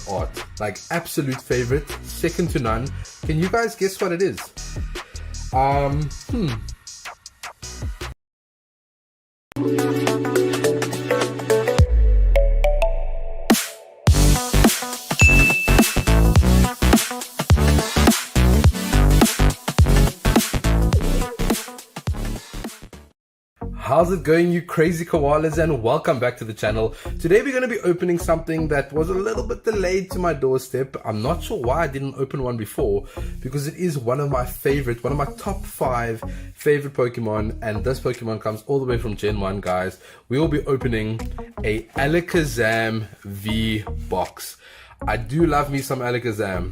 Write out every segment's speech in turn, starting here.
art. Like absolute favorite, second to none. Can you guys guess what it is? How's it going, you crazy koalas, and welcome back to the channel. Today we're going to be opening something that was a little bit delayed to my doorstep. I'm not sure why I didn't open one before, because it is one of my top 5 favorite Pokemon, and this Pokemon comes all the way from Gen 1, guys. We will be opening a Alakazam V box. I do love me some Alakazam.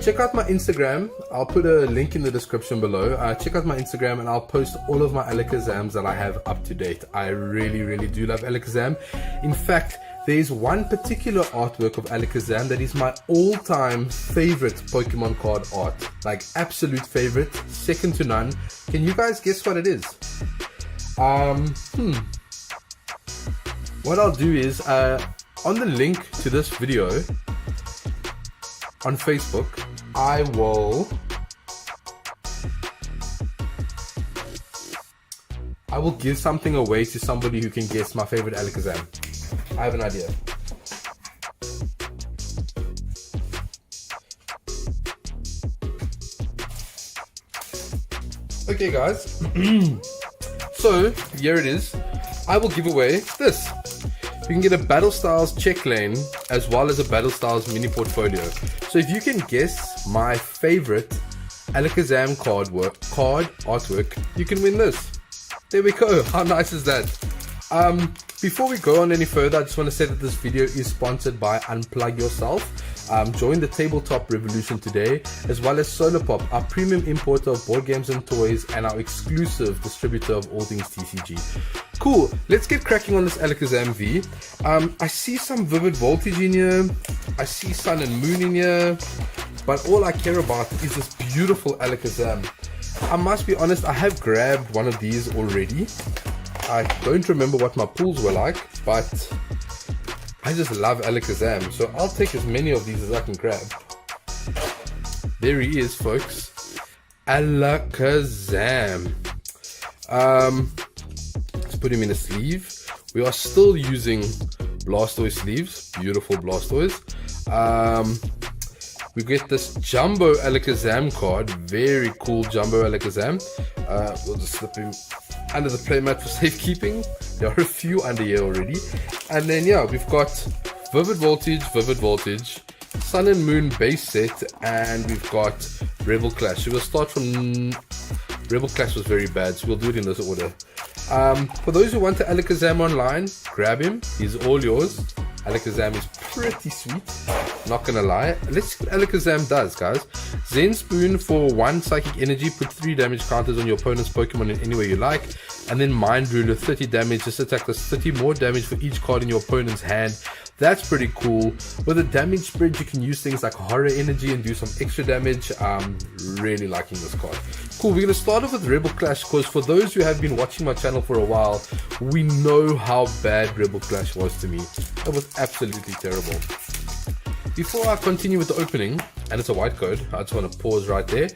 Check out my Instagram. I'll put a link in the description below. Check out my Instagram and I'll post all of my Alakazams that I have up to date. I really do love Alakazam. In fact, there's one particular artwork of Alakazam that is my all-time favorite Pokemon card art. Like absolute favorite, second to none. Can you guys guess what it is? What I'll do is, on the link to this video on Facebook, I will give something away to somebody who can guess my favorite Alakazam. I have an idea. Okay guys, so here it is. I will give away this. You can get a Battle Styles check lane as well as a Battle Styles mini portfolio. So if you can guess my favorite Alakazam card artwork, you can win this. There we go. How nice is that? Before we go on any further, I just want to say that this video is sponsored by Unplug Yourself. Join the tabletop revolution today, as well as Solarpop, our premium importer of board games and toys and our exclusive distributor of all things TCG. Cool, let's get cracking on this Alakazam V. I see some Vivid Voltage in here, I see Sun and Moon in here, but all I care about is this beautiful Alakazam. I must be honest, I have grabbed one of these already. I don't remember what my pulls were like, but I just love Alakazam, so I'll take as many of these as I can grab. There he is, folks. Alakazam. Let's put him in a sleeve. We are still using Blastoise sleeves. Beautiful Blastoise. We get this Jumbo Alakazam card. Very cool Jumbo Alakazam. We'll just slip him under the playmat for safekeeping. There are a few under here already. And then yeah, we've got Vivid Voltage, Sun and Moon base set, and we've got Rebel Clash. So we'll start from Rebel Clash was very bad, so we'll do it in this order. For those who want the Alakazam online, grab him. He's all yours. Alakazam is pretty sweet, not gonna lie. Let's see what Alakazam does, guys. Zen Spoon for 1 psychic energy, put 3 damage counters on your opponent's Pokemon in any way you like. And then Mind Ruler, 30 damage, just attack does 30 more damage for each card in your opponent's hand. That's pretty cool. With a damage spread, you can use things like Horror Energy and do some extra damage. I'm really liking this card. Cool, we're going to start off with Rebel Clash, because for those who have been watching my channel for a while, we know how bad Rebel Clash was to me. It was absolutely terrible. Before I continue with the opening, and it's a white code, I just want to pause right there.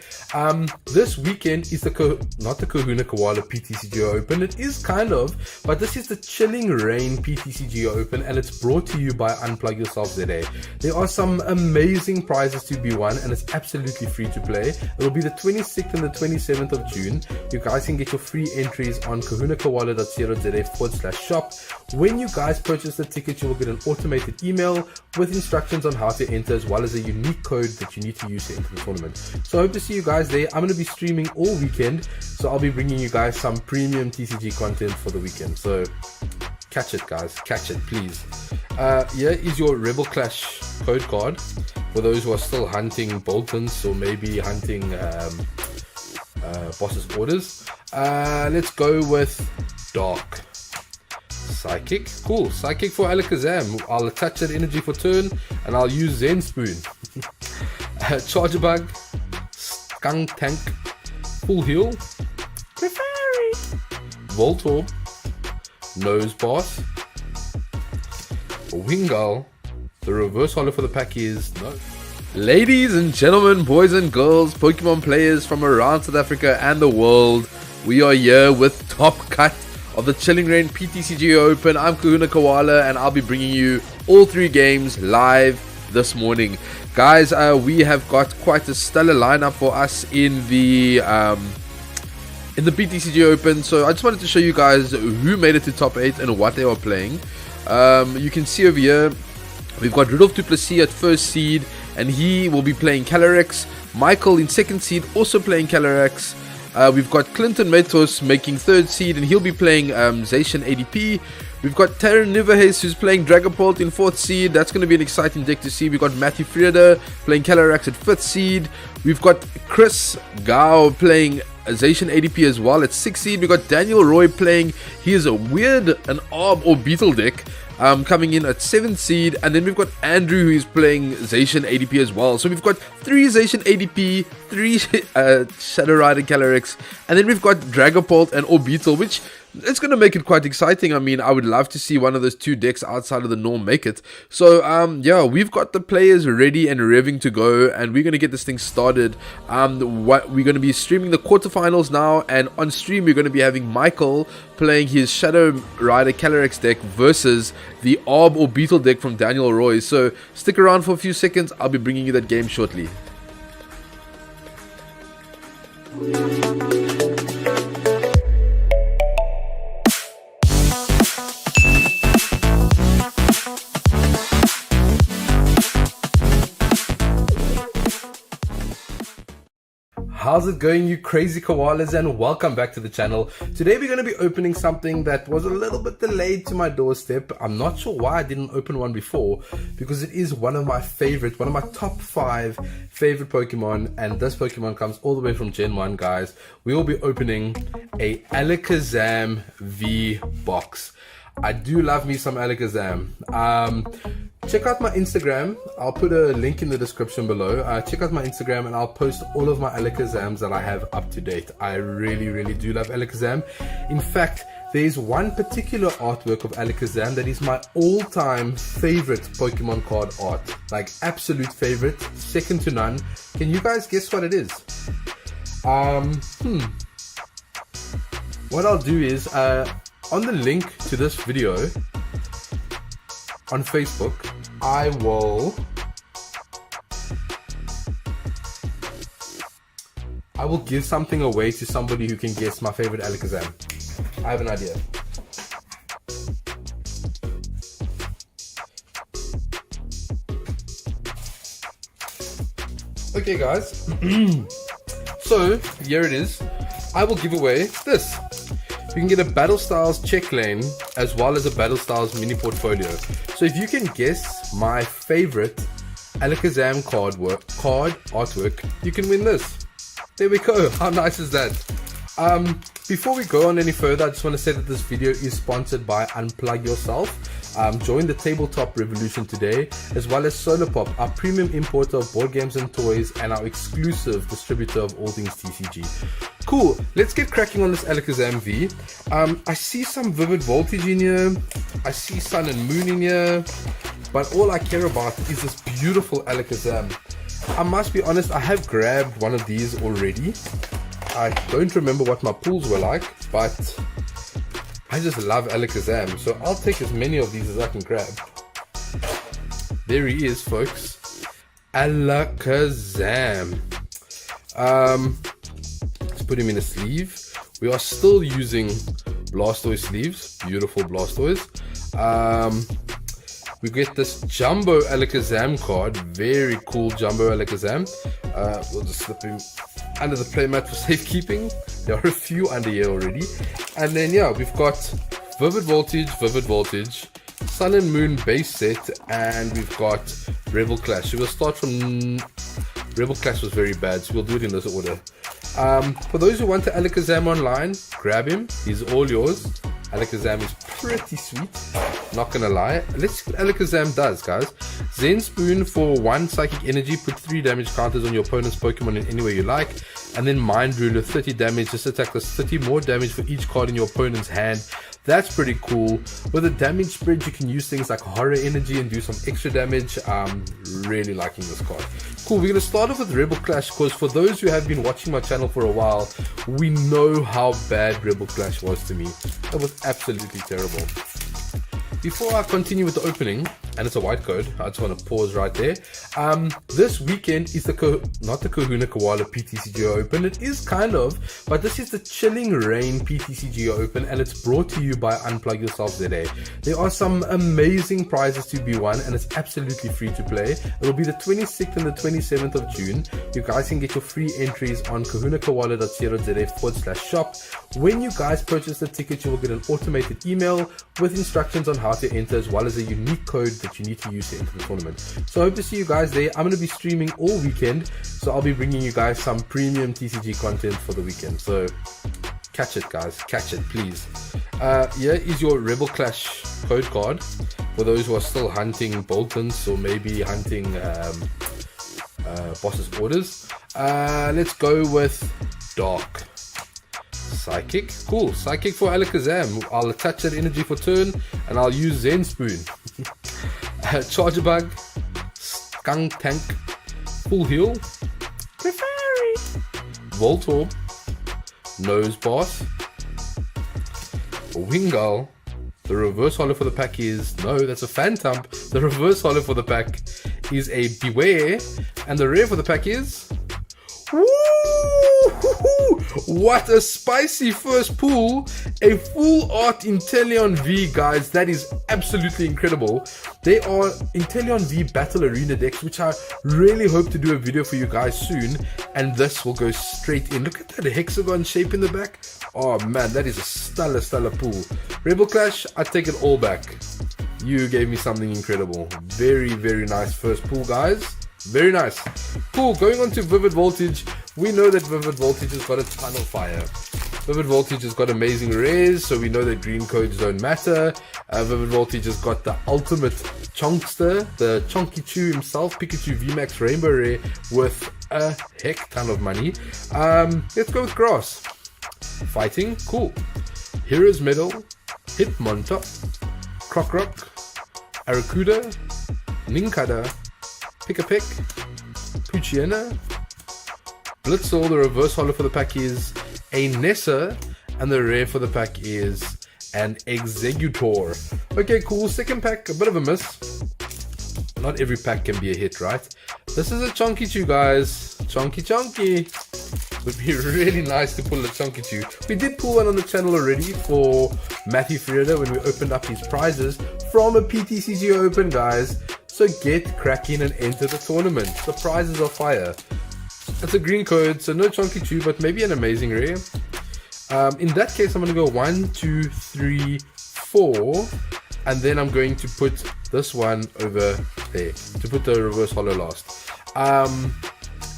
This weekend is not the Kahuna Koala PTCGO Open. It is kind of, but this is the Chilling Rain PTCGO Open, and it's brought to you by Unplug Yourself ZA. There are some amazing prizes to be won, and it's absolutely free to play. It'll be the 26th and the 27th of June. You guys can get your free entries on kahunakoala.co.za/shop. When you guys purchase the ticket, you will get an automated email with instructions on how to enter, as well as a unique code that you need to use to enter the tournament. So I hope to see you guys there. I'm going to be streaming all weekend, so I'll be bringing you guys some premium TCG content for the weekend. So catch it, guys, catch it, please. Here is your Rebel Clash code card for those who are still hunting Boltons or maybe hunting Boss's Orders. Let's go with Dark Psychic. Cool, Psychic for Alakazam. I'll attach that energy for turn, and I'll use Zen Spoon. Charger Bug, Skunk Tank, Full Heal, Clefairy, Voltorb, Nose Boss, Wingull, The reverse holo for the pack is no. Ladies and gentlemen, boys and girls, Pokemon players from around South Africa and the world, we are here with Top Cut of the Chilling Reign PTCGO Open. I'm Kahuna Koala and I'll be bringing you all 3 games live this morning. Guys, we have got quite a stellar lineup for us in the PTCGO Open. So I just wanted to show you guys who made it to top 8 and what they are playing. You can see over here, we've got Rudolph Duplessis at first seed, and he will be playing Calyrex. Michael in second seed, also playing Calyrex. We've got Clinton Metos making third seed, and he'll be playing Zacian ADP. We've got Taran Niverhays who's playing Dragapult in 4th seed. That's going to be an exciting deck to see. We've got Matthew Frieda playing Calyrex at 5th seed. We've got Chris Gao playing Zacian ADP as well at 6th seed. We've got Daniel Roy playing, he is a weird, an Orbeetle deck. Coming in at 7th seed, and then we've got Andrew who is playing Zacian ADP as well. So we've got 3 Zacian ADP, 3 Shadow Rider Calyrex, and then we've got Dragapult and Orbeetle, which it's going to make it quite exciting. I mean, I would love to see one of those 2 decks outside of the norm make it. So yeah, we've got the players ready and revving to go, and we're going to get this thing started. We're going to be streaming the quarterfinals now, and on stream we're going to be having Michael playing his Shadow Rider Calyrex deck versus the Orb or Beetle deck from Daniel Roy. So stick around for a few seconds, I'll be bringing you that game shortly. How's it going, you crazy koalas, and welcome back to the channel. Today we're going to be opening something that was a little bit delayed to my doorstep. I'm not sure why I didn't open one before, because it is one of my top 5 favorite Pokemon, and this Pokemon comes all the way from Gen 1, guys. We will be opening a Alakazam V box. I do love me some Alakazam. Check out my Instagram. I'll put a link in the description below. Check out my Instagram and I'll post all of my Alakazams that I have up to date. I really do love Alakazam. In fact, there's one particular artwork of Alakazam that is my all-time favorite Pokemon card art. Like, absolute favorite, second to none. Can you guys guess what it is? What I'll do is, on the link to this video on Facebook, I will give something away to somebody who can guess my favorite Alakazam. I have an idea. Okay, guys. So here it is. I will give away this. You can get a Battle Styles check lane as well as a Battle Styles mini portfolio. So if you can guess my favorite Alakazam card artwork, you can win this. There we go. How nice is that? Before we go on any further, I just want to say that this video is sponsored by Unplug Yourself. Join the tabletop revolution today, as well as Solarpop, our premium importer of board games and toys and our exclusive distributor of all things TCG. Cool, let's get cracking on this Alakazam V. I see some Vivid Voltage in here, I see Sun and Moon in here, but all I care about is this beautiful Alakazam. I must be honest, I have grabbed one of these already. I don't remember what my pulls were like, but I just love Alakazam, so I'll take as many of these as I can grab. There he is, folks. Alakazam. Let's put him in a sleeve. We are still using Blastoise sleeves. Beautiful Blastoise. We get this Jumbo Alakazam card. Very cool Jumbo Alakazam. We'll just slip him under the playmat for safekeeping. There are a few under here already. And then yeah, we've got Vivid Voltage, Sun and Moon base set, and we've got Rebel Clash. So we'll start from Rebel Clash was very bad, so we'll do it in this order. For those who want the Alakazam online, grab him. He's all yours. Alakazam is pretty sweet, not gonna lie. Let's see what Alakazam does, guys. Zen Spoon for 1 psychic energy, put 3 damage counters on your opponent's Pokemon in any way you like. And then Mind Ruler, 30 damage, just attack this 30 more damage for each card in your opponent's hand. That's pretty cool. With a damage spread, you can use things like horror energy and do some extra damage. I'm really liking this card. Cool, we're going to start off with Rebel Clash, because for those who have been watching my channel for a while, we know how bad Rebel Clash was to me. It was absolutely terrible. Before I continue with the opening, and it's a white code, I just want to pause right there. This weekend is not the Kahuna Koala PTCGO Open, it is kind of, but this is the Chilling Rain PTCGO Open, and it's brought to you by Unplug Yourself ZA. There are some amazing prizes to be won, and it's absolutely free to play. It will be the 26th and the 27th of June. You guys can get your free entries on kahunakoala.co.za/shop. When you guys purchase the ticket, you will get an automated email with instructions on how to enter, as well as a unique code that you need to use to enter the tournament. So I hope to see you guys there. I'm going to be streaming all weekend, so I'll be bringing you guys some premium TCG content for the weekend. So catch it, guys, catch it, please. Here is your Rebel Clash code card for those who are still hunting Boltons or maybe hunting Boss's Orders. Let's go with Dark. Psychic, cool. Psychic for Alakazam. I'll attach that energy for turn, and I'll use Zen Spoon. Charger Bug, Skunk Tank, Full Heal, Clefairy, Voltorb, Nose Boss, Wingull. The reverse holo for the pack is, no, that's a Phantom. The reverse holo for the pack is a Beware, and the rare for the pack is, woo! What a spicy first pull. A full art Inteleon V, guys. That is absolutely incredible. They are Inteleon V Battle Arena decks, which I really hope to do a video for you guys soon, and this will go straight in. Look at that hexagon shape in the back. Oh man, that is a stellar pull. Rebel Clash, I take it all back. You gave me something incredible. Very nice first pull, guys. Very nice. Cool, going on to Vivid Voltage. We know that Vivid Voltage has got a ton of fire. Vivid Voltage has got amazing rares, so we know that green codes don't matter. Vivid Voltage has got the ultimate Chonkster, the Chonky himself, Pikachu VMAX Rainbow Rare with a heck ton of money. Let's go with Grass. Fighting, cool. Hero's Medal, Hitmontop, Crocroc, Arrokuda, Nincada, Pick-a-Pick, Poochyena, Blitzle. The reverse holo for the pack is a Nessa, and the rare for the pack is an Executor. Okay, cool. Second pack, a bit of a miss. Not every pack can be a hit, right? This is a Chonky, guys. Chonky. Would be really nice to pull a Chonky. We did pull one on the channel already for Matthew Frieda when we opened up his prizes from a PTCGO Open, guys. So get cracking and enter the tournament. The prizes are fire. It's a green code, so no Chonky, but maybe an amazing rare. In that case, I'm going to go 1, 2, 3, 4, and then I'm going to put this one over there to put the reverse holo last.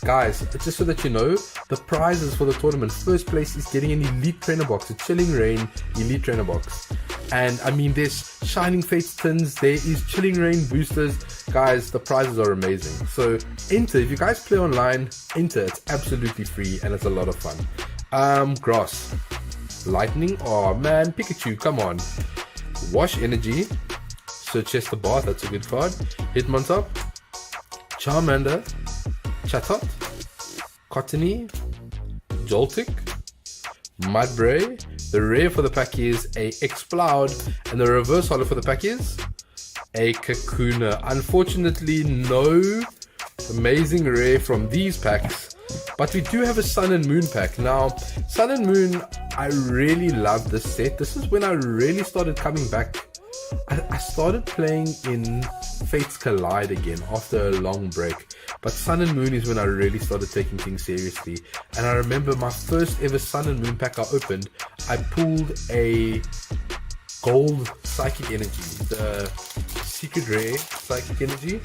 Guys, just so that you know, the prizes for the tournament, first place is getting an Elite Trainer Box, a Chilling Rain Elite Trainer Box. And I mean, there's Shining Fates tins, there is Chilling Rain boosters. Guys, the prizes are amazing. So enter, if you guys play online, enter. It's absolutely free and it's a lot of fun. Grass, Lightning, oh man, Pikachu, come on. Wash Energy, Sir Chester Bath, that's a good card. Hitmontop, Charmander, Chatot, Cottony, Joltik, Mudbray. The rare for the pack is a Exploud, and the reverse holo for the pack is a Kakuna. Unfortunately, no amazing rare from these packs, but we do have a Sun and Moon pack. Now, Sun and Moon, I really love this set. This is when I really started coming back. I started playing in Fates Collide again after a long break, but Sun and Moon is when I really started taking things seriously. And I remember my first ever Sun and Moon pack I opened, I pulled a gold Psychic Energy, the secret rare Psychic Energy.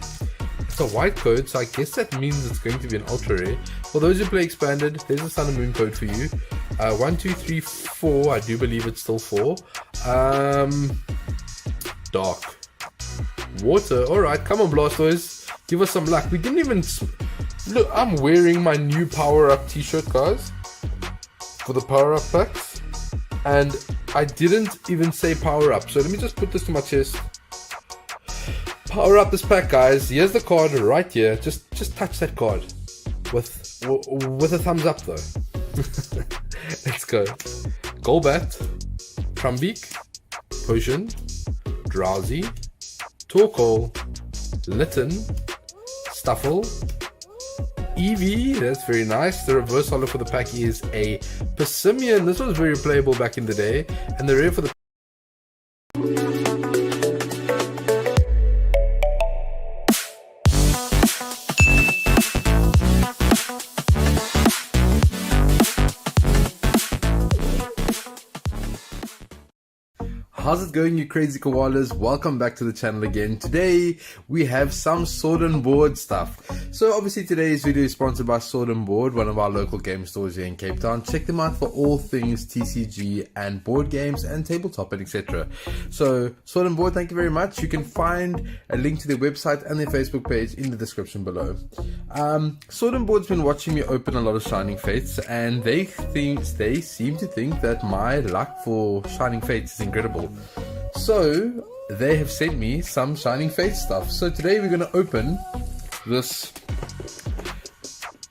It's a white code, so I guess that means it's going to be an ultra rare. For those who play expanded, there's a Sun and Moon code for you. 1, 2, 3, 4. I do believe it's still 4. Dark. Water. Alright, come on, Blastoise. Give us some luck. We didn't even... Look, I'm wearing my new Power Up t-shirt, guys, for the Power Up packs. And I didn't even say power up. So let me just put this to my chest. Power up this pack, guys. Here's the card right here. Just touch that card with a thumbs up though. Let's go. Golbat, Trumbeak, Potion, Drowsy, Torkoal, Litten, Stuffle, Eevee, that's very nice. The reverse holo for the pack is a Persimmon. This was very playable back in the day. And the rare for the How's it going, you crazy koalas? Welcome back to the channel again. Today we have some Sword and Board stuff. So obviously today's video is sponsored by Sword and Board, one of our local game stores here in Cape Town. Check them out for all things TCG and board games and tabletop and etc. So Sword and Board, thank you very much. You can find a link to their website and their Facebook page in the description below. Sword and Board's been watching me open a lot of Shining Fates, and they seem to think that my luck for Shining Fates is incredible. So they have sent me some Shining Fates stuff. So today we're going to open this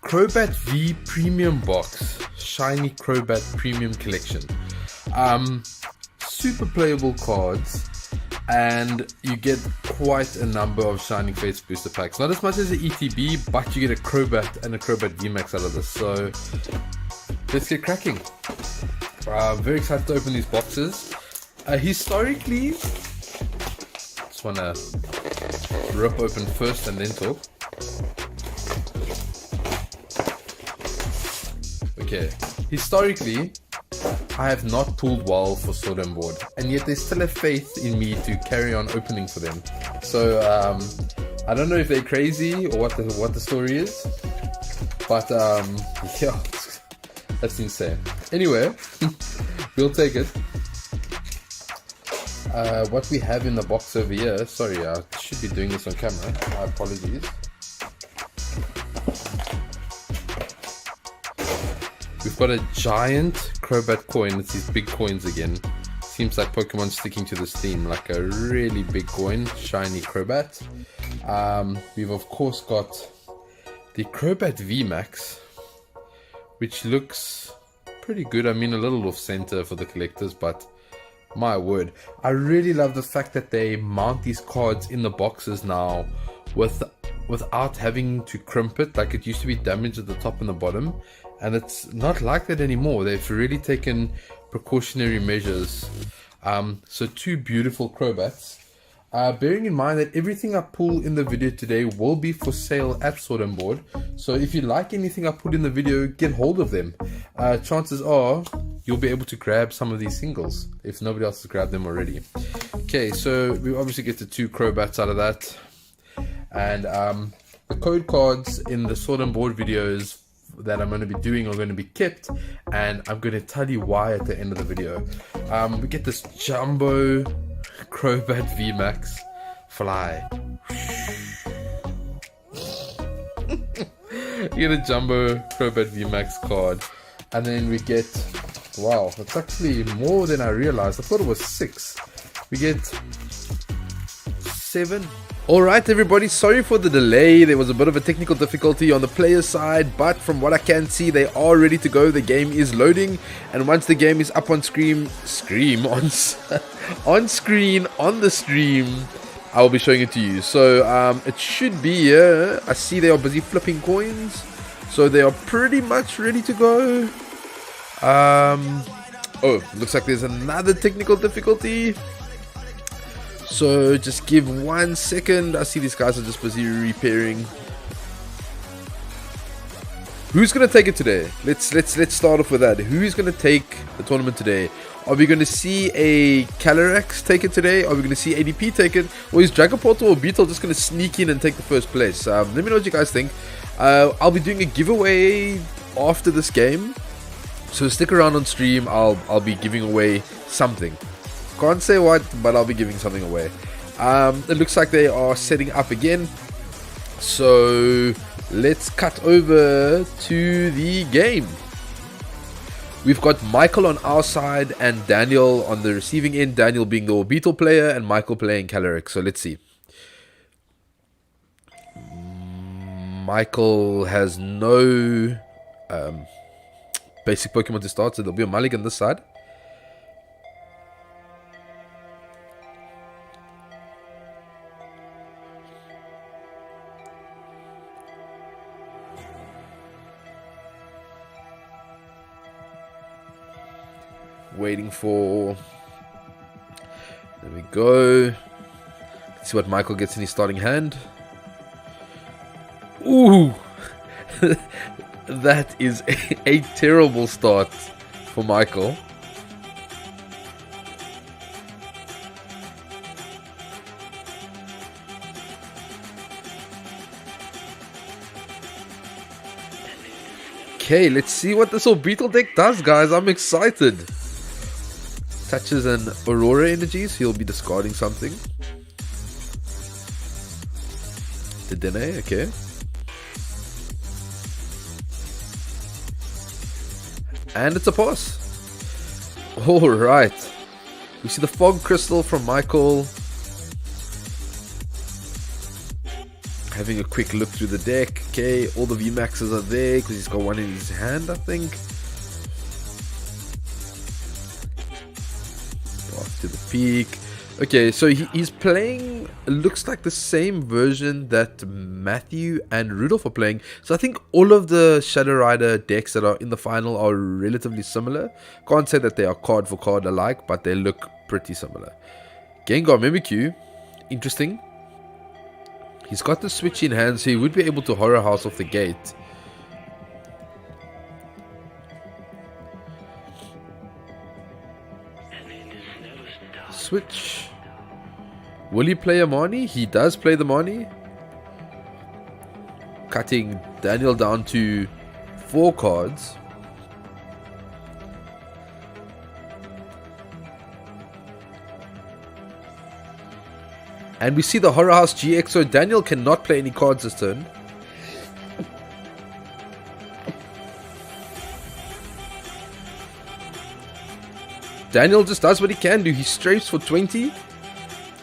Crobat V Premium Box, Shiny Crobat Premium Collection. Super playable cards, and you get quite a number of Shining Fates booster packs. Not as much as the ETB, but you get a Crobat and a Crobat VMAX out of this. So let's get cracking. Very excited to open these boxes. Historically, just want to rip open first and then talk. Okay, historically, I have not pulled well for Sword and Board, and yet they still have faith in me to carry on opening for them. So I don't know if they're crazy or what the story is, but yeah, that's insane. Anyway, we'll take it. What we have in the box over here, sorry, I should be doing this on camera, my apologies. We've got a giant Crobat coin. It's these big coins again. Seems like Pokemon's sticking to this theme, like a really big coin, shiny Crobat. We've of course got the Crobat VMAX, which looks pretty good. I mean, a little off center for the collectors, but my word, I really love the fact that they mount these cards in the boxes now without having to crimp it. Like, it used to be damaged at the top and the bottom, and it's not like that anymore. They've really taken precautionary measures. So two beautiful Crobats. Bearing in mind that everything I pull in the video today will be for sale at Sword and Board. So if you like anything I put in the video, get hold of them. Chances are you'll be able to grab some of these singles if nobody else has grabbed them already. Okay, so we obviously get the two Crobats out of that. And the code cards in the Sword and Board videos that I'm going to be doing are going to be kept, and I'm going to tell you why at the end of the video. We get this jumbo Crobat VMAX fly. You get a jumbo Crobat VMAX card, and then we get, wow, it's actually more than I realized. I thought it was 6. We get 7. Alright everybody, sorry for the delay. There was a bit of a technical difficulty on the player side, but from what I can see, they are ready to go. The game is loading, and once the game is up on screen on the stream, I will be showing it to you. So it should be here. I see they are busy flipping coins, so they are pretty much ready to go. Oh, looks like there's another technical difficulty. So just give 1 second. I see these guys are just busy repairing. Who's gonna take it today? Let's start off with that. Who's gonna take the tournament today? Are we gonna see a Calyrex take it today? Are we gonna see ADP take it? Or is Dragapult or Orbeetle just gonna sneak in and take the first place? Let me know what you guys think. I'll be doing a giveaway after this game, so stick around on stream. I'll be giving away something. Can't say what, but I'll be giving something away. It looks like they are setting up again, so let's cut over to the game. We've got Michael on our side and Daniel on the receiving end. Daniel being the Orbeetle player and Michael playing Calyrex. So let's see. Michael has no basic Pokemon to start, so there'll be a mulligan this side. Waiting for... There we go. Let's see what Michael gets in his starting hand. Ooh! That is a terrible start for Michael. Okay, let's see what this Orbeetle deck does, guys. I'm excited. Touches an Aurora energies. He'll be discarding something. Dedenne, okay. And it's a pass. Alright. We see the Fog Crystal from Michael. Having a quick look through the deck. Okay, all the VMAXs are there because he's got one in his hand, I think. Off to the peak. Okay, so he's playing, looks like the same version that Matthew and Rudolph are playing. So I think all of the Shadow Rider decks that are in the final are relatively similar. Can't say that they are card for card alike, but they look pretty similar. Gengar Mimikyu, interesting. He's got the switch in hand, so he would be able to Horror House off the gate. Switch. Will he play a Marnie? He does play the Marnie. Cutting Daniel down to 4 cards. And we see the Horror House GX, so Daniel cannot play any cards this turn. Daniel just does what he can do. He strafes for 20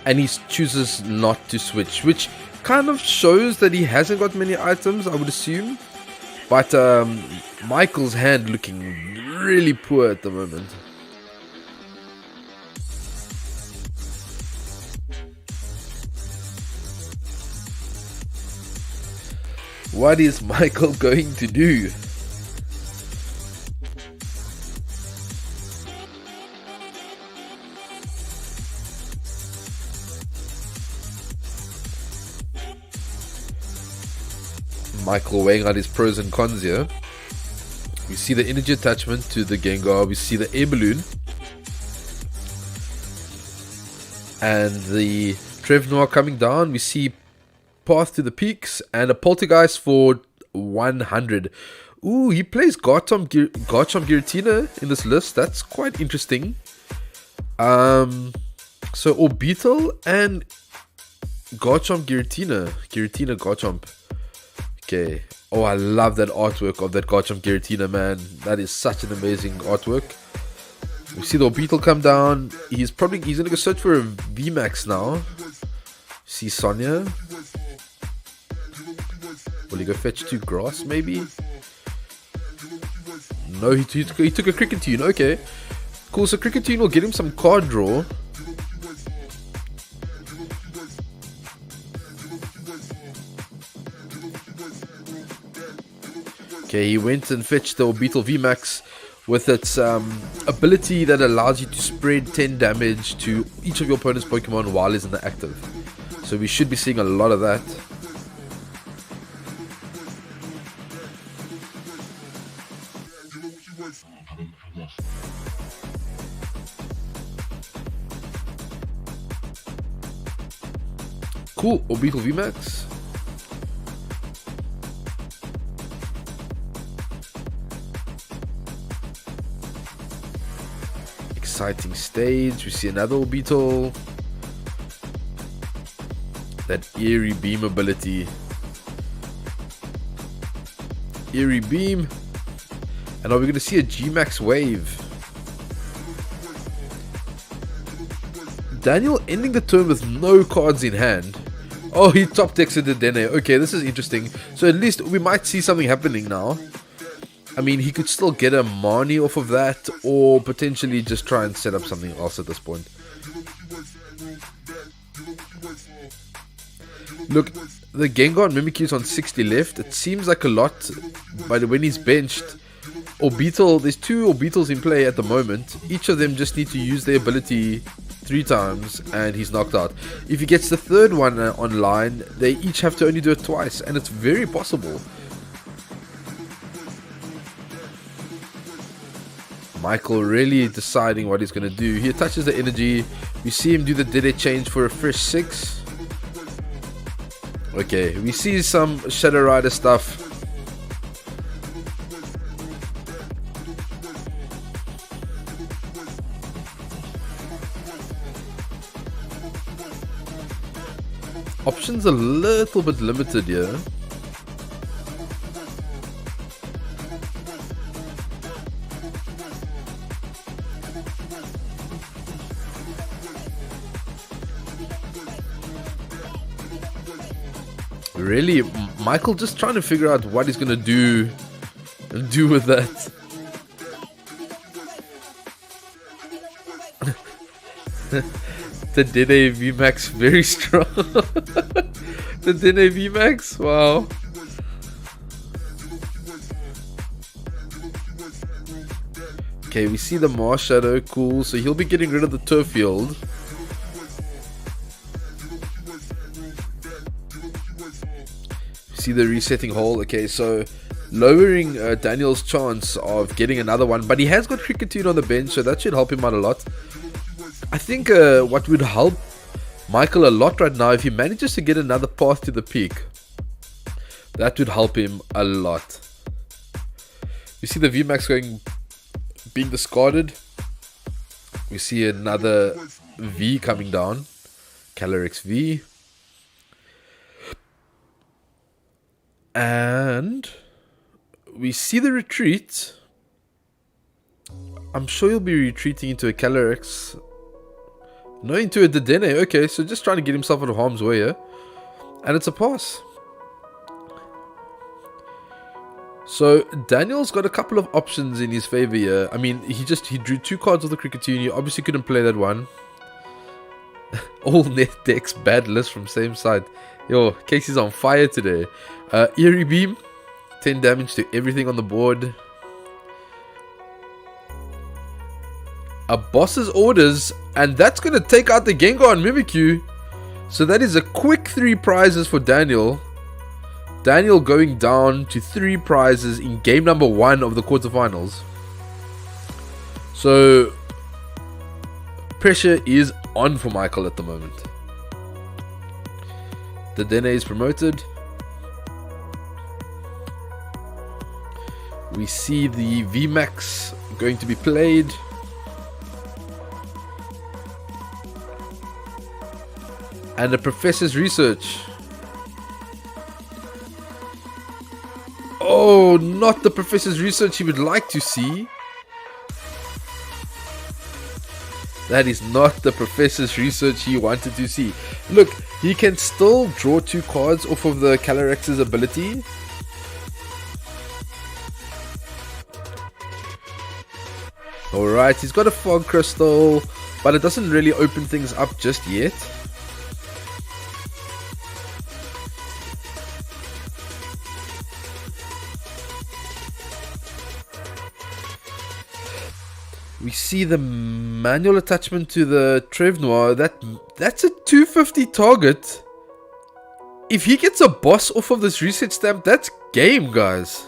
and he chooses not to switch, which kind of shows that he hasn't got many items, I would assume. But Michael's hand looking really poor at the moment. What is Michael going to do? Michael weighing out his pros and cons here. We see the energy attachment to the Gengar. We see the air balloon. And the Trevnoir coming down. We see Path to the Peaks and a Poltergeist for 100. Ooh, he plays Garchomp Giratina in this list. That's quite interesting. So Orbeetle and Garchomp Giratina. Giratina Garchomp. Okay. Oh, I love that artwork of that Garchomp Giratina, man. That is such an amazing artwork. We see the Orbeetle come down. He's gonna go search for a VMAX now. See Sonia. Will he go fetch 2 grass, maybe? No, he took a Cricketune. Okay. Cool, so Cricketune will get him some card draw. Okay, he went and fetched the Orbeetle VMAX with its ability that allows you to spread 10 damage to each of your opponent's Pokemon while he's in the active. So we should be seeing a lot of that. Cool, Orbeetle VMAX. Exciting stage. We see another Orbeetle. That Eerie Beam ability. Eerie Beam. And are we going to see a GMAX wave? Daniel ending the turn with no cards in hand. Oh, he top decks the Dene. Okay, this is interesting. So at least we might see something happening now. I mean, he could still get a Mani off of that, or potentially just try and set up something else at this point. Look, the Gengar and Mimikyu's on 60 left. It seems like a lot, but when he's benched, Orbeetle, there's 2 Orbeetles in play at the moment. Each of them just need to use their ability 3 times, and he's knocked out. If he gets the 3rd one online, they each have to only do it twice, and it's very possible. Michael really deciding what he's going to do. He attaches the energy. We see him do the Dede change for a fresh 6. Okay, we see some Shadow Rider stuff. Options a little bit limited here. Really, Michael just trying to figure out what he's gonna do with that. The Dene VMAX very strong. The Dene VMAX, wow. Okay, we see the Mars Shadow, cool. So he'll be getting rid of the Turf Field. See the resetting hole. Okay, so lowering Daniel's chance of getting another one, but he has got Cricketune on the bench, so that should help him out a lot. I think what would help Michael a lot right now, if he manages to get another path to the peak, that would help him a lot. You see the VMAX being discarded. We see another V coming down, Calyrex V. And we see the retreat. I'm sure he'll be retreating into a Calyrex. No, into a Dedenne. Okay, so just trying to get himself out of harm's way here. And it's a pass. So Daniel's got a couple of options in his favor here. I mean, he drew 2 cards of the Cricketune. He obviously couldn't play that one. All net decks, bad list from same side. Yo, Casey's on fire today. Eerie Beam, 10 damage to everything on the board. A boss's orders, and that's going to take out the Gengar and Mimikyu. So that is a quick 3 prizes for Daniel. Daniel going down to 3 prizes in game number 1 of the quarterfinals. So pressure is on for Michael at the moment. The Dene is promoted. We see the VMAX going to be played. And the Professor's Research. Oh, not the Professor's Research he would like to see. That is not the Professor's Research he wanted to see. Look, he can still draw 2 cards off of the Calyrex's ability. Alright, he's got a Fog Crystal, but it doesn't really open things up just yet. We see the manual attachment to the Trevnoir. That's a 250 target. If he gets a boss off of this reset stamp, that's game, guys.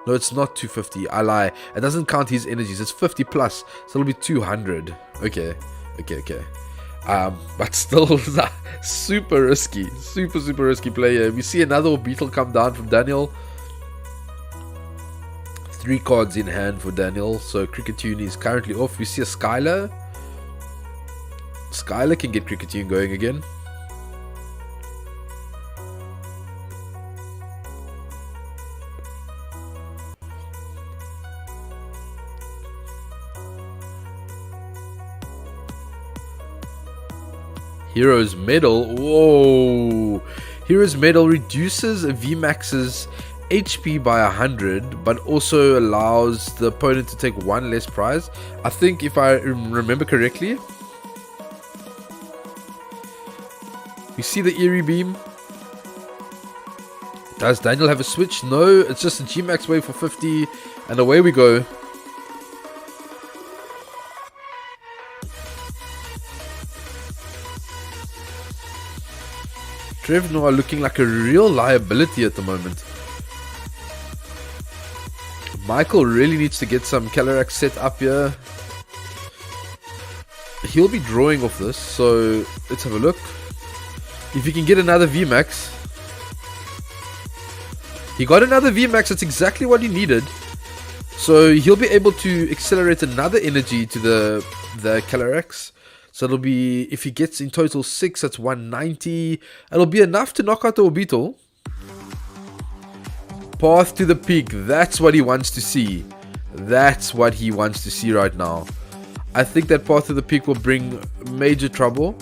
No, it's not 250. I lie. It doesn't count his energies. It's 50 plus. So it'll be 200. Okay. But still, super risky. Super risky player. We see another Orbeetle come down from Daniel. 3 cards in hand for Daniel. So Cricketune is currently off. We see a Skylar. Skylar can get Cricketune going again. Hero's Medal. Whoa. Hero's Medal reduces VMAX's HP by 100, but also allows the opponent to take one less prize. I think if I remember correctly. You see the Eerie Beam? Does Daniel have a switch? No, it's just a G-Max wave for 50, and away we go. Trev Noir looking like a real liability at the moment. Michael really needs to get some Calyrex set up here. He'll be drawing off this, so let's have a look. If he can get another VMAX. He got another VMAX, that's exactly what he needed. So he'll be able to accelerate another energy to the Calyrex. So it'll be, if he gets in total 6, that's 190. It'll be enough to knock out the Orbeetle. Path to the peak, that's what he wants to see. That's what he wants to see right now. I think that path to the peak will bring major trouble.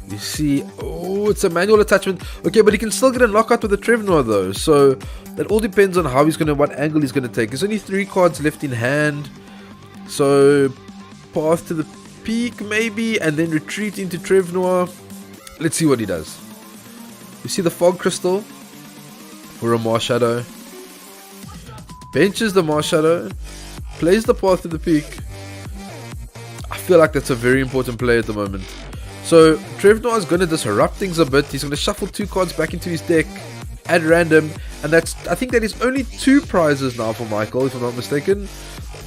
You see, oh, it's a manual attachment. Okay, but he can still get a knockout with the Trev Noir though. So that all depends on how he's gonna, what angle he's gonna take. There's only 3 cards left in hand. So path to the peak maybe, and then retreat into Trev Noir. Let's see what he does. You see the Fog Crystal for a Marshadow. Benches the Marshadow. Plays the path to the peak. I feel like that's a very important play at the moment. So Trev Noir is going to disrupt things a bit. He's going to shuffle 2 cards back into his deck at random. And that's, I think that is only 2 prizes now for Michael, if I'm not mistaken.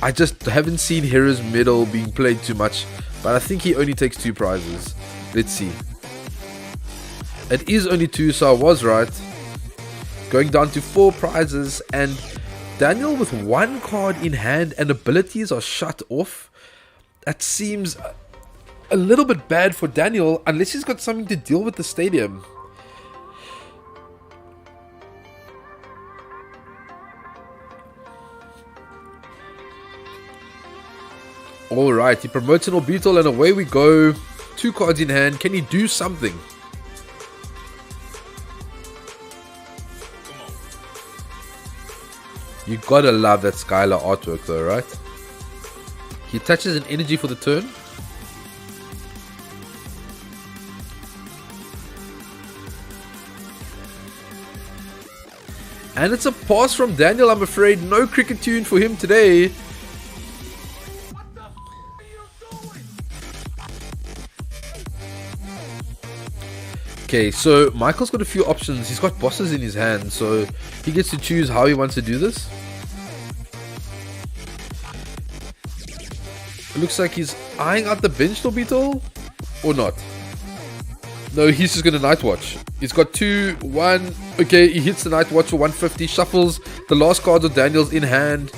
I just haven't seen Hero's Medal being played too much. But I think he only takes 2 prizes. Let's see. It is only 2, so I was right. Going down to 4 prizes. And Daniel with 1 card in hand and abilities are shut off. That seems a little bit bad for Daniel, unless he's got something to deal with the stadium. Alright, he promotes an Orbeetle and away we go. 2 cards in hand. Can he do something? You gotta love that Skylar artwork though, right? He attaches an energy for the turn. And it's a pass from Daniel, I'm afraid. No cricket tune for him today. Okay, so Michael's got a few options. He's got bosses in his hand, so he gets to choose how he wants to do this. It looks like he's eyeing out the bench Orbeetle, or not. No, he's just going to Night Watch. He's got 2, 1. Okay, he hits the Night Watch for 150. Shuffles the last cards of Daniel's in hand.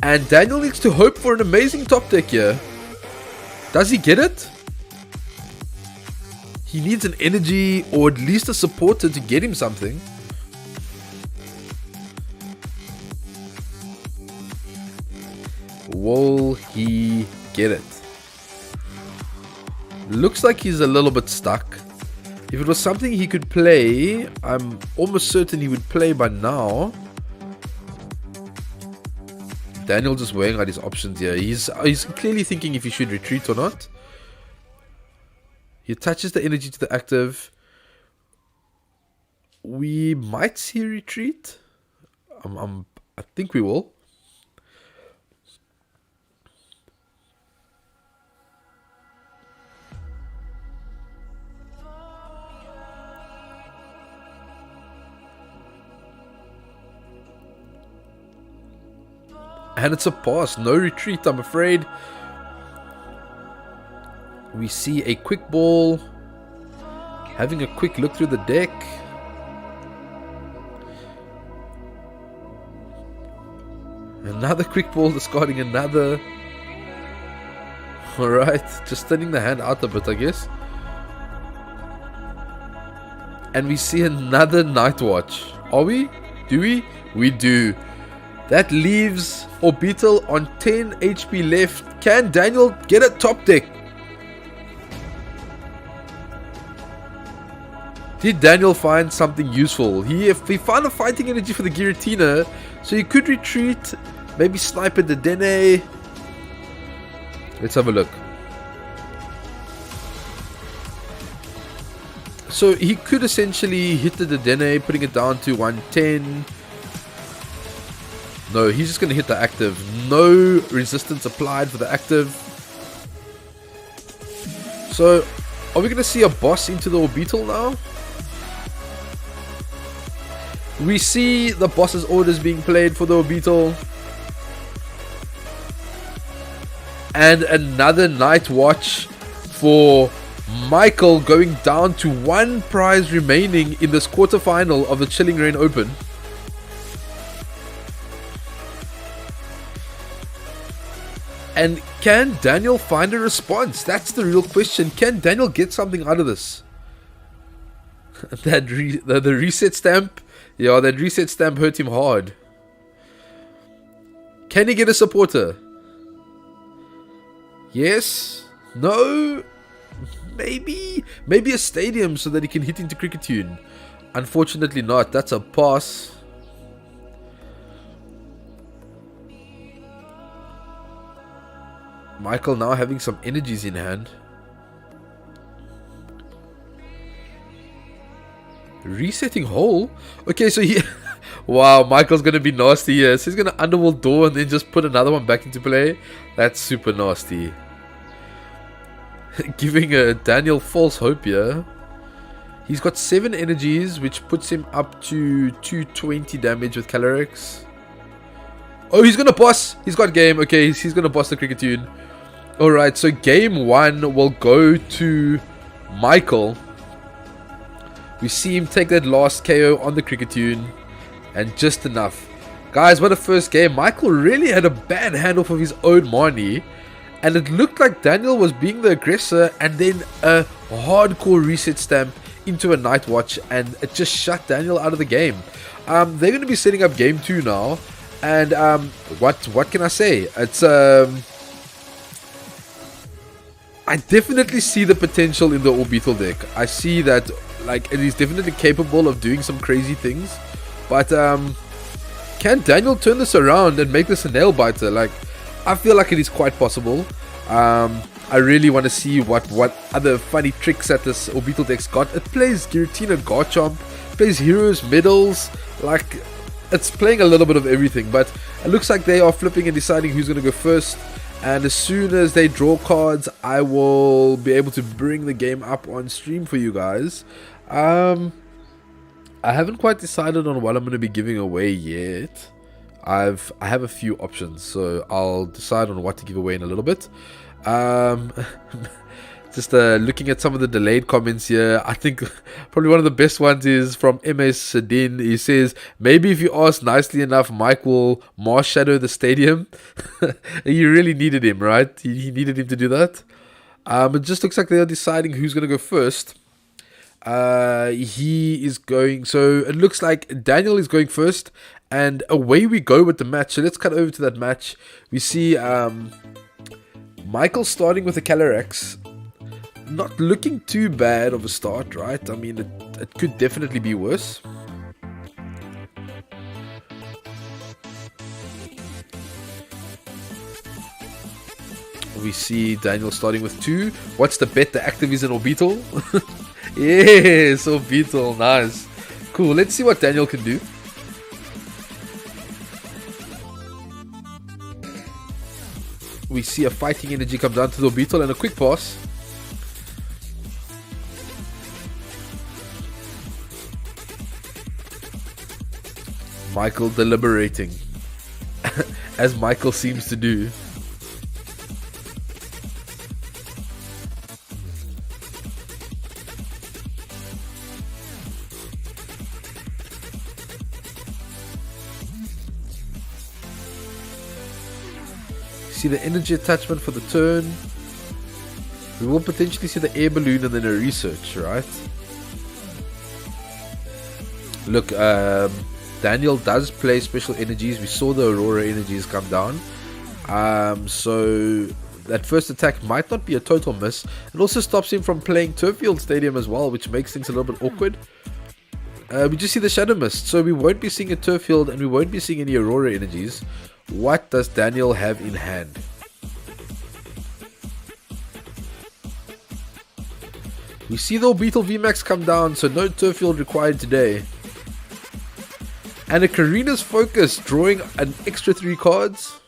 And Daniel needs to hope for an amazing top deck here. Does he get it? He needs an energy or at least a supporter to get him something. Will he get it? Looks like he's a little bit stuck. If it was something he could play, I'm almost certain he would play by now. Daniel just weighing out his options here. He's clearly thinking if he should retreat or not. He attaches the energy to the active. We might see a retreat. I think we will. And it's a pass, no retreat, I'm afraid. We see a quick ball. Having a quick look through the deck. Another quick ball, discarding another. Alright, just thinning the hand out a bit, I guess. And we see another Night Watch. Are we? Do we? We do. That leaves Orbeetle on 10 HP left. Can Daniel get a top deck? Did Daniel find something useful? He found a fighting energy for the Giratina, so he could retreat, maybe snipe at the Dene. Let's have a look. So he could essentially hit the Dene, putting it down to 110. No, he's just going to hit the active. No resistance applied for the active. So, are we going to see a boss into the Orbeetle now? We see the boss's orders being played for the Orbeetle. And another night watch for Michael, going down to one prize remaining in this quarterfinal of the Chilling Reign Open. And can Daniel find a response? That's the real question. Can Daniel get something out of this? The reset stamp. Yeah, that reset stamp hurt him hard. Can he get a supporter? Yes? No? Maybe? Maybe a stadium so that he can hit into Cricket Tune. Unfortunately not. That's a pass. Michael now having some energies in hand. Resetting hole? Okay, so he... Wow, Michael's going to be nasty here. So he's going to Underworld Door and then just put another one back into play. That's super nasty. Giving Daniel false hope here. He's got 7 energies, which puts him up to 220 damage with Calyrex. Oh, he's going to boss. He's got game. Okay, he's going to boss the Cricket Tune. Alright, so game 1 will go to Michael. We see him take that last KO on the Cricket Tune. And just enough. Guys, what a first game. Michael really had a bad handoff of his own Marnie. And it looked like Daniel was being the aggressor. And then a hardcore reset stamp into a night watch. And it just shut Daniel out of the game. They're going to be setting up game 2 now. And what can I say? It's... I definitely see the potential in the Orbeetle deck. I see that, like, it is definitely capable of doing some crazy things. But can Daniel turn this around and make this a nail biter? Like, I feel like it is quite possible. I really want to see what other funny tricks that this Orbeetle deck's got. It plays Giratina Garchomp, plays Heroes, Middles, like, it's playing a little bit of everything. But it looks like they are flipping and deciding who's going to go first. And as soon as they draw cards, I will be able to bring the game up on stream for you guys. I haven't quite decided on what I'm going to be giving away yet. I have a few options, so I'll decide on what to give away in a little bit. Just looking at some of the delayed comments here, I think probably one of the best ones is from MS Sadin. He says, maybe if you ask nicely enough, Mike will Mars Shadow the stadium. You really needed him, right? He needed him to do that. It just looks like they're deciding who's going to go first. He is going, so it looks like Daniel is going first, and away we go with the match. So let's cut over to that match. We see Michael starting with a Calyrex. Not looking too bad of a start, right? I mean, it could definitely be worse. We see Daniel starting with 2. What's the bet? The active is an Orbeetle. Yes, Orbeetle. Nice. Cool. Let's see what Daniel can do. We see a fighting energy come down to the Orbeetle and a quick pass. Michael deliberating, as Michael seems to do. See the energy attachment for the turn. We will potentially see the air balloon and then a research, right? Look, Daniel does play special energies. We saw the Aurora energies come down. So that first attack might not be a total miss. It also stops him from playing Turffield Stadium as well, which makes things a little bit awkward. We just see the Shadow Mist, so we won't be seeing a Turffield and we won't be seeing any Aurora energies. What does Daniel have in hand? We see the Orbeetle VMAX come down, so no Turffield required today. And a Karina's Focus drawing an extra 3 cards.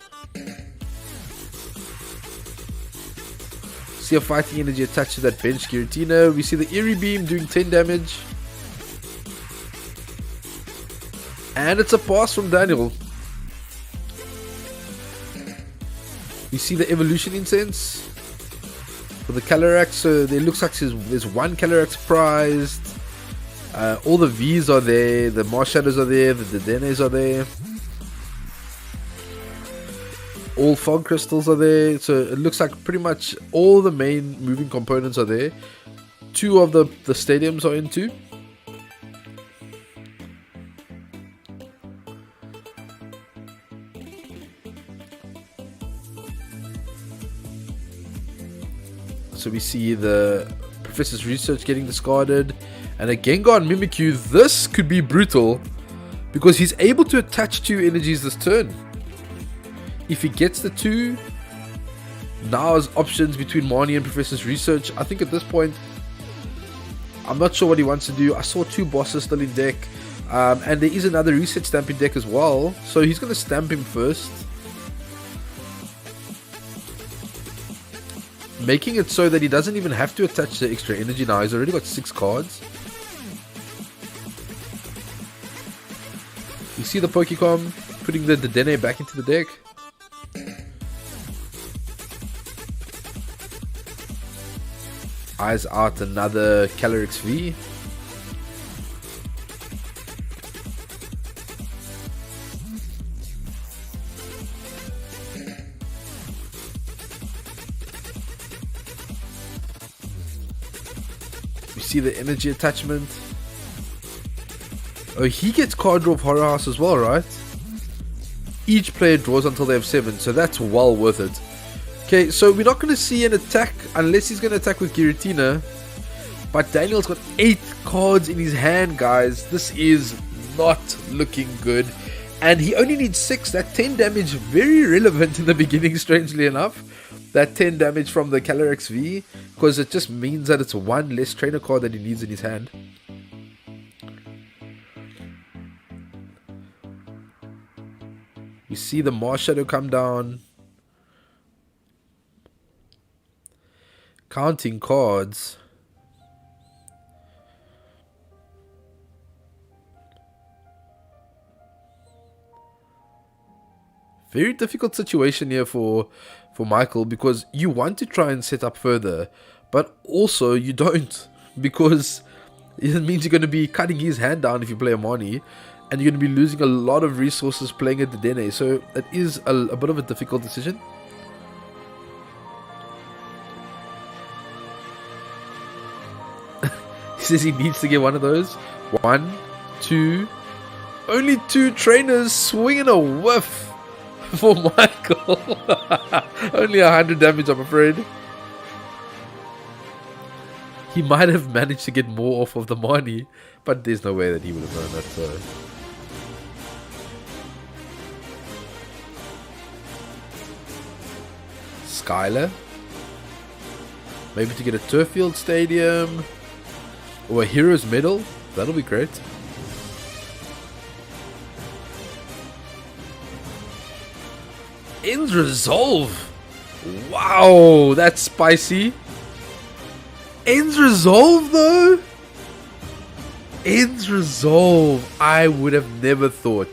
See a fighting energy attached to that bench Giratina. We see the Eerie Beam doing 10 damage. And it's a pass from Daniel. We see the Evolution Incense for the Calyrex. So there looks like there's one Calyrex prized. All the V's are there. The Mars Shadows are there. The Dedenes are there. All fog crystals are there, so it looks like pretty much all the main moving components are there. 2 of the stadiums are into. So we see the Professor's Research getting discarded, and a Gengar and Mimikyu. This could be brutal because he's able to attach 2 energies this turn. If he gets the 2, now his options between Marnie and Professor's Research. I think at this point, I'm not sure what he wants to do. I saw 2 bosses still in deck, and there is another reset stamp in deck as well. So he's going to stamp him first, making it so that he doesn't even have to attach the extra energy now. He's already got 6 cards. You see the Pokecom putting the Dedenne back into the deck. Eyes out another Calyrex V. We see the energy attachment. Oh, he gets card draw of Horror House as well, right? Each player draws until they have 7, so that's well worth it. Okay, so we're not going to see an attack unless he's going to attack with Giratina. But Daniel's got 8 cards in his hand, guys. This is not looking good. And he only needs 6. That 10 damage, very relevant in the beginning, strangely enough. That 10 damage from the Calyrex V. Because it just means that it's 1 less trainer card that he needs in his hand. We see the Mars Shadow come down. Counting cards. Very difficult situation here for Michael, because you want to try and set up further, but also you don't, because it means you're going to be cutting his hand down if you play a Marnie, and you're going to be losing a lot of resources playing at the Dedenne. So it is a bit of a difficult decision. He says he needs to get one of those. 1, 2, only 2 trainers swinging a whiff for Michael. Only 100 damage, I'm afraid. He might have managed to get more off of the Marnie, but there's no way that he would have done that. So Skylar, maybe to get a Turffield Stadium or a Hero's Medal. That'll be great. Ends Resolve. Wow, that's spicy. Ends Resolve though. Ends Resolve. I would have never thought.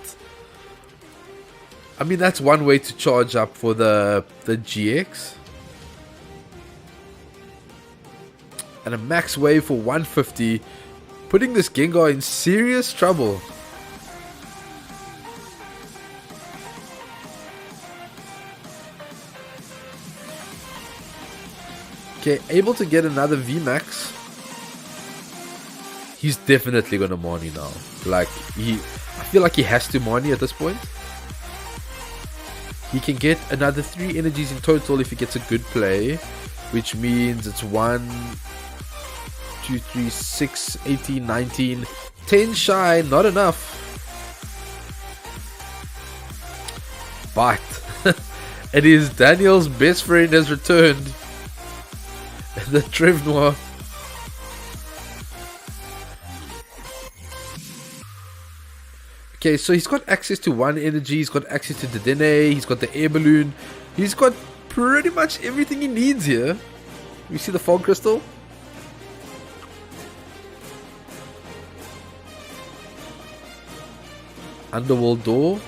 I mean, that's one way to charge up for the GX. And a max wave for 150, putting this Gengar in serious trouble. Okay, able to get another VMAX. he's definitely gonna Marnie now. Like, I feel like he has to Marnie at this point. He can get another 3 energies in total if he gets a good play, which means it's 1, 2, 3, 6, 18, 19, 10 shy, not enough. But it is Daniel's best friend has returned. The Trevnoir. Okay, so he's got access to 1 energy, he's got access to the Dene, he's got the air balloon, he's got pretty much everything he needs here. You see the fog crystal? Underworld door.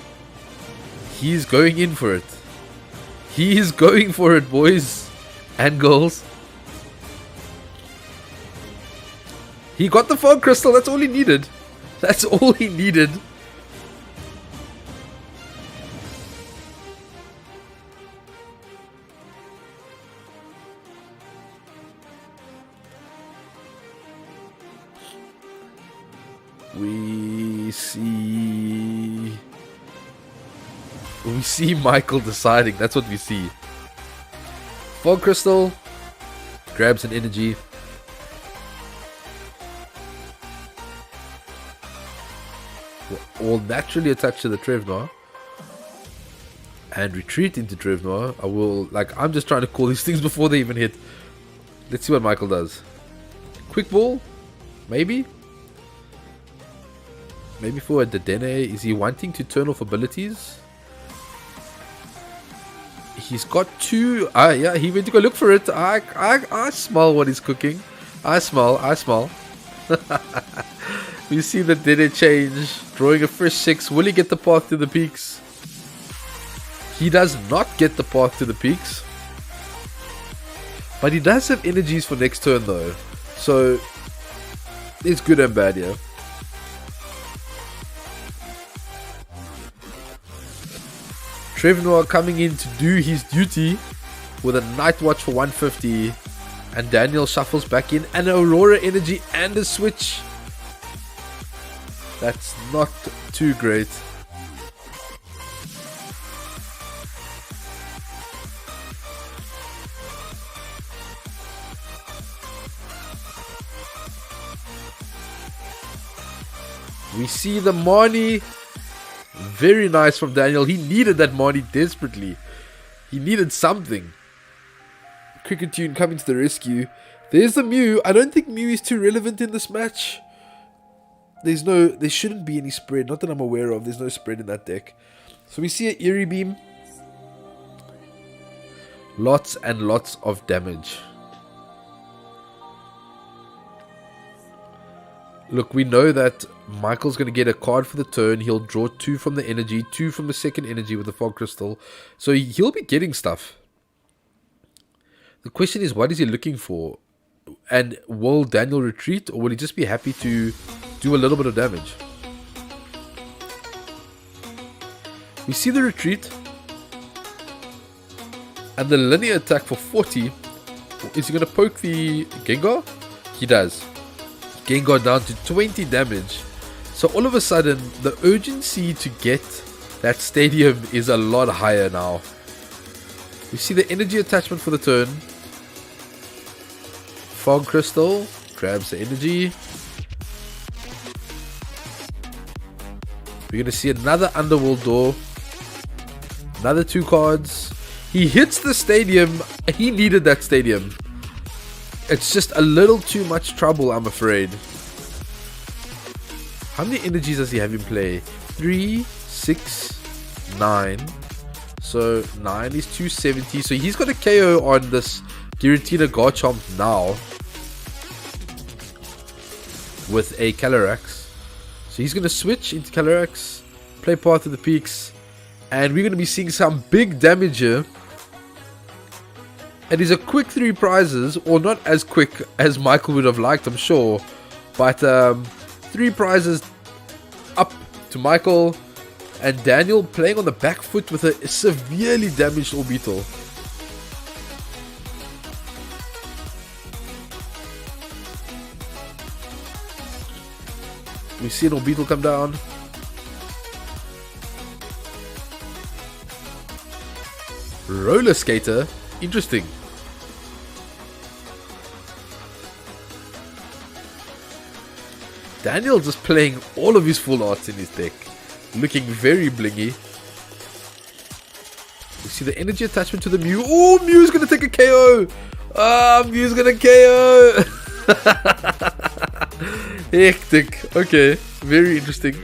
He's going in for it. He is going for it, boys and girls. He got the fog crystal, that's all he needed. That's all he needed. We see Michael deciding. That's what we see. Fog crystal grabs an energy. All naturally attached to the Trevnoir and retreat into Trevnoir. I'm just trying to call these things before they even hit. Let's see what Michael does. Quick ball, maybe for a Dedenne. Is he wanting to turn off abilities? He's got 2. Yeah, he went to go look for it. I smell what he's cooking. I smell. We see the Dede change, drawing a fresh 6. Will he get the path to the peaks? He does not get the path to the peaks. But he does have energies for next turn though. So, it's good and bad here. Trevnoir coming in to do his duty with a Night Watch for 150. And Daniel shuffles back in. An Aurora energy and a switch. That's not too great. We see the Marnie. Very nice from Daniel. He needed that Marnie desperately. He needed something. Cricketune coming to the rescue. There's the Mew. I don't think Mew is too relevant in this match. There shouldn't be any spread. Not that I'm aware of. There's no spread in that deck. So we see an Eerie Beam. Lots and lots of damage. Look, we know that Michael's going to get a card for the turn. He'll draw 2 from the energy, 2 from the second energy with the fog crystal. So he'll be getting stuff. The question is, what is he looking for? And will Daniel retreat, or will he just be happy to do a little bit of damage? We see the retreat. And the linear attack for 40. Is he going to poke the Gengar? He does. Gengar down to 20 damage. So all of a sudden, the urgency to get that stadium is a lot higher now. We see the energy attachment for the turn. Fog Crystal grabs the energy. We're going to see another Underworld door. Another 2 cards. He hits the stadium. He needed that stadium. It's just a little too much trouble, I'm afraid. How many energies does he have in play? 3, 6, 9. So 9 is 270. So he's got a KO on this Giratina Garchomp now. With a Calyrex. So he's going to switch into Calyrex. Play Path of the Peaks. And we're going to be seeing some big damage here. It is a quick 3 prizes, or not as quick as Michael would have liked, I'm sure. But 3 prizes up to Michael, and Daniel playing on the back foot with a severely damaged Orbeetle. We see an Orbeetle come down. Roller Skater. Interesting. Daniel just playing all of his full arts in his deck. Looking very blingy. We see the energy attachment to the Mew. Oh, Mew's gonna take a KO. Ah, Mew's gonna KO. Hectic. Okay, very interesting.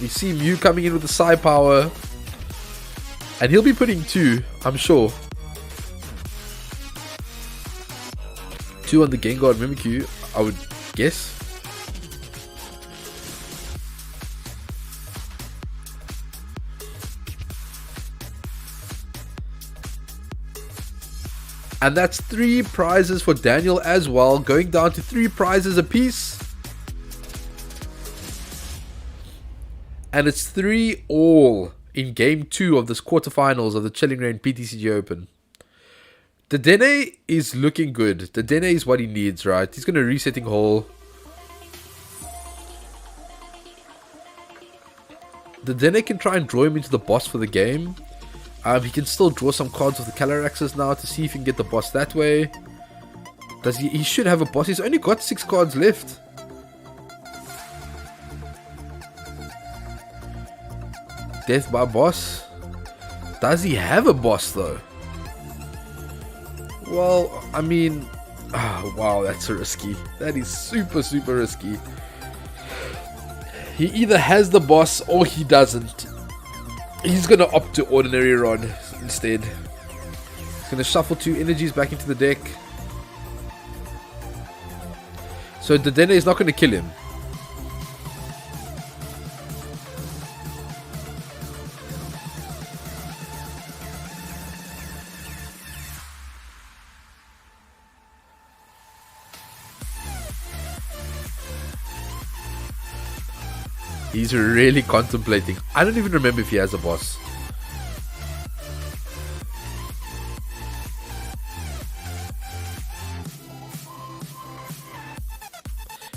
We see Mew coming in with the Psy Power. And he'll be putting 2, I'm sure. 2 on the Gengar and Mimikyu, I would guess. And that's 3 prizes for Daniel as well, going down to 3 prizes apiece. And it's 3 all in game 2 of this quarterfinals of the Chilling Reign PTCGO Open. The Dene is looking good. The Dene is what he needs, right? He's going to resetting hole. The Dene can try and draw him into the boss for the game. He can still draw some cards with the Calyrex now to see if he can get the boss that way. Does he? He should have a boss. He's only got 6 cards left. Death by boss. Does he have a boss though? Well, I mean, oh, wow, that's risky. That is super, super risky. He either has the boss or he doesn't. He's going to opt to Ordinary Rod instead. He's going to shuffle 2 energies back into the deck. So the Dene is not going to kill him. He's really contemplating. I don't even remember if he has a boss.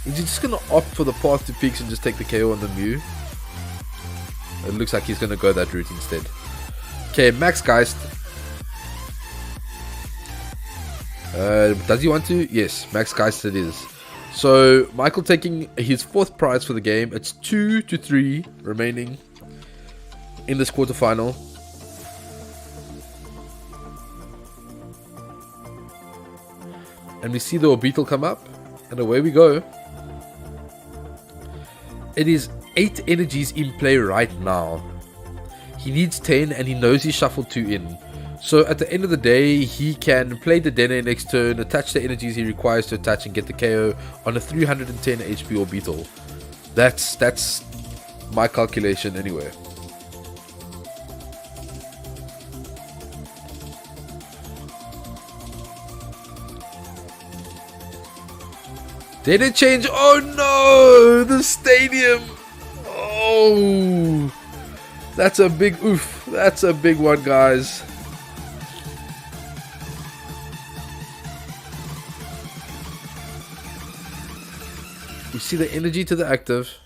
Is he just going to opt for the path to peaks and just take the KO on the Mew? It looks like he's going to go that route instead. Okay, Max Geist. Does he want to? Yes, Max Geist it is. So, Michael taking his 4th prize for the game. It's 2 to 3 remaining in this quarterfinal. And we see the Orbeetle come up. And away we go. It is 8 energies in play right now. He needs 10 and he knows he shuffled 2 in. So at the end of the day, he can play the Dene next turn, attach the energies he requires to attach and get the KO on a 310 HP Orbeetle. That's my calculation anyway. Dene change. Oh no! The stadium! Oh! That's a big oof. That's a big one, guys. You see the energy to the active.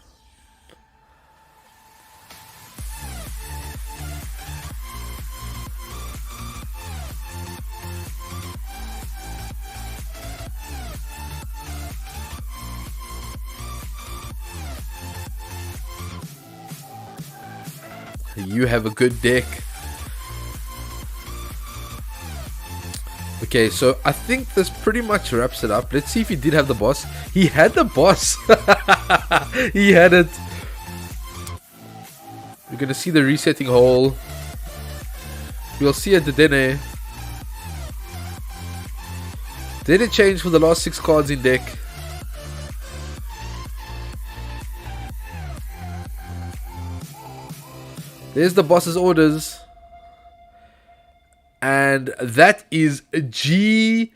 You have a good deck. Okay, so I think this pretty much wraps it up. Let's see if he did have the boss. He had the boss. He had it. We're going to see the resetting hole. We'll see at the Dene. Dene change for the last 6 cards in deck. There's the boss's orders. And that is GG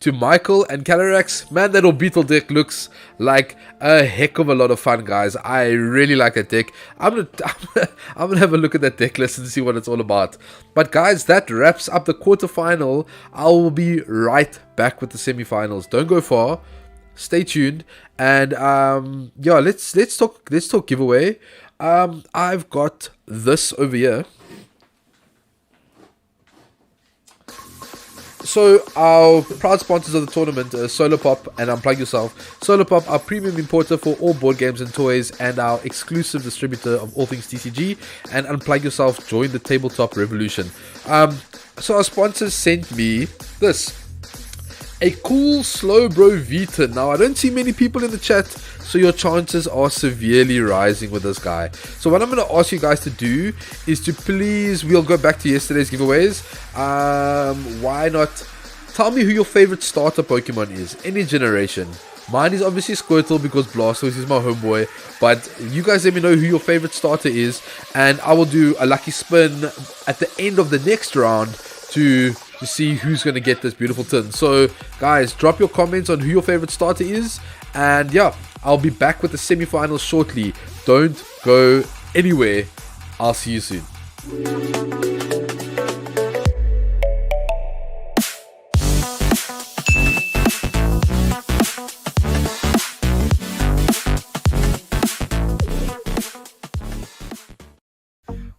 to Michael and Calyrex. Man, that Orbeetle deck looks like a heck of a lot of fun, guys. I really like that deck. I'm gonna have a look at that deck list and see what it's all about. But guys, that wraps up the quarterfinal. I will be right back with the semifinals. Don't go far. Stay tuned. And yeah, let's talk giveaway. I've got this over here. So our proud sponsors of the tournament are Solarpop and Unplug Yourself. Solarpop, our premium importer for all board games and toys, and our exclusive distributor of all things TCG. And Unplug Yourself, join the tabletop revolution. So our sponsors sent me this. A cool Slowbro Vita. Now, I don't see many people in the chat, so your chances are severely rising with this guy. So what I'm going to ask you guys to do is to please, we'll go back to yesterday's giveaways. Why not tell me who your favorite starter Pokemon is, any generation. Mine is obviously Squirtle because Blastoise is my homeboy, but you guys let me know who your favorite starter is, and I will do a lucky spin at the end of the next round to see who's going to get this beautiful tin. So guys, drop your comments on who your favorite starter is, and yeah, I'll be back with the semifinals shortly. Don't go anywhere. I'll see you soon.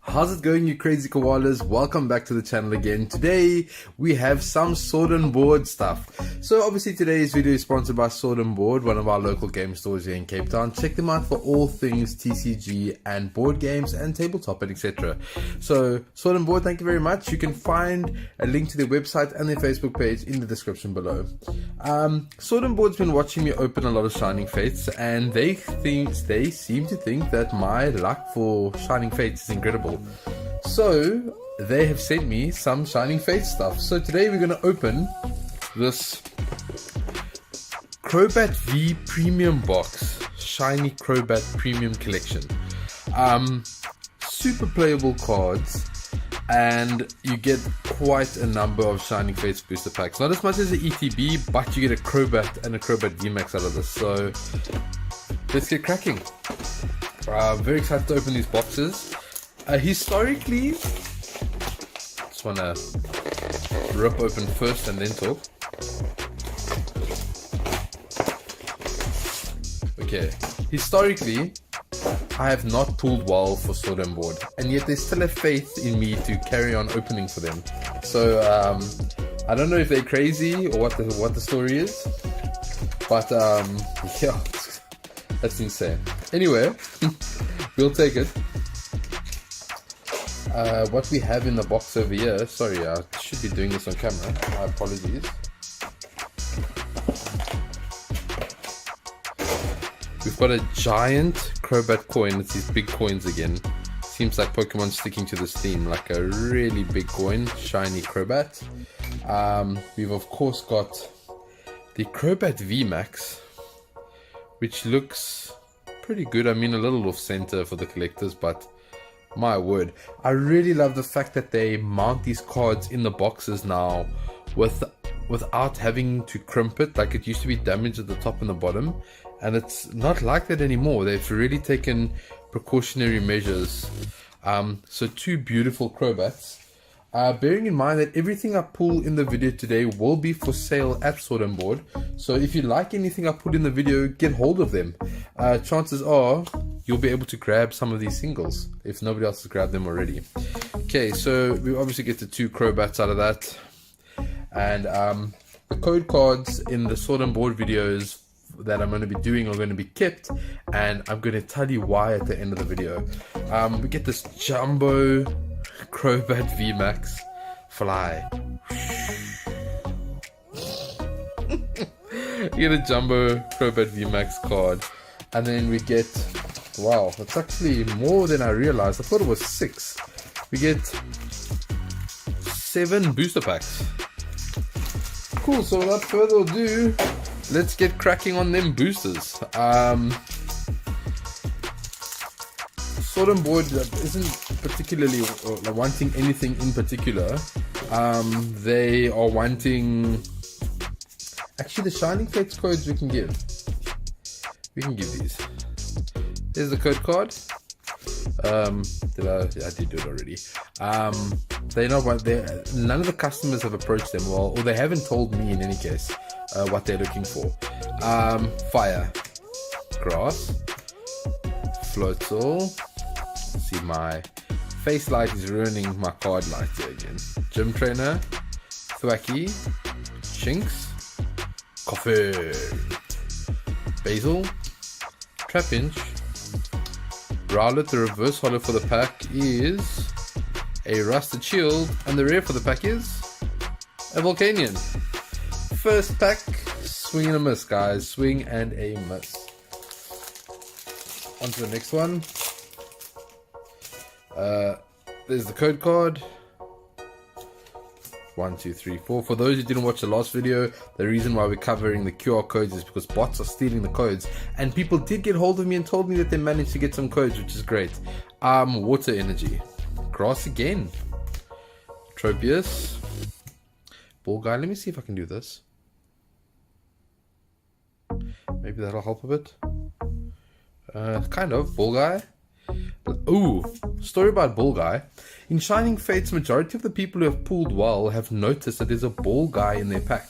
How's it going, you crazy koalas? Welcome back to the channel again. Today we have some Sword and Board stuff. So obviously today's video is sponsored by Sword and Board, one of our local game stores here in Cape Town. Check them out for all things TCG and board games and tabletop and etc. So Sword and Board, thank you very much. You can find a link to their website and their Facebook page in the description below. Sword and Board's been watching me open a lot of Shining Fates, and they seem to think that my luck for Shining Fates is incredible. So they have sent me some Shining Fates stuff. So today we're going to open this Crobat V Premium box, Shiny Crobat Premium Collection. Super playable cards, and you get quite a number of Shining Fates booster packs. Not as much as the ETB, but you get a Crobat and a Crobat VMAX out of this. So let's get cracking. Very excited to open these boxes. Historically, just want to rip open first and then talk. Okay, historically, I have not pulled well for Sword and Board, and yet they still have faith in me to carry on opening for them. So I don't know if they're crazy or what the story is, but yeah, that's insane. Anyway, we'll take it. What we have in the box over here, sorry, I should be doing this on camera, my apologies. We've got a giant Crobat coin. It's these big coins again. Seems like Pokemon's sticking to this theme, like a really big coin, shiny Crobat. We've of course got the Crobat VMAX, which looks pretty good. I mean, a little off center for the collectors, but my word, I really love the fact that they mount these cards in the boxes now without having to crimp it. Like, it used to be damaged at the top and the bottom, and it's not like that anymore. They've really taken precautionary measures. So two beautiful Crobats. Bearing in mind that everything I pull in the video today will be for sale at Sword and Board. So if you like anything I put in the video, get hold of them. Chances are you'll be able to grab some of these singles if nobody else has grabbed them already. Okay, so we obviously get the two Crobats out of that. And the code cards in the Sword and Board videos that I'm going to be doing are going to be kept, and I'm going to tell you why at the end of the video. We get this jumbo Crobat VMAX fly. You get a jumbo Crobat VMAX card, and then we get, wow, it's actually more than I realized. I thought it was 6. We get 7 booster packs. Cool, so without further ado, let's get cracking on them boosters. Sword and Board isn't particularly wanting anything in particular. They are wanting Actually, the Shining Fates codes we can give. We can give these. There's the code card. I did do it already. They're not what they. None of the customers have approached them, well, or they haven't told me in any case what they're looking for. Fire, grass, Floatzel. See, my face light is ruining my card light here again. Gym trainer, Thwacky, Shinx, Coffee, Basil, Trapinch, Rowlet. The reverse holo for the pack is a Rusted Shield, and the rare for the pack is a Volcanion. First pack, swing and a miss, guys. Swing and a miss. On to the next one. There's the code card. 1, 2, 3, 4. For those who didn't watch the last video, the reason why we're covering the QR codes is because bots are stealing the codes, and people did get hold of me and told me that they managed to get some codes, which is great. Water energy, grass again, Tropius, ball guy. Let me see if I can do this. Maybe that'll help a bit. Kind of ball guy. Ooh, story about ball guy. In Shining Fates, majority of the people who have pulled well have noticed that there's a ball guy in their pack.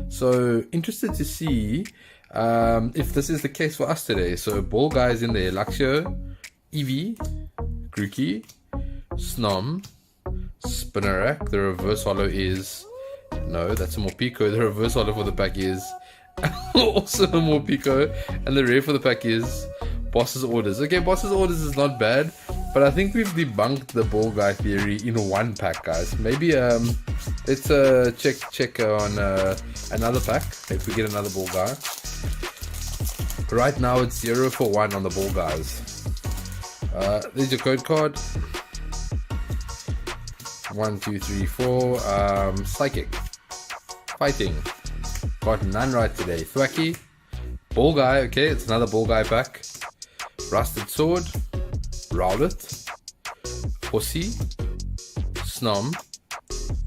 So interested to see if this is the case for us today. So ball guy is in there. Luxio, Eevee, Grookey, Snom, Spinarak. The reverse holo is no, that's a Morpeko. The reverse holo for the pack is also a Morpeko, and the rare for the pack is Boss's Orders. Okay, Boss's Orders is not bad, but I think we've debunked the ball guy theory in one pack, guys. Maybe let's check on another pack if we get another ball guy. Right now it's 0 for 1 on the ball guys. There's your code card. 1, 2, 3, 4. Psychic, fighting. Got none right today. Thwacky, ball guy. Okay, it's another ball guy pack. Rusted Sword, Rowlet, Horsey, Snom,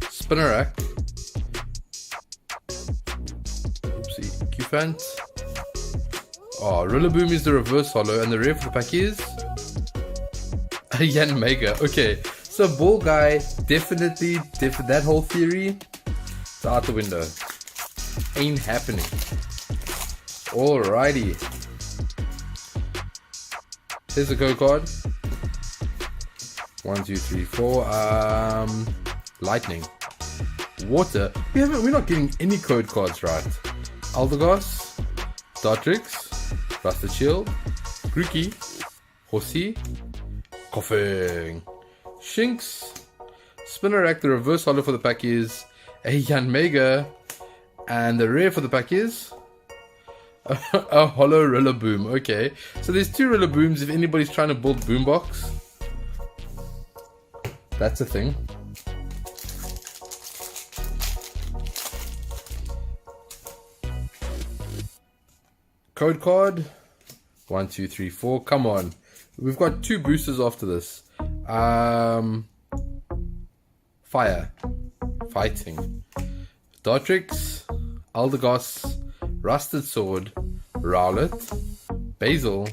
Spinarak, oopsie, Cufant. Oh, Rillaboom is the reverse holo, and the rare for the pack is a Yanmega. Okay, so ball guy, definitely that whole theory is out the window. Ain't happening. Alrighty. Here's the code card. 1, 2, 3, 4. Lightning, water. We're not getting any code cards right. Aldegos, Dartrix, Rusted Shield, Grookey, Horsey, Coughing, Shinx, Spinarak. The reverse holo for the pack is a Yanmega, and the rare for the pack is a holo Rillaboom. Okay, so there's 2 Rillabooms if anybody's trying to build Boombox. That's a thing. Code card. 1, 2, 3, 4. Come on. We've got 2 boosters after this. Fire. Fighting. Dartrix. Aldegos. Rusted Sword, Rowlet, Basil,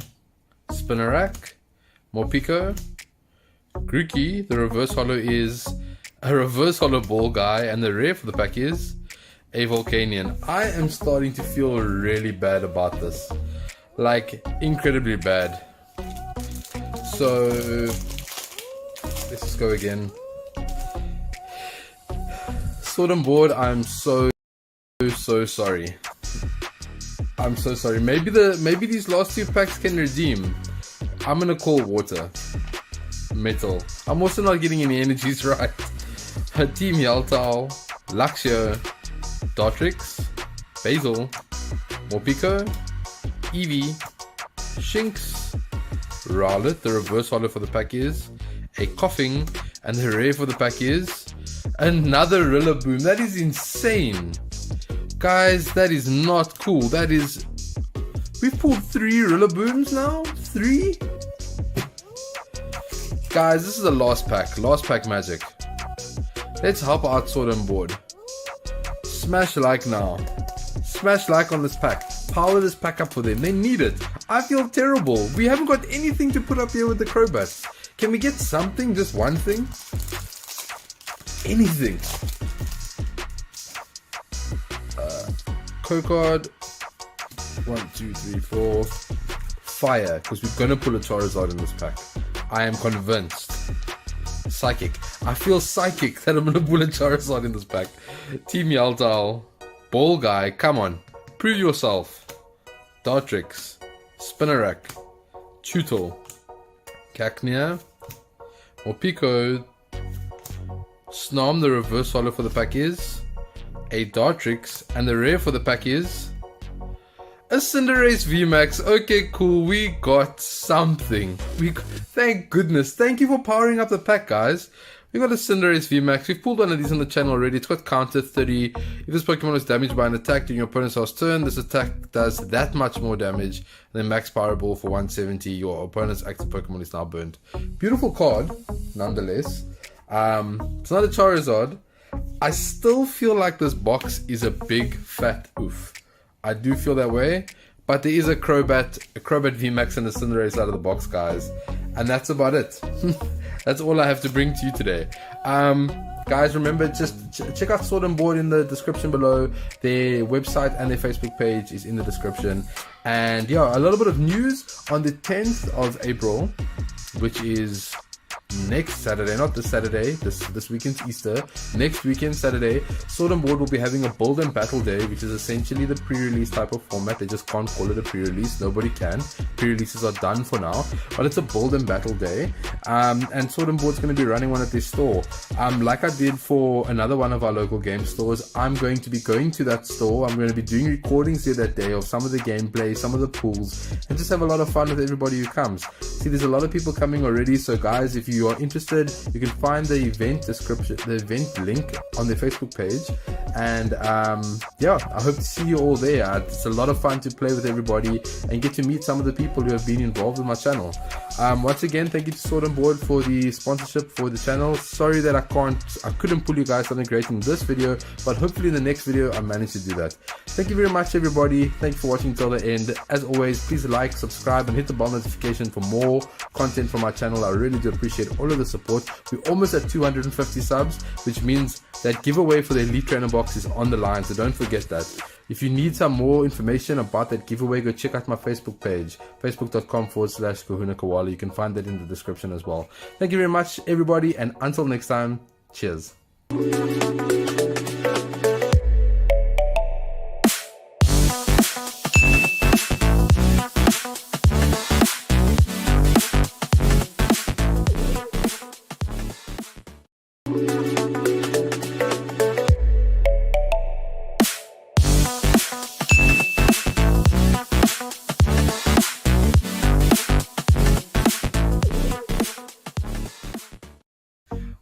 Spinarak, Morpeko, Grookey. The reverse holo is a reverse holo ball guy, and the rare for the pack is a Volcanion. I am starting to feel really bad about this, like incredibly bad. So let's just go again. Sword and board. I'm so sorry. I'm so sorry. Maybe these last 2 packs can redeem. I'm gonna call water. Metal. I'm also not getting any energies right. Team Yaltao, Luxio, Dartrix, Basil, Morpeko, Eevee, Shinx, Rowlet. The reverse holo for the pack is a Coughing, and the rare for the pack is another Rillaboom. That is insane. Guys, that is not cool. That is... We've pulled 3 Rillabooms now? 3? Guys, this is the last pack. Last pack magic. Let's help out Sword and Board. Smash like now. smash like on this pack. Power this pack up for them. They need it. I feel terrible. We haven't got anything to put up here with the Crobats. Can we get something? Just one thing? Anything. Code card. 1, 2, 3, 4. Fire. Because we're going to pull a Charizard in this pack. I am convinced. Psychic. I feel psychic that I'm going to pull a Charizard in this pack. Team Yaltal. Ball Guy. Come on. Prove yourself. Dartrix. Spinnerack. Tutel. Cacnea. Morpeko. Snom, the reverse holo for the pack is a Dartrix, and the rare for the pack is a Cinderace VMAX. Okay, cool. We got something. Thank goodness. Thank you for powering up the pack, guys. We got a Cinderace VMAX. We've pulled one of these on the channel already. It's got counter 30. If this Pokemon is damaged by an attack during your opponent's last turn, this attack does that much more damage. Then max Powerball for 170. Your opponent's active Pokemon is now burnt. Beautiful card, nonetheless. It's not a Charizard. I still feel like this box is a big fat oof. I do feel that way, but there is a Crobat VMAX and a Cinderace out of the box, guys, and that's about it. That's all I have to bring to you today. Guys, remember, just check out Sword and Board in the description below. Their website and their Facebook page is in the description. And yeah, a little bit of news on the 10th of April, which is next Saturday, not this Saturday, this weekend's Easter. Next weekend, Saturday, Sword and Board will be having a build and battle day, which is essentially the pre-release type of format. They just can't call it a pre-release. Nobody can. Pre-releases are done for now, but it's a build and battle day. And Sword and Board's going to be running one at their store. Like I did for another one of our local game stores, I'm going to be going to that store. I'm going to be doing recordings there that day of some of the gameplay, some of the pools, and just have a lot of fun with everybody who comes. See, there's a lot of people coming already, so guys, if you are interested, you can find the event description, the event link on their Facebook page. And yeah, I hope to see you all there. It's a lot of fun to play with everybody and get to meet some of the people who have been involved with my channel. Once again, thank you to Sword and Board for the sponsorship for the channel. Sorry that I couldn't pull you guys something great in this video, but hopefully in the next video I managed to do that. Thank you very much, everybody. Thanks for watching till the end. As always, please like, subscribe, and hit the bell notification for more content from my channel. I really do appreciate all of the support. We're almost at 250 subs, which means that giveaway for the Elite Trainer box is on the line, so don't forget that. If you need some more information about that giveaway, go check out my Facebook page, facebook.com/Kahuna Koala. You can find that in the description as well. Thank you very much, everybody, and until next time, cheers.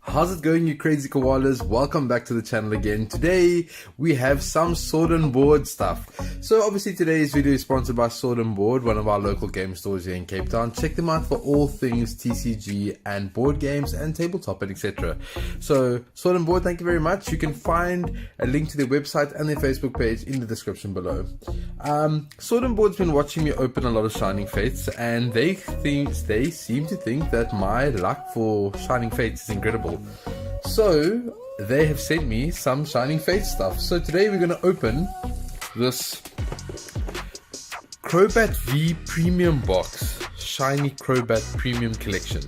How's it going, you crazy koalas? Welcome back to the channel again. Today we have some Sword and Board stuff. So obviously today's video is sponsored by Sword and Board, one of our local game stores here in Cape Town. Check them out for all things TCG and board games and tabletop and etc. So Sword and Board, thank you very much. You can find a link to their website and their Facebook page in the description below. Sword and Board's been watching me open a lot of Shining Fates, and they seem to think that my luck for Shining Fates is incredible. So they have sent me some Shining Fates stuff. So today we're going to open this Crobat V Premium box, Shiny Crobat Premium Collection.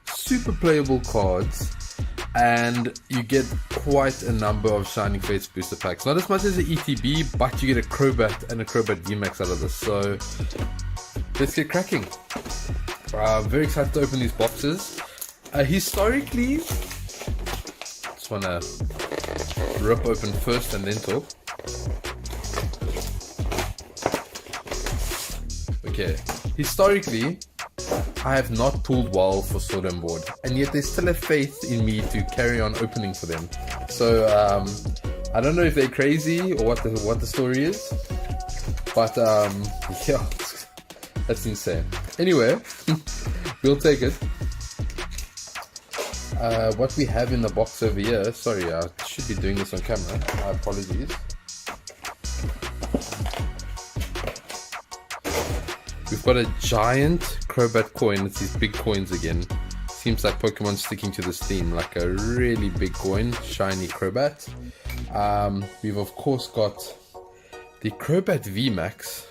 Super playable cards, and you get quite a number of Shining Fates booster packs. Not as much as the ETB, but you get a Crobat and a Crobat VMAX out of this. So let's get cracking. Very excited to open these boxes. Historically, just want to rip open first and then talk. Okay, historically, I have not pulled well for Sword and Board, and yet they still have faith in me to carry on opening for them. So I don't know if they're crazy or what the story is, but yeah, that's insane. Anyway, we'll take it. What we have in the box over here, sorry, I should be doing this on camera, apologies. got a giant Crobat coin. It's these big coins again. Seems like Pokemon's sticking to this theme, like a really big coin, shiny Crobat. We've of course got the Crobat VMAX,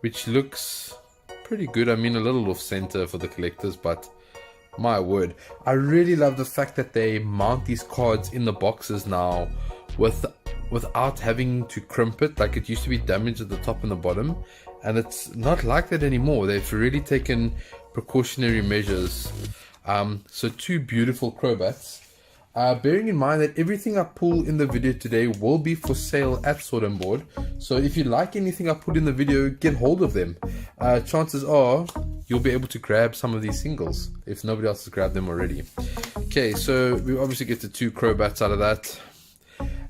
which looks pretty good. I mean, a little off center for the collectors, but my word, I really love the fact that they mount these cards in the boxes now without having to crimp it. Like, it used to be damaged at the top and the bottom, and it's not like that anymore. They've really taken precautionary measures. So two beautiful Crobats. Bearing in mind that everything I pull in the video today will be for sale at Sword and Board. So if you like anything I put in the video, get hold of them. Chances are you'll be able to grab some of these singles if nobody else has grabbed them already. Okay, so we obviously get the two Crobats out of that.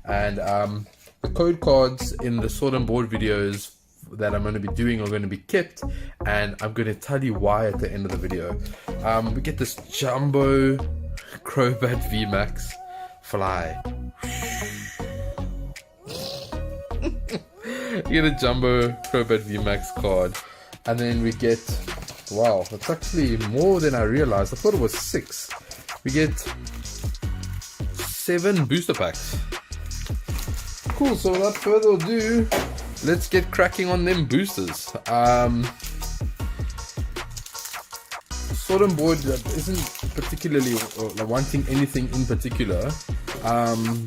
And the code cards in the Sword and Board videos that I'm going to be doing are going to be kept, and I'm going to tell you why at the end of the video. We get this jumbo Crobat VMAX fly. You get a jumbo Crobat VMAX card, and then we get, wow, that's actually more than I realized. I thought it was 6. We get 7 booster packs. Cool, so without further ado, let's get cracking on them boosters. Sword and Board isn't particularly wanting anything in particular.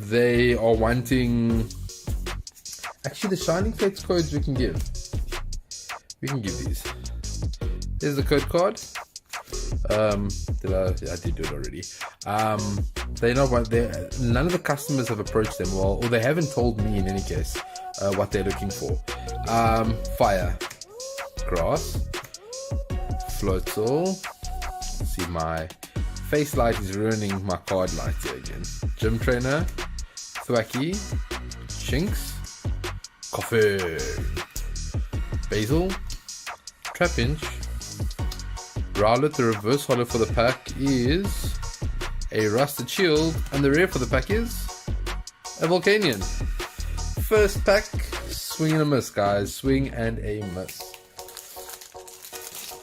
They are wanting... Actually, the Shining Fates codes we can give. We can give these. Here's the code card. I did do it already. None of the customers have approached them, or they haven't told me in any case what they're looking for. Fire, grass, Floatzel. See, my face light is ruining my card light here again. Gym Trainer, Thwacky, Shinx, Coffee, Basil, Trapinch, Rowlet. The reverse holo for the pack is a Rusted Shield, and the rare for the pack is a Volcanion. First pack, swing and a miss, guys. Swing and a miss.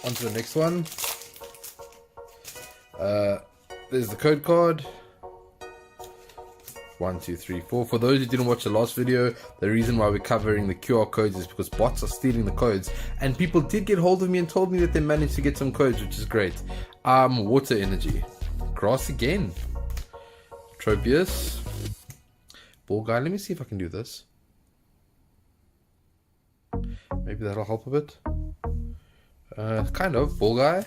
On to the next one. There's the code card. 1, 2, 3, 4. For those who didn't watch the last video, the reason why we're covering the QR codes is because bots are stealing the codes, and people did get hold of me and told me that they managed to get some codes, which is great. Water Energy, grass again, Tropius, Ball Guy. Let me see if I can do this. Maybe that'll help a bit. Kind of. Ball Guy.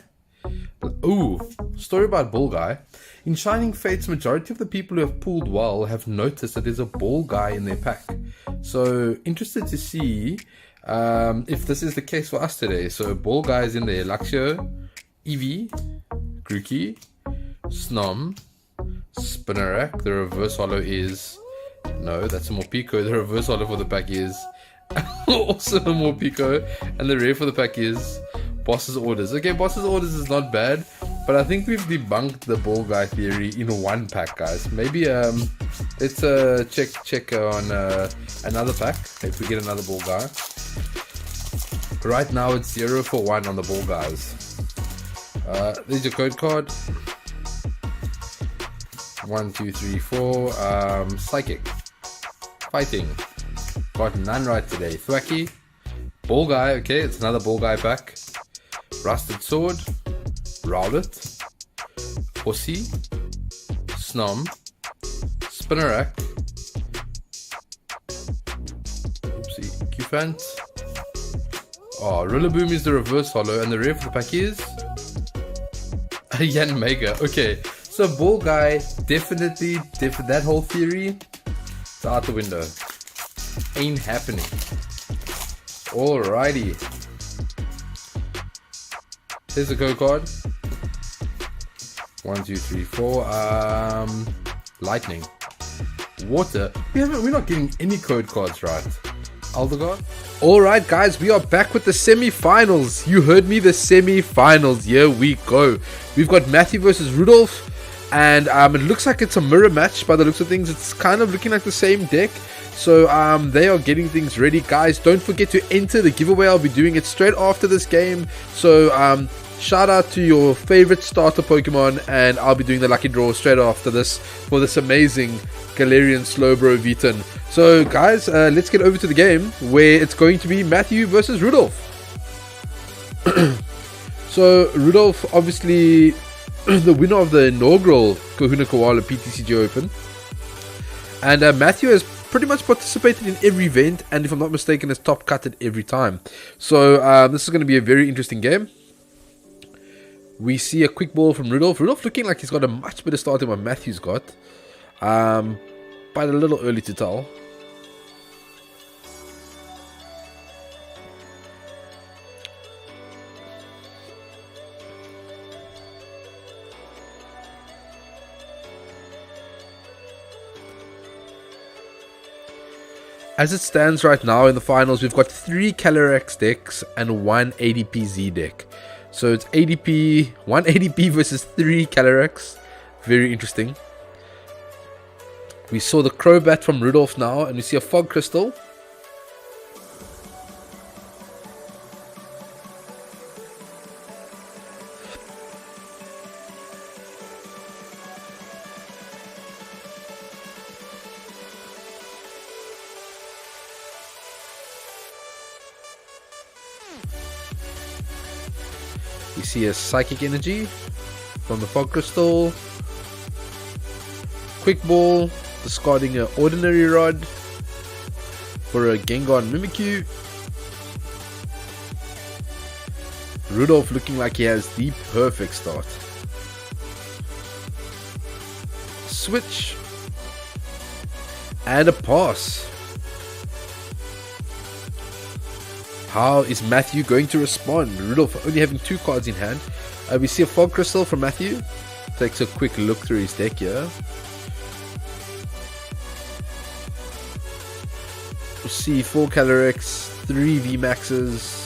Ooh, story about Ball Guy. In Shining Fates, majority of the people who have pulled well have noticed that there's a Ball Guy in their pack. So interested to see if this is the case for us today. So Ball Guy is in there. Luxio, Eevee, Grookey, Snom, Spinarak. The reverse holo is... No, that's a Morpeko. The reverse holo for the pack is also a Morpeko. And the rare for the pack is Boss's Orders. Okay, Boss's Orders is not bad, but I think we've debunked the Ball Guy theory in one pack, guys. Maybe let's check on another pack if we get another Ball Guy. Right now it's 0 for 1 on the Ball Guys. There's your code card. 1, 2, 3, 4. Psychic, Fighting. Got none right today. Thwacky, Ball Guy. Okay, it's another Ball Guy pack. Rusted Sword, Rowlet, Horsey, Snom, Spinarak, oopsie, Cufant. Oh, Rillaboom is the reverse holo, and the rare for the pack is a Yan Mega. Okay, so Ball Guy definitely that whole theory is out the window. Ain't happening. Alrighty. Here's the code card. 1, 2, 3, 4. Lightning, Water. We're not getting any code cards right. Aldergard. Alright guys, we are back with the semi-finals. You heard me, the semi-finals. Here we go. We've got Matthew versus Rudolph, and it looks like it's a mirror match by the looks of things. It's kind of looking like the same deck. So they are getting things ready, guys. Don't forget to enter the giveaway. I'll be doing it straight after this game. So shout out to your favorite starter Pokemon, and I'll be doing the lucky draw straight after this for this amazing Galarian Slowbro V10. So guys, let's get over to the game where it's going to be Matthew versus Rudolph. So Rudolph, obviously the winner of the inaugural Kahuna Koala PTCGO Open, and Matthew has pretty much participated in every event, and if I'm not mistaken, has top cutted every time. So this is going to be a very interesting game. We see a quick ball from Rudolph. Rudolph looking like he's got a much better start than what Matthew's got, but a little early to tell. As it stands right now in the finals, we've got 3 Calyrex decks and 1 ADP Z deck. So it's ADP, 1 ADP versus 3 Calyrex. Very interesting. We saw the Crobat from Rudolph now, and we see a Fog Crystal. We see a Psychic Energy from the Fog Crystal. Quick Ball, discarding an Ordinary Rod for a Gengar and Mimikyu. Rudolph looking like he has the perfect start. Switch. And a pass. How is Matthew going to respond? Rudolph only having 2 cards in hand. We see a Fog Crystal from Matthew. Takes a quick look through his deck here. We see 4 Calyrex, 3 VMAXs.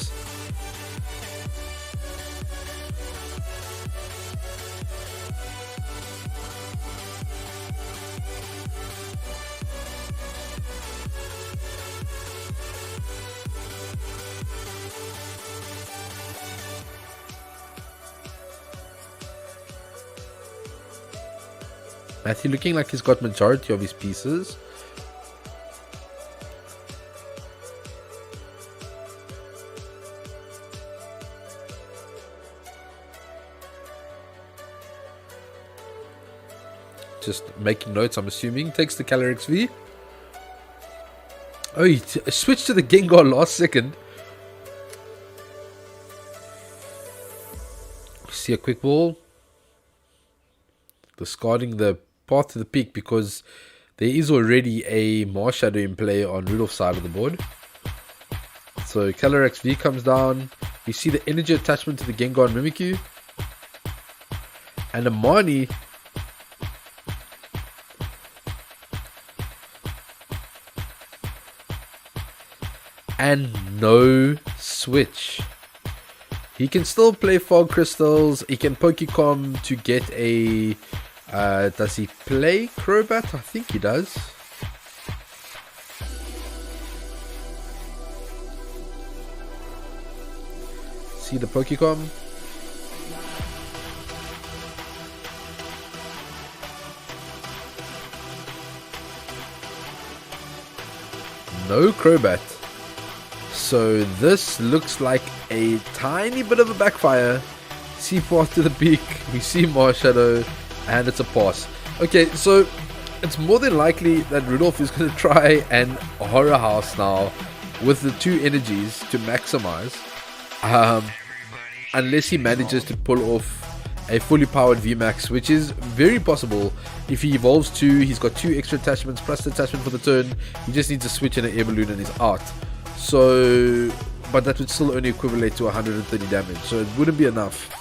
Matthew looking like he's got majority of his pieces. Just making notes, I'm assuming. Takes the Calyrex V. Oh, he switched to the Gengar last second. See a quick ball. Discarding the path to the peak because there is already a Marshadow in play on Rudolph's side of the board. So Calyrex V comes down. We see the energy attachment to the Gengar and Mimikyu. And a Marnie. And no switch. He can still play Fog Crystals. He can Pokecom to get a... does he play Crobat? I think he does. See the Pokecom. No Crobat. So this looks like a tiny bit of a backfire. See path to the peak. We see Marshadow. And it's a pass. Okay, so it's more than likely that Rudolph is going to try and Horror House now with the 2 energies to maximize. Unless he manages to pull off a fully powered VMAX, which is very possible. If he evolves 2, he's got 2 extra attachments plus the attachment for the turn. He just needs to switch in an Air Balloon and he's out. So, but that would still only equivalent to 130 damage. So it wouldn't be enough.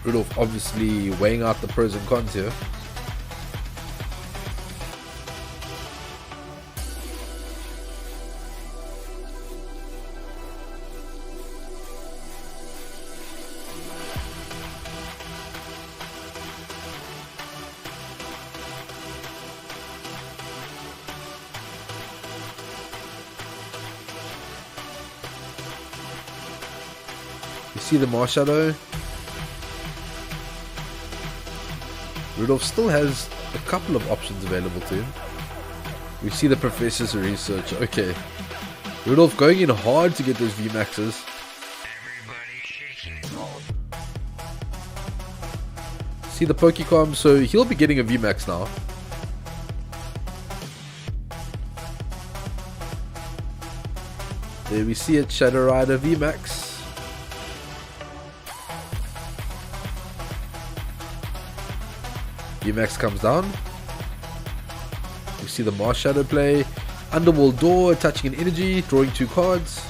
Rudolph obviously weighing out the pros and cons here. See the Marshadow. Rudolph still has a couple of options available to him. We see the Professor's Research. Okay. Rudolph going in hard to get those VMAXs. See the Pokecom, so he'll be getting a VMAX now. There we see it, Shadow Rider VMAX. VMAX comes down. We see the Marshadow play. Underworld Door, attaching an energy, drawing 2 cards.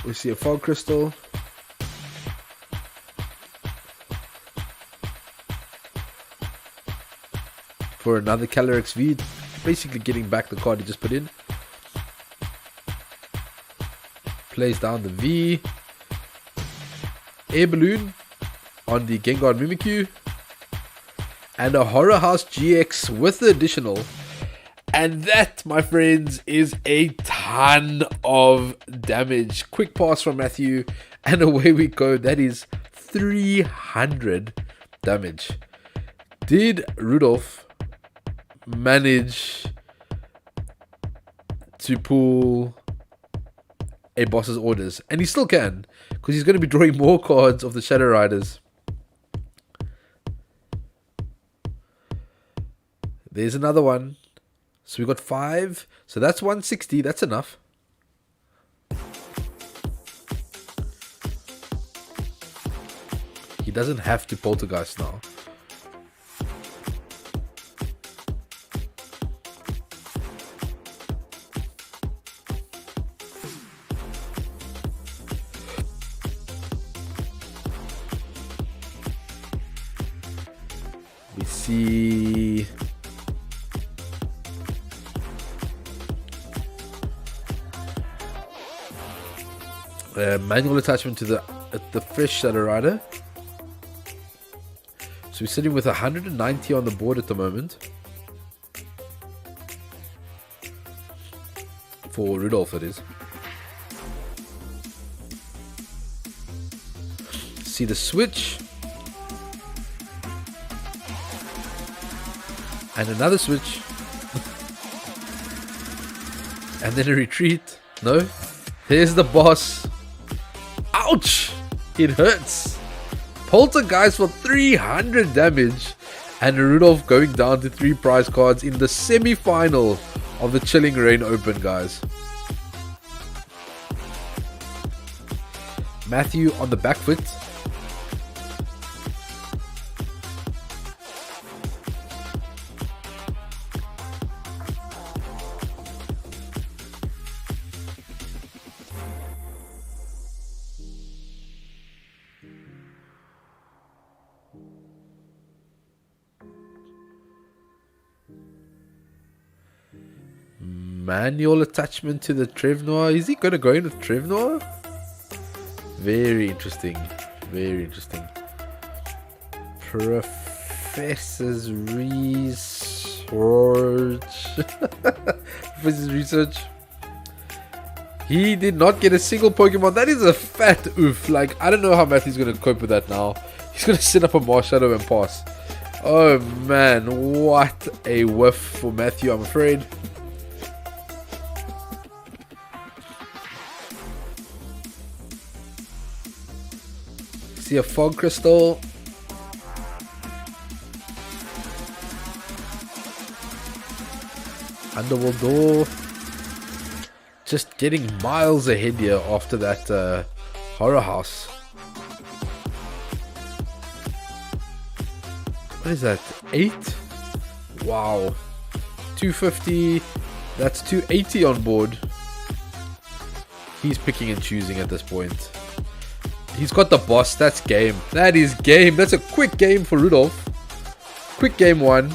We see a Fog Crystal. For another Calyrex V, basically getting back the card he just put in. Plays down the V. Air Balloon on the Gengar Mimikyu. And a Horror House GX with the additional. And that, my friends, is a ton of damage. Quick pass from Matthew. And away we go. That is 300 damage. Did Rudolph manage to pull a boss's orders? And he still can, because he's going to be drawing more cards of the Shadow Riders. There's another one. So we got 5. So that's 160. That's enough. He doesn't have to Poltergeist now. We see manual attachment to the fresh Shadow Rider. So we're sitting with 190 on the board at the moment. For Rudolph, it is. See the switch. And another switch. And then a retreat. No. There's the boss. Ouch! It hurts. Poltergeist for 300 damage. And Rudolph going down to 3 prize cards in the semi-final of the Chilling Reign Open, guys. Matthew on the back foot. Manual attachment to the Trevnoir. Is he going to go in with Trevnoir? Very interesting. Very interesting. Professor's Research. Professor's Research. He did not get a single Pokemon. That is a fat oof. Like, I don't know how Matthew's going to cope with that now. He's going to set up a Marshadow and pass. Oh man, what a whiff for Matthew, I'm afraid. See a Fog Crystal. Underworld Door. Just getting miles ahead here after that Horror House. What is that? 8? Wow. 250. That's 280 on board. He's picking and choosing at this point. He's got the boss. That's game. That is game. That's a quick game for Rudolph. Quick game 1.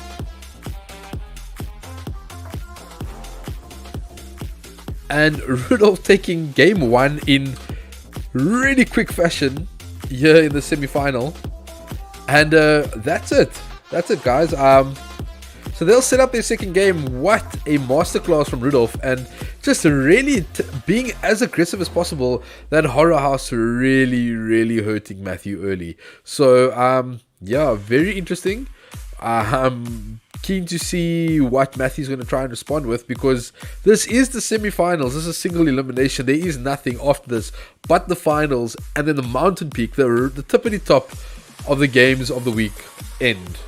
And Rudolph taking game 1 in really quick fashion here in the semi-final. And that's it. That's it, guys. So they'll set up their second game. What a masterclass from Rudolph, and just really being as aggressive as possible. That Horror House really hurting Matthew early. So yeah, very interesting. I'm keen to see what Matthew's going to try and respond with, because this is the semi-finals. This is single elimination. There is nothing after this but the finals, and then the mountain peak, the tippity top of the games of the weekend.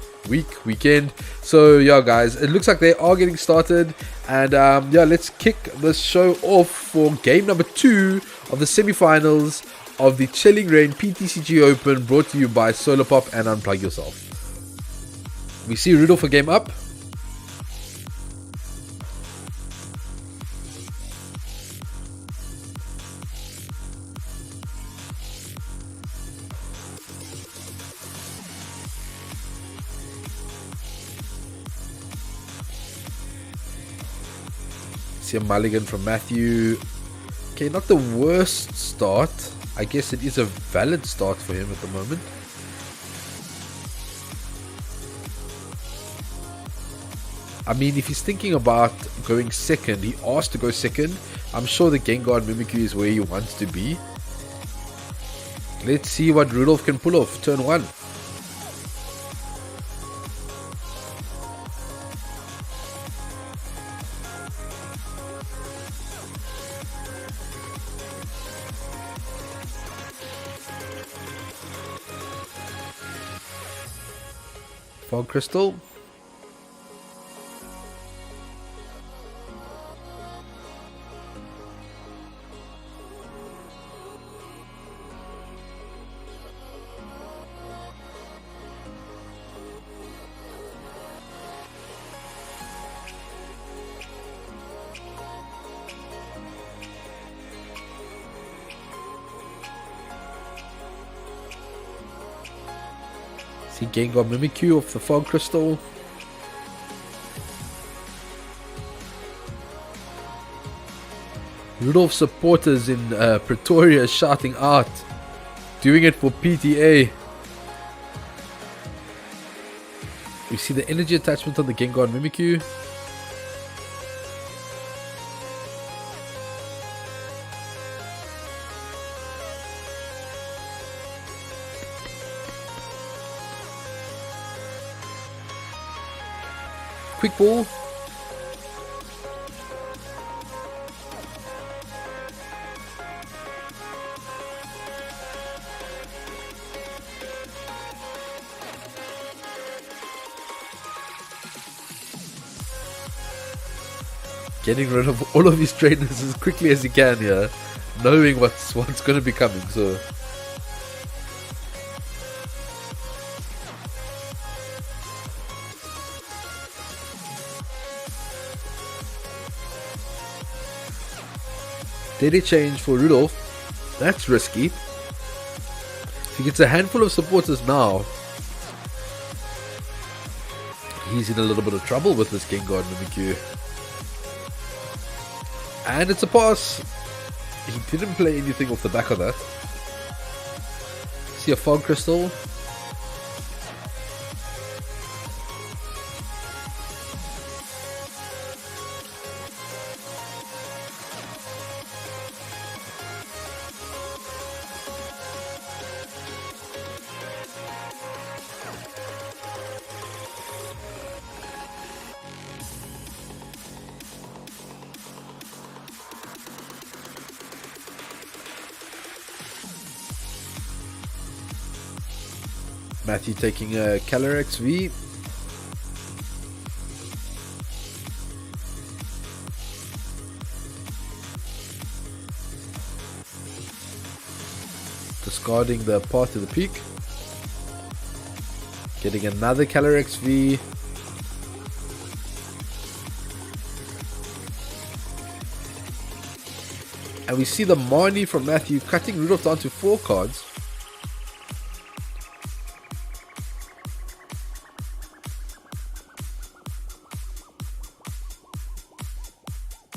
So yeah, guys, it looks like they are getting started, and yeah, let's kick this show off for game number 2 of the semi-finals of the Chilling Reign PTCGO Open, brought to you by Solarpop and Unplug Yourself. We see Rudolph for game up. See a mulligan from Matthew. Okay, not the worst start. I guess it is a valid start for him at the moment. I mean, if he's thinking about going second, he asked to go second. I'm sure the Gengar Mimikyu is where he wants to be. Let's see what Rudolph can pull off. Turn 1. Fog Crystal. See Gengar Mimikyu off the Fog Crystal. Rudolph supporters in Pretoria shouting out, doing it for PTA. We see the energy attachment on the Gengar Mimikyu. Quick ball. Getting rid of all of his trainers as quickly as he can here, knowing what's going to be coming. So steady change for Rudolph. That's risky. If he gets a handful of supporters now, he's in a little bit of trouble with this Gengar Mimikyu. And it's a pass. He didn't play anything off the back of that. See a Fog Crystal. Matthew taking a Calyrex V. Discarding the path to the peak. Getting another Calyrex V. And we see the Marnie from Matthew cutting Rudolph down to 4 cards.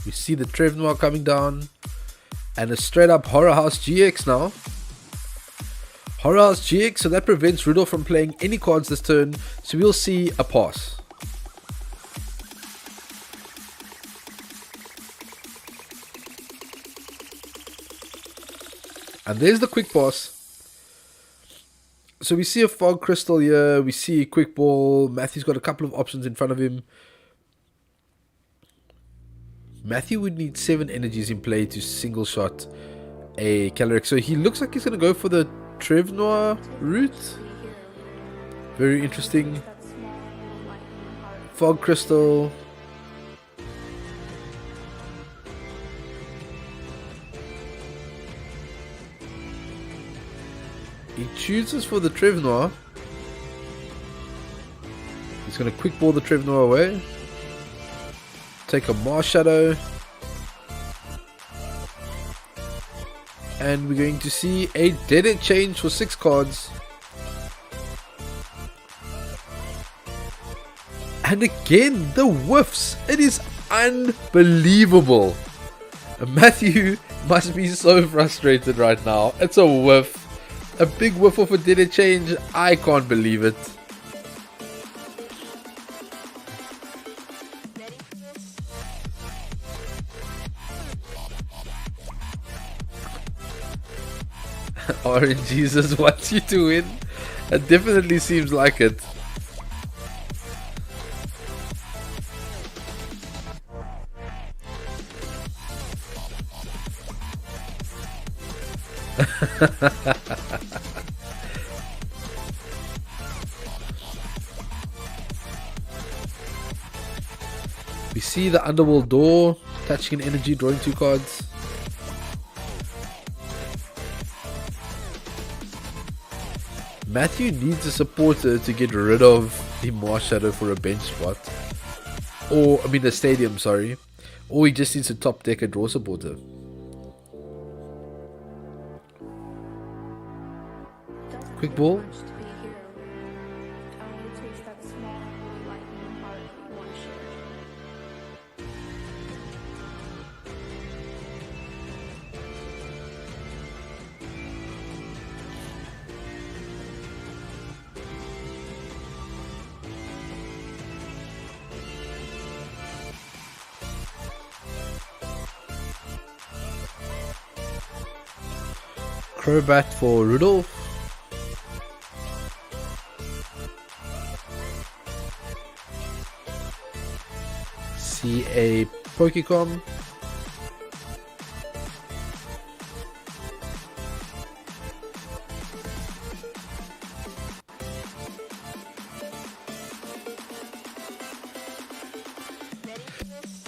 We see the Trevnoir coming down. And a straight up Horror House GX now. Horror House GX, so that prevents Rudolph from playing any cards this turn. So we'll see a pass. And there's the quick pass. So we see a fog crystal here. We see a quick ball. Matthew's got a couple of options in front of him. Matthew would need 7 energies in play to single shot a Calyrex. So he looks like he's going to go for the Trevnoir route. Very interesting. Fog crystal. He chooses for the Trevnoir. He's going to quick ball the Trevnoir away. Take a Marshadow. And we're going to see a dead end change for 6 cards. And again, the whiffs. It is unbelievable. Matthew must be so frustrated right now. It's a whiff. A big whiff of a dead end change. I can't believe it. Orange Jesus wants you to win. It definitely seems like it. We see the underworld door, touching an energy, drawing 2 cards. Matthew needs a supporter to get rid of the Marshadow for a bench spot. Or, I mean, the stadium, sorry. Or he just needs a top deck and draw supporter. Quick ball. Crobat for Rudolph. See a Pokecom.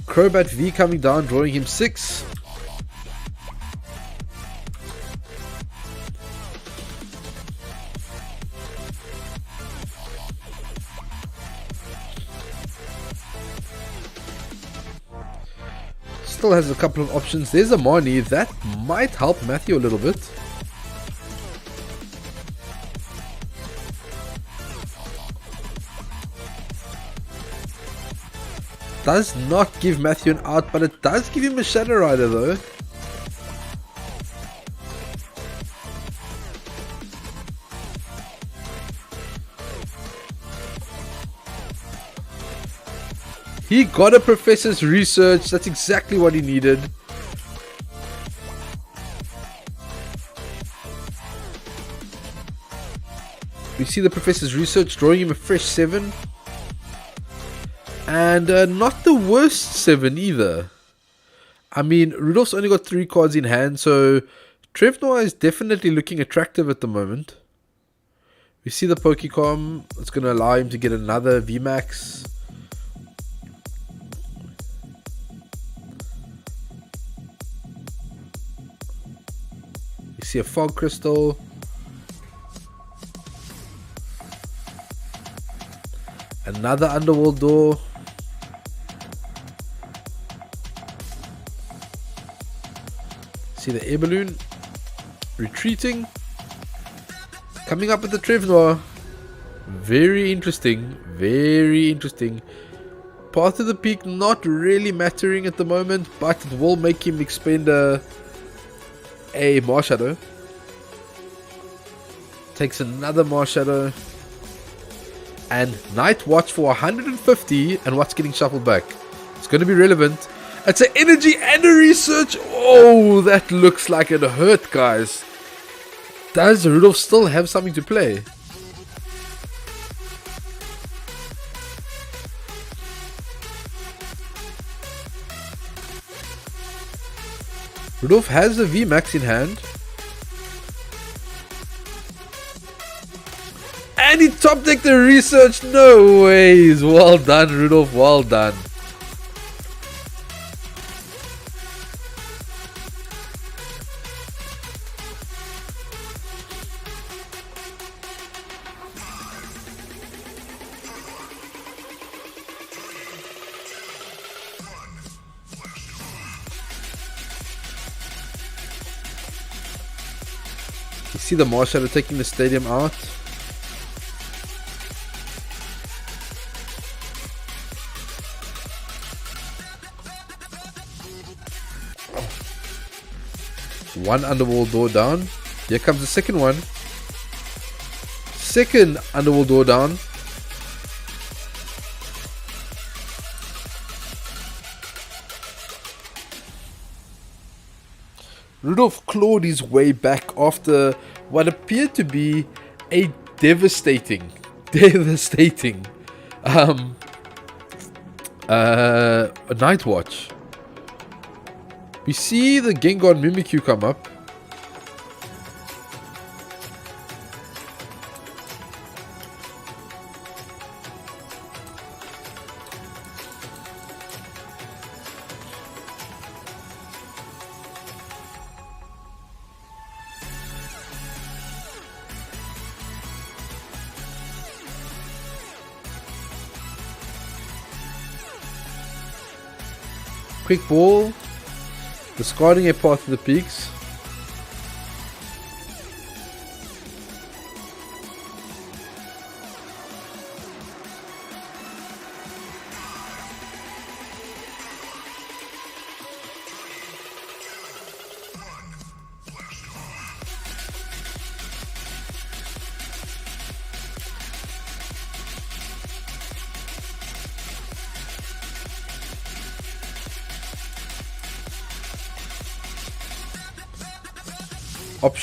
Crobat V coming down, drawing him 6. Still has a couple of options. There's a Marnie. That might help Matthew a little bit. Does not give Matthew an out, but it does give him a Shadow Rider though. He got a Professor's Research. That's exactly what he needed. We see the Professor's Research drawing him a fresh 7. And not the worst 7 either. I mean, Rudolph's only got 3 cards in hand, so Trevnoir is definitely looking attractive at the moment. We see the Pokecom. It's going to allow him to get another VMAX. We see a Fog Crystal. Another Underworld Door. See the Air Balloon. Retreating. Coming up with the Trevnoir. Very interesting. Very interesting. Path to the Peak not really mattering at the moment, but it will make him expend a Marshadow. Takes another Marshadow. And Night Watch for 150. And what's getting shuffled back? It's going to be relevant. It's an energy and a research. Oh, that looks like it hurt, guys. Does Rudolph still have something to play? Rudolph has the VMAX in hand. And he top decked the research. No ways. Well done, Rudolph. Well done. You see the Mars Shadow taking the stadium out. One underworld door down. Here comes the second one. Second underworld door down. Rudolph clawed his way back after what appeared to be a devastating night watch. We see the Gengar Mimikyu come up. Quick ball. Discarding a path to the peaks.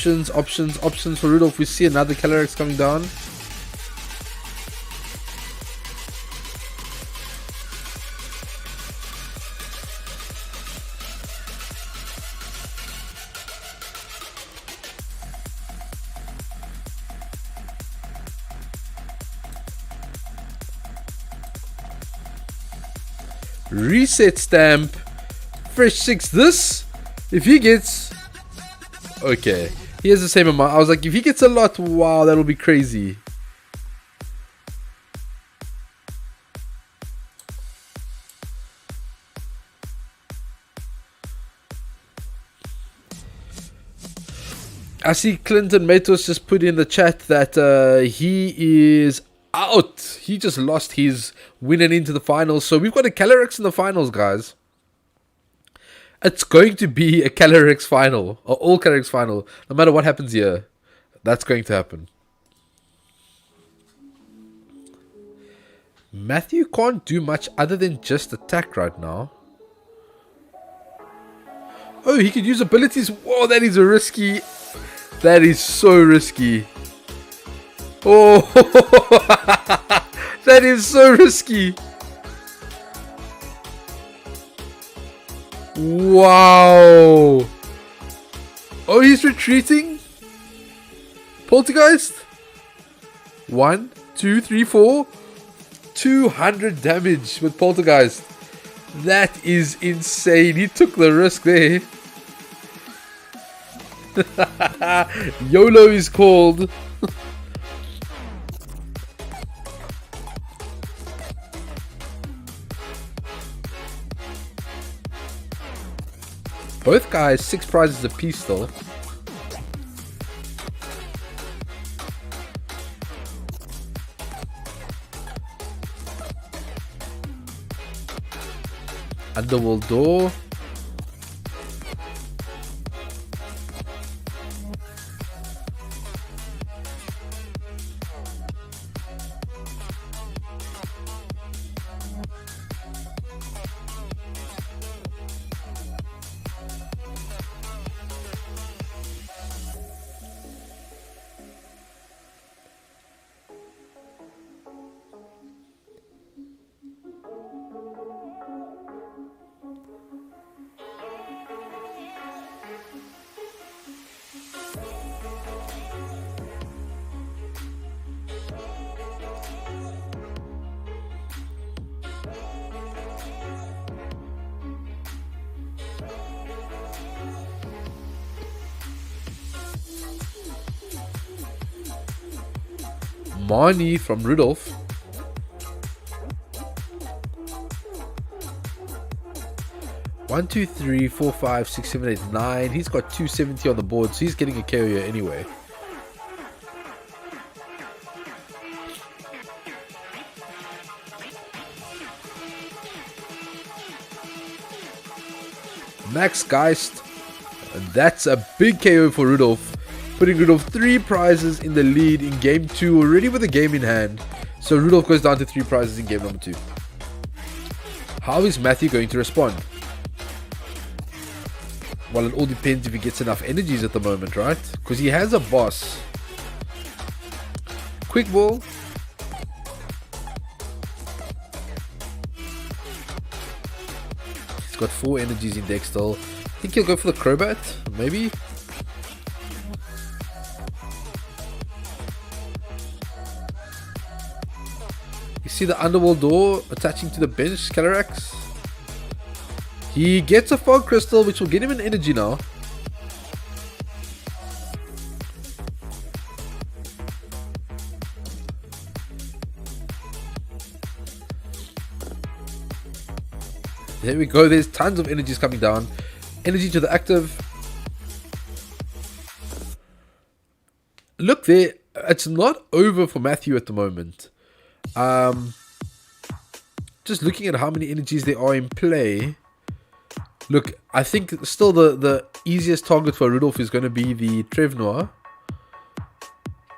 Options for Rudolph. We see another Calyrex coming down. Reset stamp. Fresh 6 this. If he gets... Okay, he has the same amount. I was like, if he gets a lot, wow, that'll be crazy. I see Clinton Matos just put in the chat that he is out. He just lost his winning into the finals. So we've got a Calyrex in the finals, guys. It's going to be a Calyrex final, or all Calyrex final, no matter what happens here. That's going to happen. Matthew can't do much other than just attack right now. Oh, he could use abilities. Whoa, that is risky. That is so risky. Oh, that is so risky. Wow. Oh, he's retreating. Poltergeist. 1, 2, 3, 4. 200 damage with Poltergeist. That is insane. He took the risk there. YOLO is called. Both guys 6 prizes apiece though. Underworld door. money from Rudolph. One, two, three, 4, 5, 6, 7, 8, 9. He's got 270 on the board, so he's getting a KO here anyway. Max Geist. And that's a big KO for Rudolph, putting Rudolph 3 prizes in the lead in game 2, already with a game in hand. So Rudolph goes down to 3 prizes in game number 2. How is Matthew going to respond? Well, it all depends if he gets enough energies at the moment, right? Because he has a boss. Quick ball. He's got 4 energies in deck still. I think he'll go for the Crobat, maybe. You see the underworld door attaching to the bench, Calyrex. He gets a fog crystal, which will get him an energy now. There we go. There's tons of energies coming down. Energy to the active. Look there. It's not over for Matthew at the moment. Just looking at how many energies there are in play. Look, I think still the easiest target for Rudolph is going to be the Trevnoir.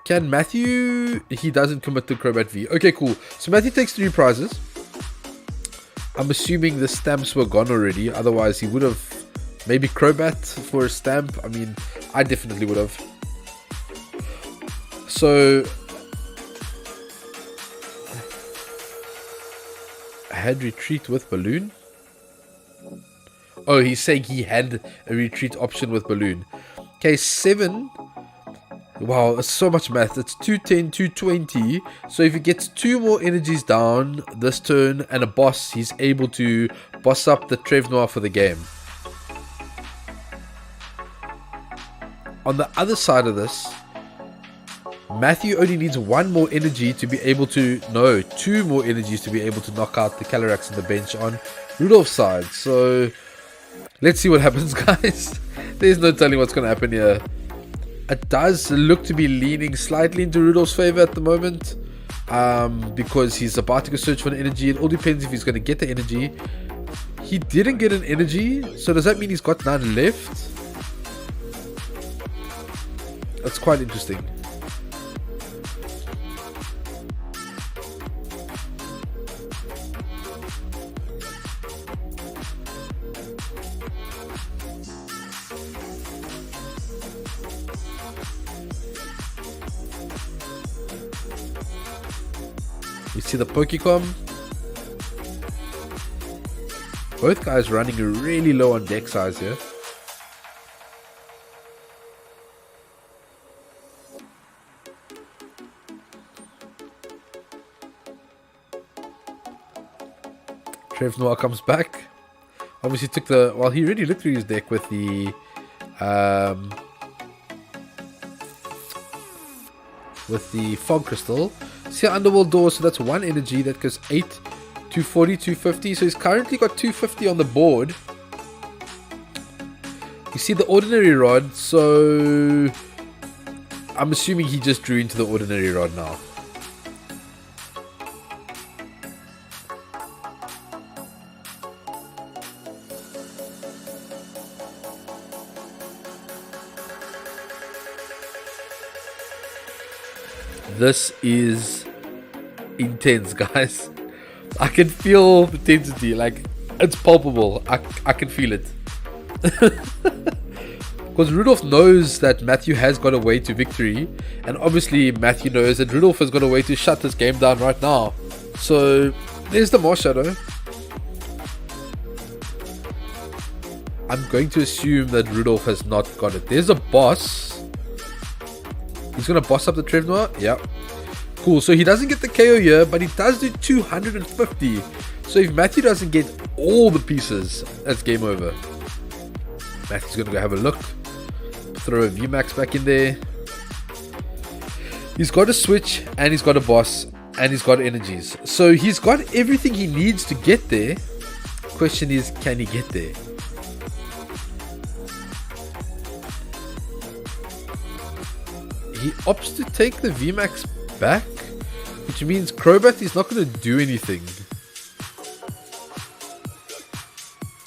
Can Matthew... He doesn't commit to Crobat V. Okay, cool. So Matthew takes 3 prizes. I'm assuming the stamps were gone already. Otherwise, he would have maybe Crobat for a stamp. I mean, I definitely would have. So... I had retreat with balloon. Oh, he's saying he had a retreat option with balloon. Okay, 7. Wow, it's so much math. It's 210, 220. So if he gets 2 more energies down this turn and a boss, he's able to boss up the Trevnoir for the game. On the other side of this, Matthew only needs 1 more energy to be able to... No, 2 more energies to be able to knock out the Calyrex in the bench on Rudolph's side. So... let's see what happens, guys. There's no telling what's going to happen here. It does look to be leaning slightly into Rudolph's favor at the moment. Because he's about to go search for an energy. It all depends if he's going to get the energy. He didn't get an energy. So does that mean he's got none left? That's quite interesting. We see the Pokecom. Both guys running really low on deck size here. Trevnoir comes back. Obviously took the... well, he already looked through his deck with the... fog crystal. See underworld door, so that's 1 energy. That goes 8, 240, 250. So he's currently got 250 on the board. You see the ordinary rod, so I'm assuming he just drew into the ordinary rod now. This is intense, guys. I can feel the intensity, like it's palpable. I can feel it. Because Rudolph knows that Matthew has got a way to victory, and obviously Matthew knows that Rudolph has got a way to shut this game down right now. So there's the Mars Shadow. I'm going to assume that Rudolph has not got it. There's a boss. He's going to boss up the Trevnoir. Yeah. Cool. So he doesn't get the KO here, but he does do 250. So if Matthew doesn't get all the pieces, that's game over. Matthew's going to go have a look. Throw a VMAX back in there. He's got a switch, and he's got a boss, and he's got energies. So he's got everything he needs to get there. Question is, can he get there? He opts to take the VMAX back, which means Crobat is not going to do anything.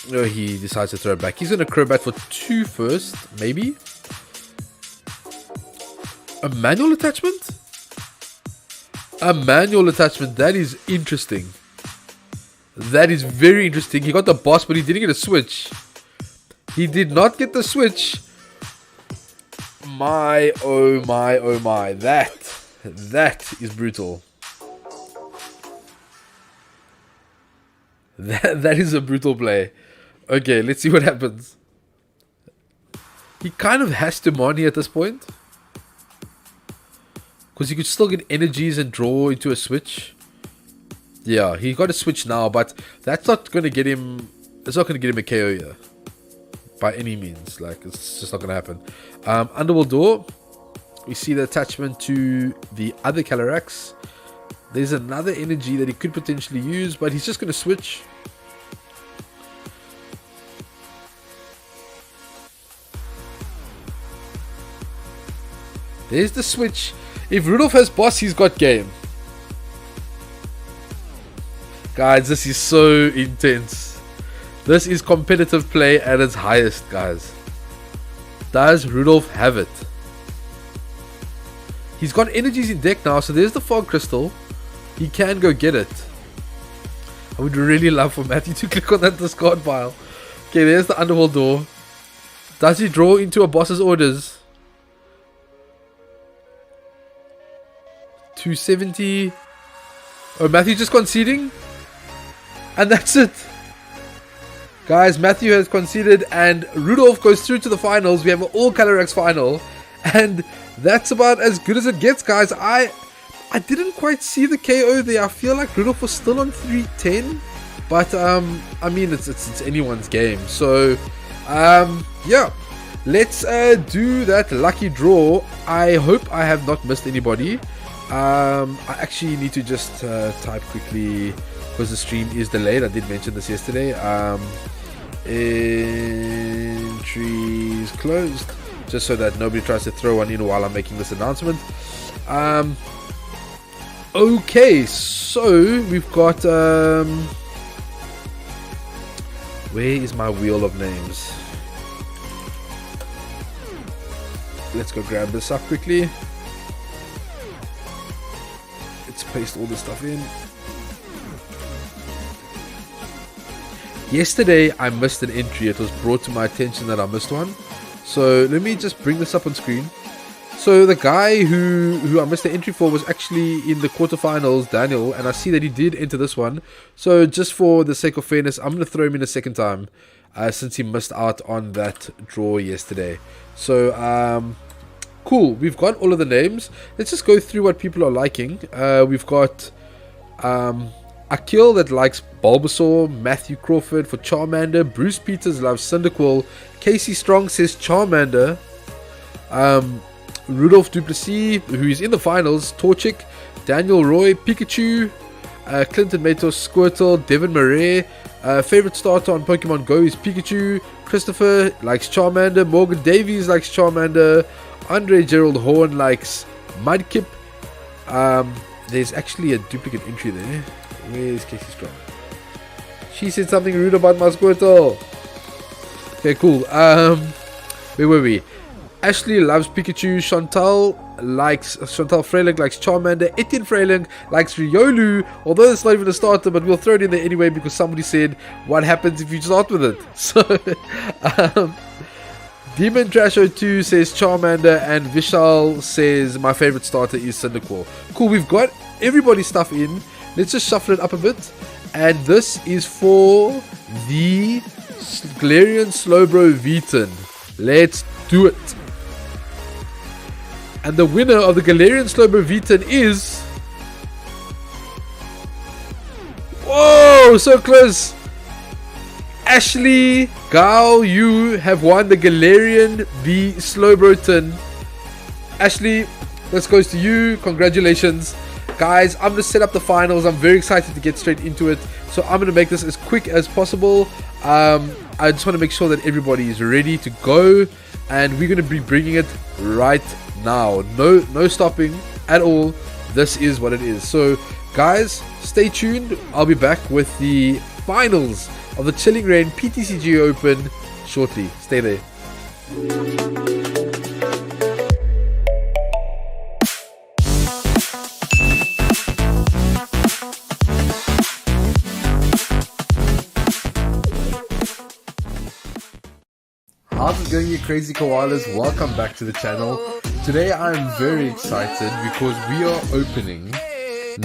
No, he decides to throw it back. He's going to Crobat for 2 first, maybe. A manual attachment? A manual attachment. That is interesting. That is very interesting. He got the boss, but he didn't get a switch. He did not get the switch. My, oh my, oh my. That is brutal. That is a brutal play. Okay, let's see what happens. He kind of has to Mani at this point, because he could still get energies and draw into a switch. Yeah, he got a switch now, but that's not going to get him. It's not going to get him a KO here by any means. Like, it's just not going to happen. Underworld Door. We see the attachment to the other Calyrex. There's another energy that he could potentially use, but he's just going to switch. There's the switch. If Rudolph has boss, he's got game. Guys, this is so intense. This is competitive play at its highest, guys. Does Rudolph have it? He's got energies in deck now, so there's the Fog Crystal. He can go get it. I would really love for Matthew to click on that discard pile. Okay, there's the Underworld Door. Does he draw into a boss's orders? 270. Oh, Matthew just conceding. And that's it. Guys, Matthew has conceded and Rudolph goes through to the finals. We have an all Calyrex final. And that's about as good as it gets, guys. I didn't quite see the KO there. I feel like Rudolph was still on 310. But, I mean, it's anyone's game. So, yeah. Let's do that lucky draw. I hope I have not missed anybody. I actually need to just type quickly because the stream is delayed. I did mention this yesterday. Entries closed, just so that nobody tries to throw one in while I'm making this announcement. Okay, so we've got where is my wheel of names? Let's go grab this up quickly. Let's paste all this stuff in. Yesterday I missed an entry. It was brought to my attention that I missed one. So let me just bring this up on screen. So the guy who I missed the entry for was actually in the quarterfinals, Daniel, and I see that he did enter this one. So just for the sake of fairness, I'm going to throw him in a second time since he missed out on that draw yesterday. So cool, we've got all of the names. Let's just go through what people are liking. We've got Akil that likes Bulbasaur, Matthew Crawford for Charmander, Bruce Peters loves Cyndaquil, Casey Strong says Charmander, Rudolph Duplessis, who is in the finals, Torchic, Daniel Roy, Pikachu, Clinton Matos, Squirtle, Devin Murray, favorite starter on Pokemon Go is Pikachu, Christopher likes Charmander, Morgan Davies likes Charmander, Andre Gerald Horn likes Mudkip. There's actually a duplicate entry there. Where's Casey Strong? She said something rude about my Squirtle. Okay, cool. Where were we? Ashley loves Pikachu. Chantal Freyling likes Charmander. Etienne Freyling likes Riolu. Although it's not even a starter, but we'll throw it in there anyway because somebody said, what happens if you start with it? So, Demon Trash 02 says Charmander, and Vishal says my favorite starter is Cyndaquil. Cool, we've got everybody's stuff in. Let's just shuffle it up a bit. And this is for the Galarian Slowbro V10. Let's do it. And the winner of the Galarian Slowbro V10 is... Whoa, so close. Ashley, Gao, you have won the Galarian V Slowbro tin. Ashley, this goes to you. Congratulations. Guys, I'm going to set up the finals. I'm very excited to get straight into it. So I'm going to make this as quick as possible. I just want to make sure that everybody is ready to go. And we're going to be bringing it right now. No stopping at all. This is what it is. So, guys, stay tuned. I'll be back with the finals of the Chilling Reign PTCGO Open shortly. Stay there. How's it going, you crazy koalas? Welcome back to the channel. Today I'm very excited because we are opening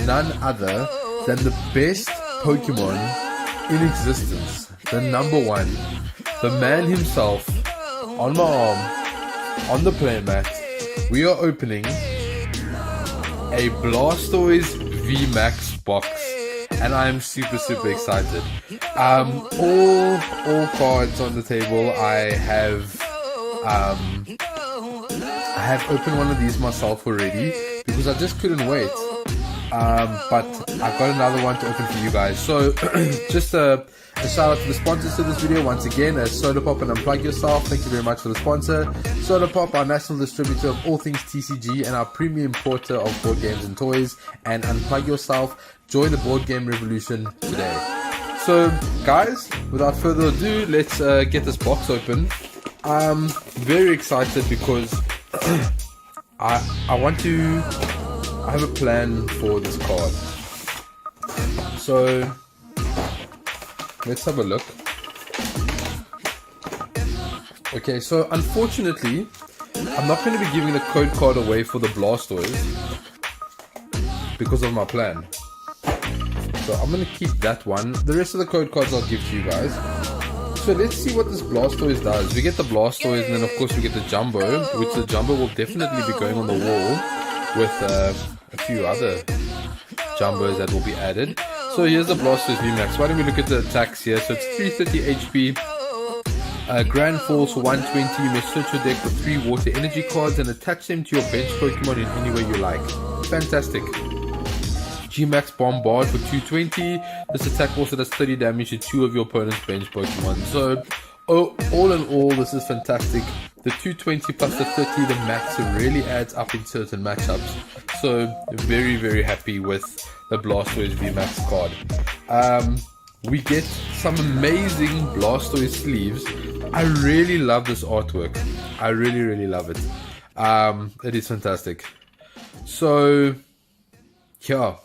none other than the best Pokemon in existence. The #1, the man himself, on my arm, on the playmat. We are opening a Blastoise VMAX box, and I am super excited. All cards on the table. I have opened one of these myself already because I just couldn't wait. But I've got another one to open for you guys. So just a shout out to the sponsors to this video once again, Solarpop and Unplug Yourself. Thank you very much for the sponsor. Solarpop, our national distributor of all things TCG and our premium importer of board games and toys. And Unplug Yourself, join the board game revolution today. So guys, without further ado, let's get this box open. I'm very excited because I have a plan for this card. So let's have a look. Okay, so unfortunately I'm not going to be giving the code card away for the Blastoise because of my plan. So I'm going to keep that one. The rest of the code cards I'll give to you guys. So let's see what this Blastoise does. We get the Blastoise, and then of course we get the Jumbo, which the Jumbo will definitely be going on the wall with a few other Jumbos that will be added. So here's the Blastoise VMAX. Why don't we look at the attacks here? So it's 330 HP. Grand Force 120. You may search your deck for 3 water energy cards and attach them to your bench Pokemon in any way you like. Fantastic. G-Max Bombard for 220. This attack also does 30 damage to 2 of your opponent's bench Pokemon. So, all in all, this is fantastic. The 220 plus the 30, the max really adds up in certain matchups. So, very happy with the Blastoise VMAX card. We get some amazing Blastoise sleeves. I really love this artwork. I really love it. It is fantastic. So, yeah.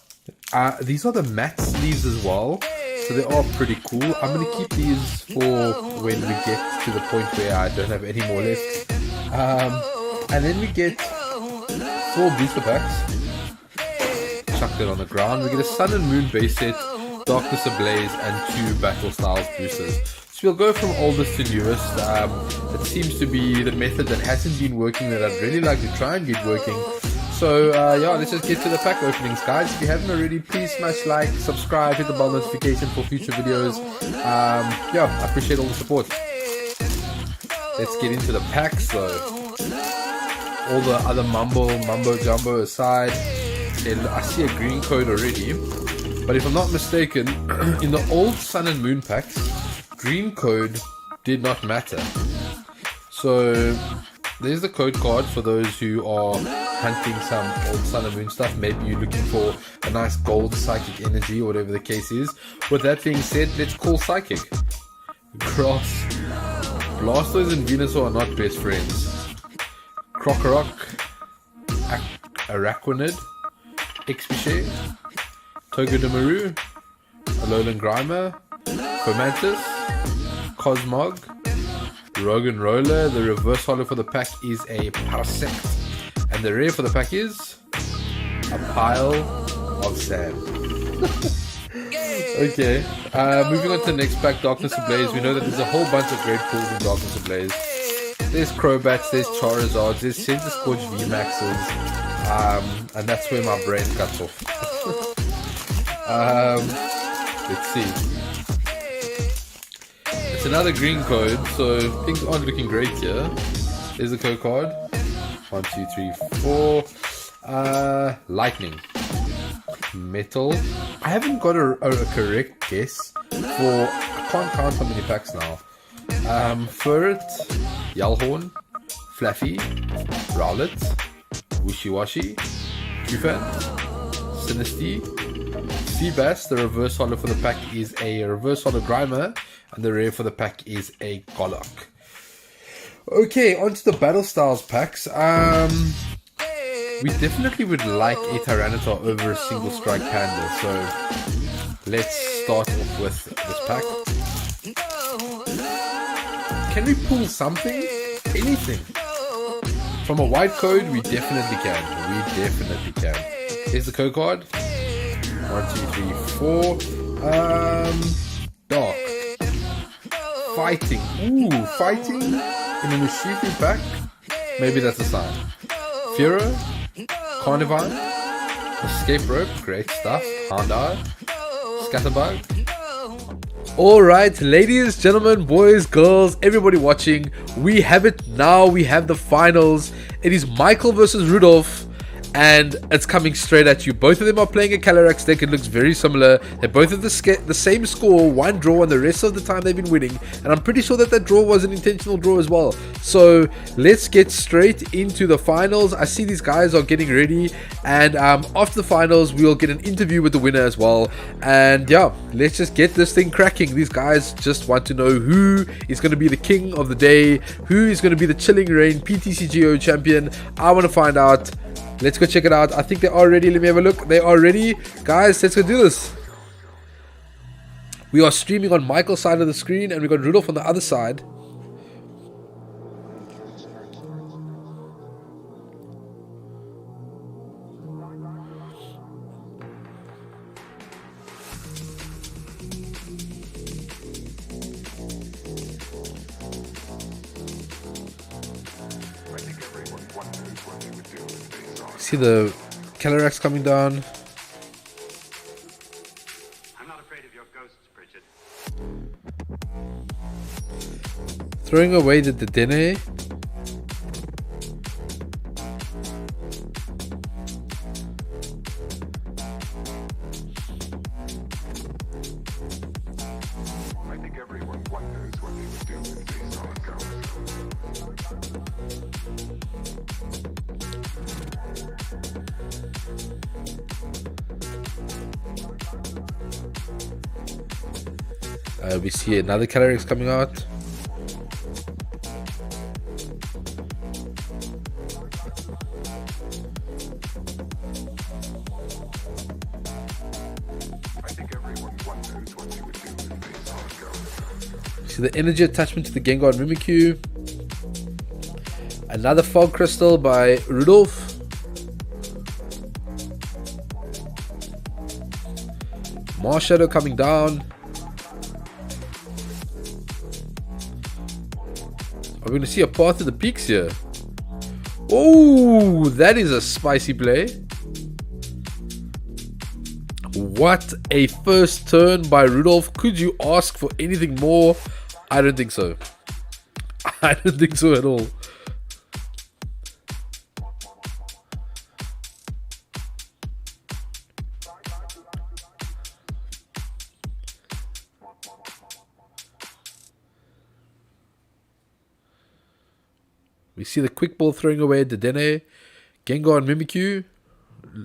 These are the matte sleeves as well, so they are pretty cool. I'm going to keep these for when we get to the point where I don't have any more left. And then we get 4 booster packs. Chuck that on the ground. We get a Sun and Moon base set, Darkness Ablaze, and 2 Battle Styles boosters. So we'll go from oldest to newest. It seems to be the method that hasn't been working that I'd really like to try and get working. So yeah, let's just get to the pack openings, guys. If you haven't already, please smash like, subscribe, hit the bell notification for future videos. Yeah, I appreciate all the support. Let's get into the packs though. All the other mumbo jumbo aside, I see a green code already. But if I'm not mistaken, in the old Sun and Moon packs, green code did not matter. So there's the code card for those who are hunting some old Sun and Moon stuff. Maybe you're looking for a nice gold psychic energy or whatever the case is. With that being said, let's call psychic. Grass. Blastoise and Venusaur are not best friends. Krokorok, Araquanid, Expiche, Togedemaru, Alolan Grimer, Fomantis, Cosmog, Rogan Roller. The reverse holo for the pack is a Parasect. And the rare for the pack is a pile of sand. Okay, moving on to the next pack, Darkness Ablaze. We know that there's a whole bunch of great pulls in Darkness Ablaze. There's Crobats, there's Charizards, there's Center Scorch VMAXs, and that's where my brain cuts off. Let's see. It's another green code, so things aren't looking great here. There's the code card. 1, 2, 3, 4. Lightning. Metal. I haven't got a correct guess for... I can't count how many packs now. Ferret. Yalhorn. Fluffy. Rowlet. Wishy-Washy. Cufant. Sinisty. Seabass. The reverse holo for the pack is a reverse holo Grimer. And the rare for the pack is a Golok. Okay, onto the Battle Styles packs. We definitely would like a Tyranitar over a single strike Panda. So let's start off with this pack. Can we pull something? Anything? From a white code, we definitely can. We definitely can. Here's the code card. 1, 2, 3, 4. Dark. Fighting. Ooh, fighting in a Mischifu pack. Maybe that's a sign. Furo. Carnivine. Escape Rope. Great stuff. Houndour. Scatterbug. Alright, ladies, gentlemen, boys, girls, everybody watching, we have it now. We have the finals. It is Michael versus Rudolph, and it's coming straight at you. Both of them are playing a Calyrex deck. It looks very similar. They both have the same score, one draw, and the rest of the time they've been winning. And I'm pretty sure that draw was an intentional draw as well. So let's get straight into the finals. I see these guys are getting ready, and after the finals we'll get an interview with the winner as well. And yeah, let's just get this thing cracking. These guys just want to know who is going to be the king of the day, who is going to be the Chilling Reign PTCGO champion. I want to find out. Let's go check it out. I think they are ready. Let me have a look. They are ready. Guys, let's go do this. We are streaming on Michael's side of the screen, and we got Rudolph on the other side. See the Calyrex coming down. I'm not afraid of your ghosts, Bridget. Throwing away the Dedenne. I think everyone wonders what they would do if they saw a ghost. We see another Calyrex coming out. I think everyone wonders what they would do if they saw a ghost. See the energy attachment to the Gengar and Mimikyu. Another Fog Crystal by Rudolph. Marshadow coming down. Are we going to see a Path to the Peaks here? Oh, that is a spicy play. What a first turn by Rudolph. Could you ask for anything more? I don't think so. I don't think so at all. We see the quick ball throwing away Dedenne. Gengar and Mimikyu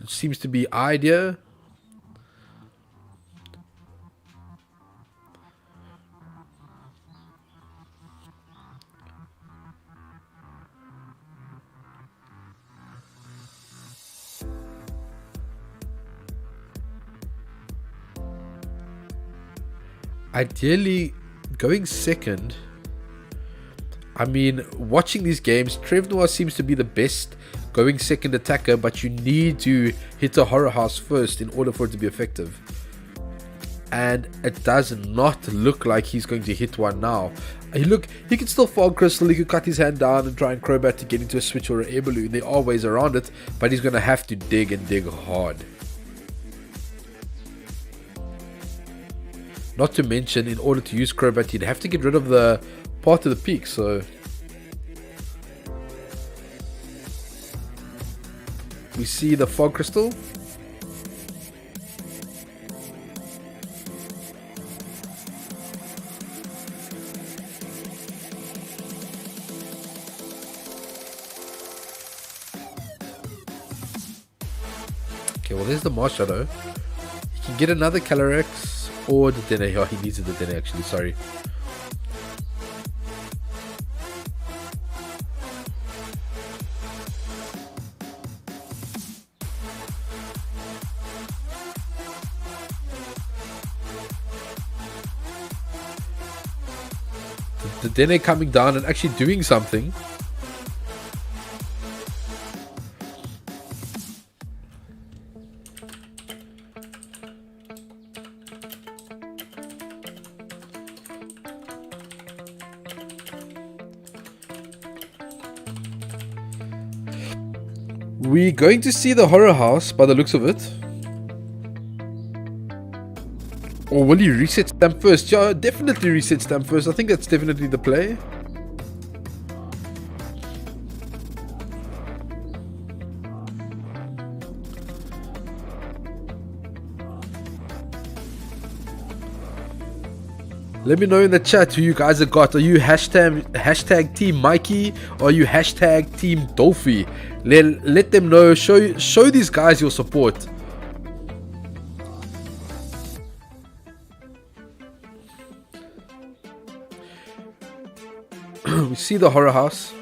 seems to be eyed here. Ideally, going second. I mean, watching these games, Trevnoir seems to be the best going second attacker, but you need to hit a Horror House first in order for it to be effective. And it does not look like he's going to hit one now. Look, he can still Fog Crystal, he could cut his hand down and try and Crobat to get into a Switch or an Air Balloon. There are ways around it, but he's going to have to dig and dig hard. Not to mention, in order to use Crobat, he'd have to get rid of the Path to the Peak, so We see the fog crystal. Okay, well, there's the Mars Shadow. He can get another Calyrex or the Dene. Oh, he needs the Dene actually, sorry. The Dene coming down and actually doing something. We're going to see the horror house by the looks of it. Or will he reset stamp first? Yeah, definitely reset stamp first. I think that's definitely the play. Let me know in the chat who you guys have got. Are you hashtag Team Mikey or are you hashtag Team Dolphy? Let them know. Show these guys your support. We see the horror house.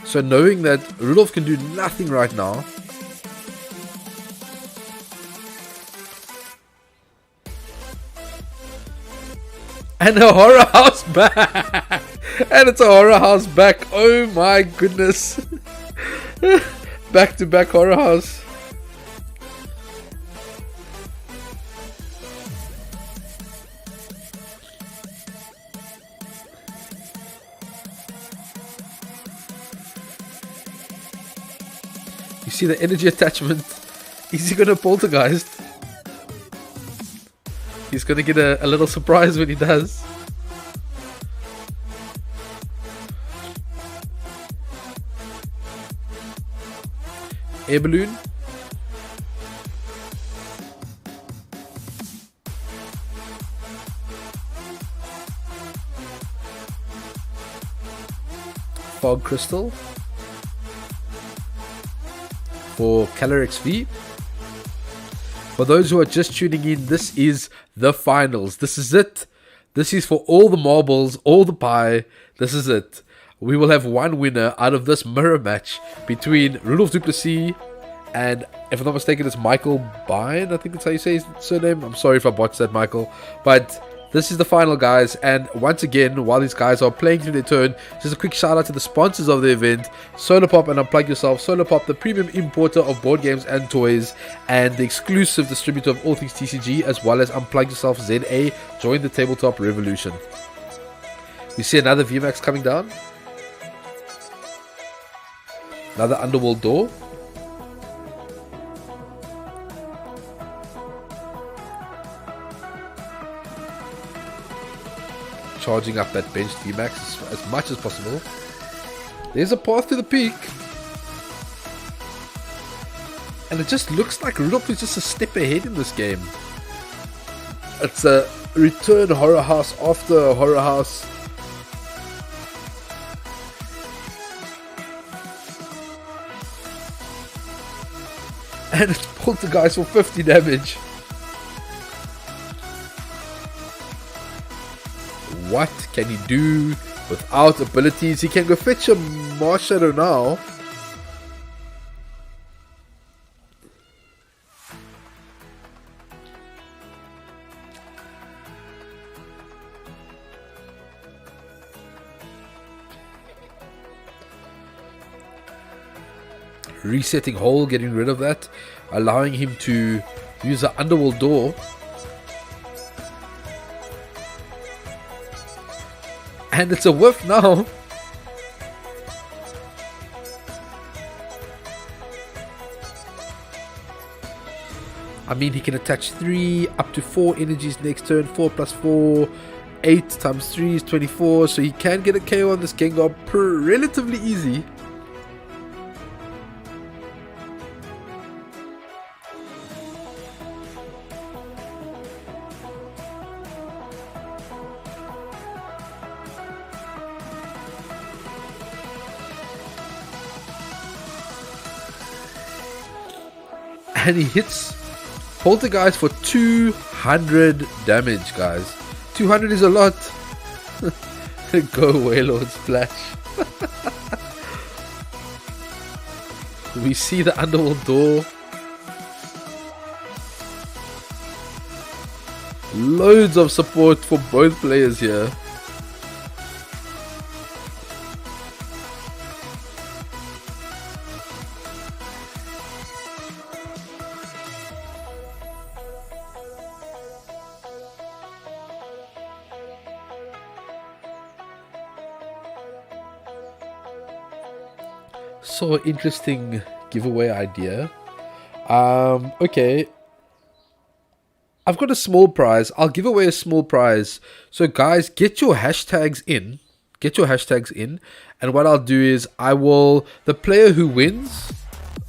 So knowing that Rudolph can do nothing right now. And a horror house back. And it's a horror house back. Oh my goodness. Back to back horror house. You see the energy attachment. Is he gonna poltergeist? He's gonna get a little surprise when he does. Air balloon. Fog crystal. For Calyrex V. For those who are just tuning in, this is the finals. This is it. This is for all the marbles, all the pie. This is it. We will have one winner out of this mirror match between Rudolph Duplessis and, if I'm not mistaken, it's Michael Byrne. I think that's how you say his surname. I'm sorry if I botched that, Michael. But this is the final, guys. And once again, while these guys are playing through their turn, just a quick shout out to the sponsors of the event, Solarpop and Unplug Yourself. Solarpop, the premium importer of board games and toys, and the exclusive distributor of all things TCG, as well as Unplug Yourself ZA. Join the tabletop revolution. We see another VMAX coming down. Another underworld door. Charging up that bench VMAX as much as possible. There's a path to the peak. And it just looks like Rudolph is just a step ahead in this game. It's a return horror house after a horror house. And it's poltergeist for 50 damage. What can he do without abilities? He can go fetch a Mars Shadow now. Resetting hole, getting rid of that, allowing him to use the underworld door. And it's a whiff now. I mean, he can attach 3 up to 4 energies next turn. 4 plus 4, 8 times 3 is 24. So he can get a KO on this Gengar relatively easy. and he hits Poltergeist for 200 damage, guys. 200 is a lot. Go away, Lord Splash. We see the underworld door. Loads of support for both players here. So interesting giveaway idea. Okay. I've got a small prize. I'll give away a small prize. So guys, get your hashtags in. Get your hashtags in. And what I'll do is the player who wins,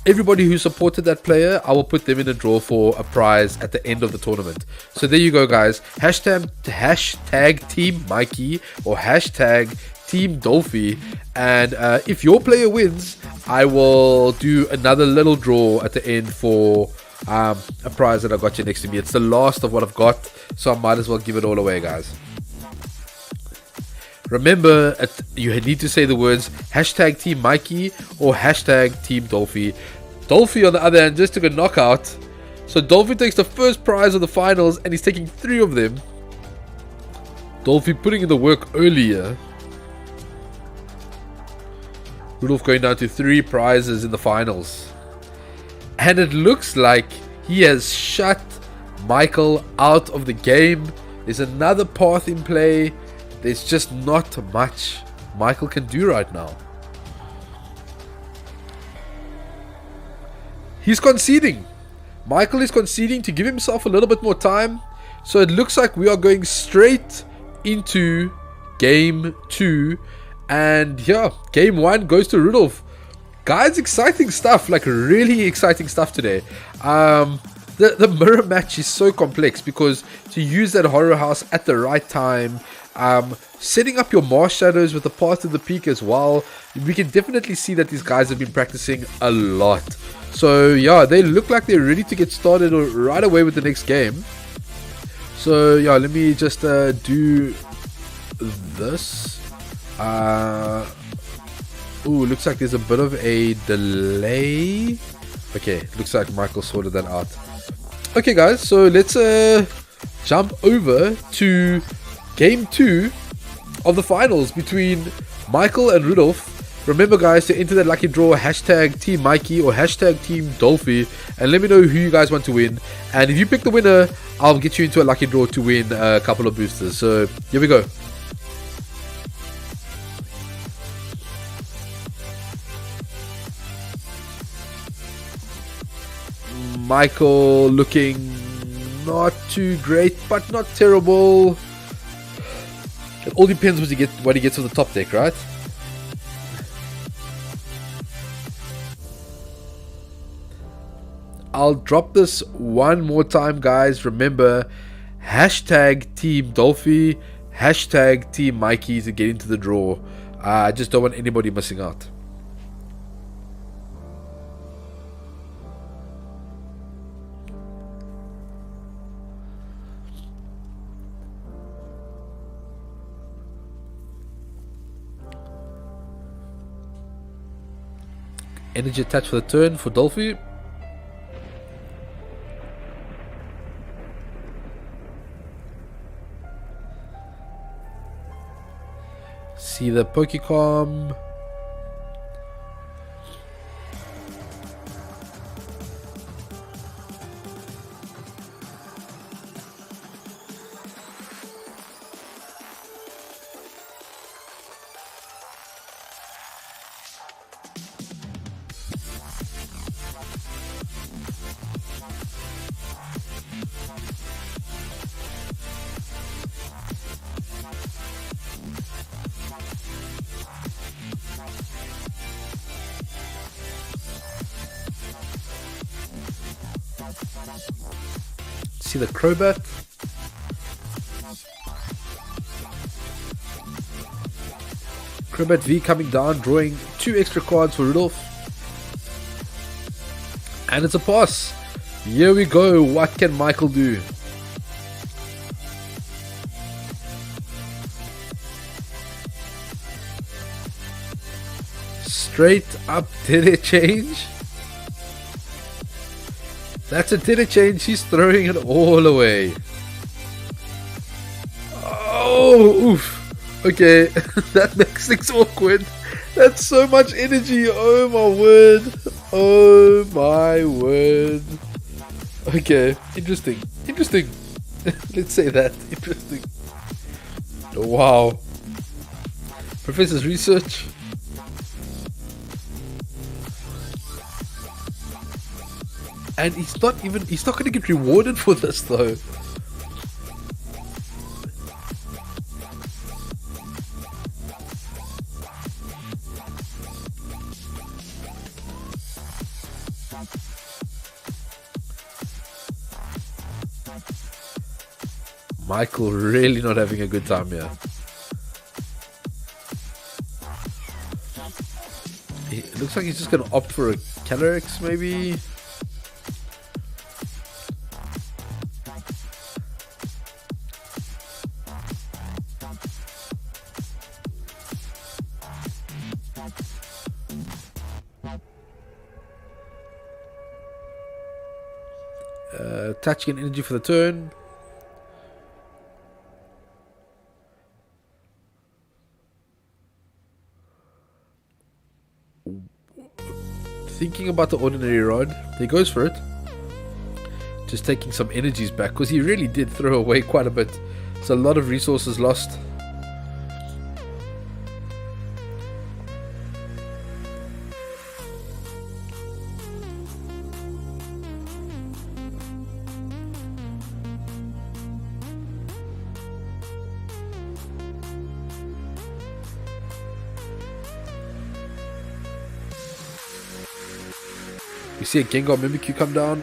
everybody who supported that player, I will put them in a draw for a prize at the end of the tournament. So there you go, guys. Hashtag Team Mikey or hashtag Team Dolphy. And if your player wins, I will do another little draw at the end for a prize that I got you next to me. It's the last of what I've got, so I might as well give it all away, guys. Remember, you need to say the words hashtag Team Mikey or hashtag Team Dolphy. Dolphy, on the other hand, just took a knockout. So Dolphy takes the first prize of the finals, and he's taking 3 of them. Dolphy putting in the work earlier. Rudolph going down to 3 prizes in the finals. And it looks like he has shut Michael out of the game. There's another path in play. There's just not much Michael can do right now. He's conceding. Michael is conceding to give himself a little bit more time. So it looks like we are going straight into game 2. And yeah, game 1 goes to Rudolph. Guys, exciting stuff, like really exciting stuff today. The mirror match is so complex because to use that horror house at the right time, setting up your Mars shadows with the path to the peak as well, we can definitely see that these guys have been practicing a lot. So yeah, they look like they're ready to get started right away with the next game. So yeah, let me just do this. Ooh, looks like there's a bit of a delay. Okay, looks like Michael sorted that out. Okay guys, so let's jump over to game 2 of the finals between Michael and Rudolph. Remember guys, to enter that lucky draw, hashtag Team Mikey or hashtag Team Dolphy, and let me know who you guys want to win. And if you pick the winner, I'll get you into a lucky draw to win a couple of boosters. So here we go. Michael looking not too great, but not terrible. It all depends what he gets on the top deck, right? I'll drop this one more time, guys. Remember, hashtag Team Dolphy, hashtag Team Mikey to get into the draw. I just don't want anybody missing out. Energy attached for the turn for Dolphy. See the Pokecom. See the Crobat. Crobat V coming down, drawing 2 extra cards for Rudolph. And it's a pass. Here we go. What can Michael do? Straight up did change. That's a did change. He's throwing it all away. Oh, oof. Okay, that makes things awkward. That's so much energy. Oh my word. Oh my word. Okay, interesting. Interesting. Let's say that. Interesting. Wow. Professor's research. And he's not going to get rewarded for this though. Michael really not having a good time here. It looks like he's just going to opt for a Calyrex maybe. Attaching an energy for the turn. Thinking about the ordinary rod. He goes for it. Just taking some energies back because he really did throw away quite a bit. It's a lot of resources lost. We see a Gengar Mimikyu come down.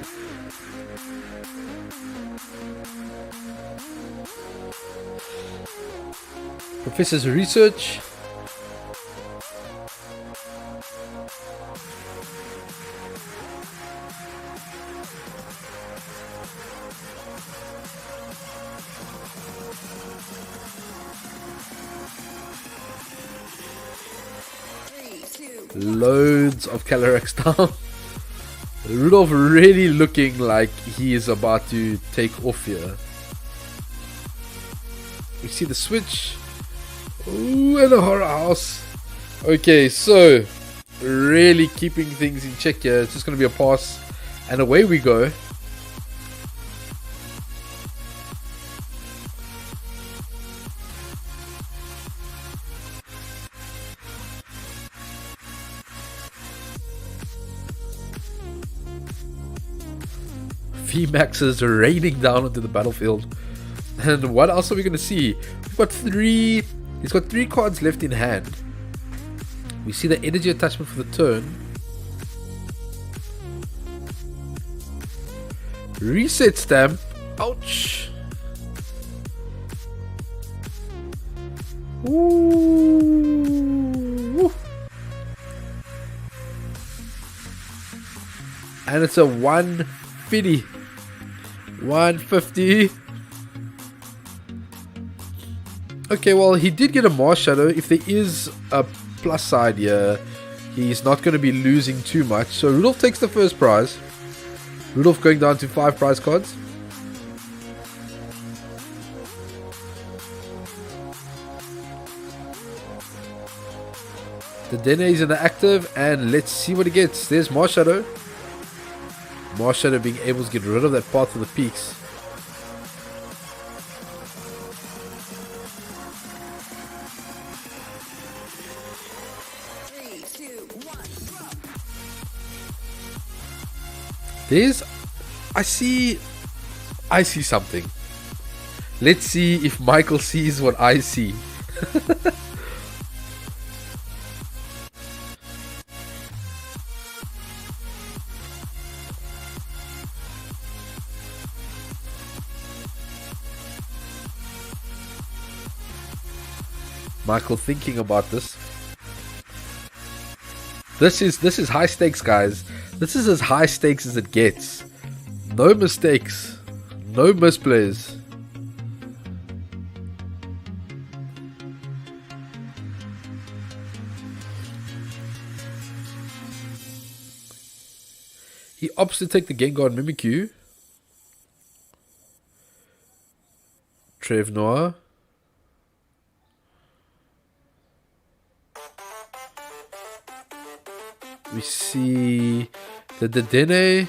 Professor's research. Loads of Calyrex down. Rudolph really looking like he is about to take off here. We see the switch. Ooh, and a horror house. Okay, so really keeping things in check here. It's just going to be a pass. And away we go. VMAX is raining down onto the battlefield. And what else are we going to see? We've got three. He's got 3 cards left in hand. We see the energy attachment for the turn. Reset stamp. Ouch. Ooh. And it's a 150. 150. Okay, well, he did get a Mars Shadow. If there is a plus side here, he's not going to be losing too much. So Rudolph takes the first prize. Rudolph going down to 5 prize cards. The Dene is in the active, and let's see what he gets. There's Mars Shadow. Mars Shadow being able to get rid of that path of the peaks. There's, I see something. Let's see if Michael sees what I see. Michael thinking about this. This is high stakes, guys. This is as high stakes as it gets. No mistakes. No misplays. He opts to take the Gengar and Mimikyu. Trev Noir. We see the Dedenne.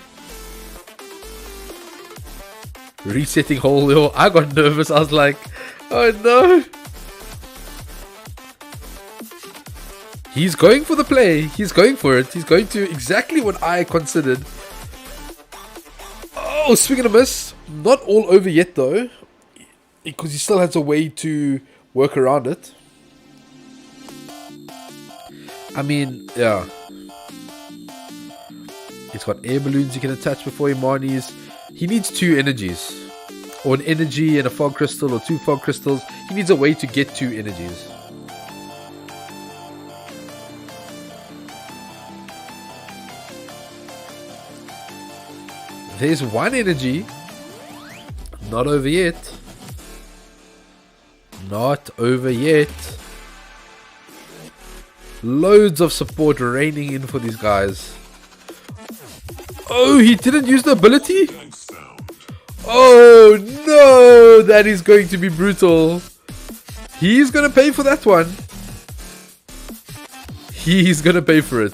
Resetting hole. Yo, I got nervous. I was like, oh no. He's going for the play. He's going for it. He's going to exactly what I considered. Oh, swing and a miss. Not all over yet though, because he still has a way to work around it. I mean, yeah. He's got air balloons he can attach before Imani's. He needs 2 energies. Or an energy and a fog crystal, or 2 fog crystals. He needs a way to get 2 energies. There's 1 energy. Not over yet. Not over yet. Loads of support raining in for these guys. Oh, he didn't use the ability? Oh no, that is going to be brutal. He's going to pay for that one. He's going to pay for it.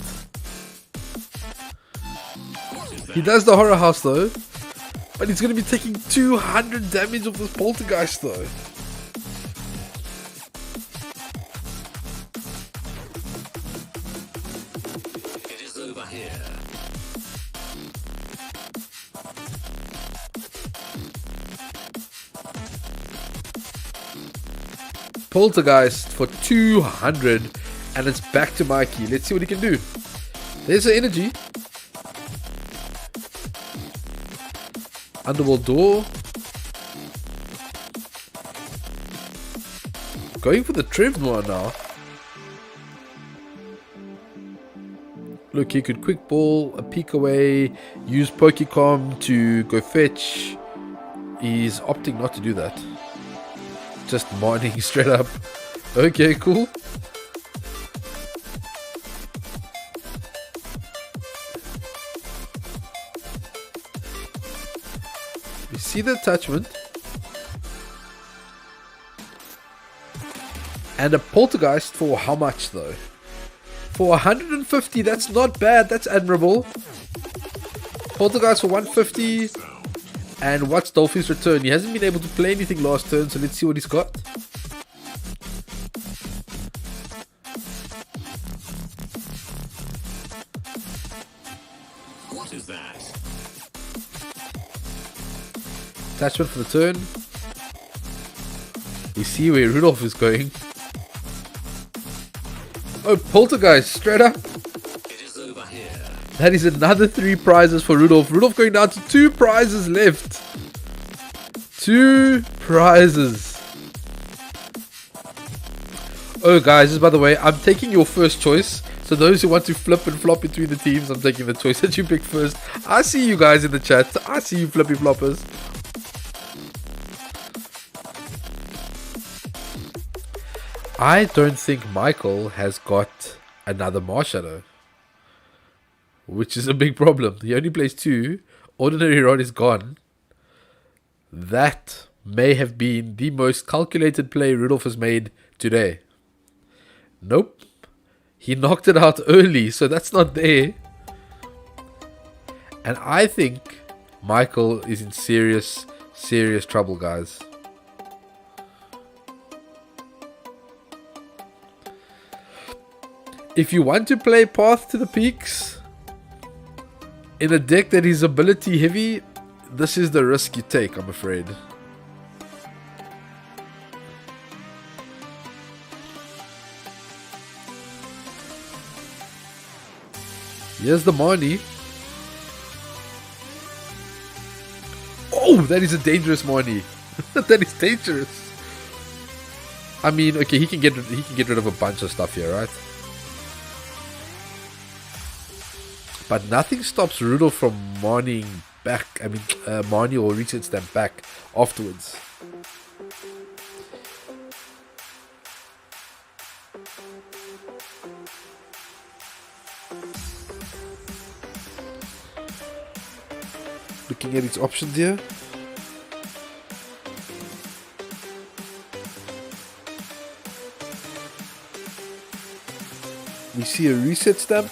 He does the horror house though. But he's going to be taking 200 damage off this poltergeist though. It is over here. Poltergeist for 200. And it's back to Mikey. Let's see what he can do. There's the energy. Underworld door. Going for the Trevnoir now. Look, he could quick ball, a peek away, use Pokecom to go fetch. He's opting not to do that. Just mining straight up. Okay, cool. You see the attachment. And a poltergeist for how much though? For 150, that's not bad, that's admirable. Poltergeist for 150. And what's Dolphy's return? He hasn't been able to play anything last turn, so let's see what he's got. What is that? Attachment for the turn. You see where Rudolph is going. Oh, Poltergeist, straight up. It is over here. That is another 3 prizes for Rudolph. Rudolph going down to 2 prizes left. 2 prizes. Oh, guys, just by the way, I'm taking your first choice. So those who want to flip and flop between the teams, I'm taking the choice that you picked first. I see you guys in the chat. I see you flippy floppers. I don't think Michael has got another Marshadow, which is a big problem. He only plays 2. Ordinary Rod is gone. That may have been the most calculated play Rudolph has made today. Nope. He knocked it out early, so that's not there. And I think Michael is in serious, serious trouble, guys. If you want to play Path to the Peaks in a deck that is ability heavy, this is the risk you take, I'm afraid. Here's the Marnie. Oh, that is a dangerous Marnie. That is dangerous. I mean, okay, he can get rid of a bunch of stuff here, right? But nothing stops Rudolph from Marnieing back. Manual reset stamp back afterwards. Looking at its options here. We see a reset stamp.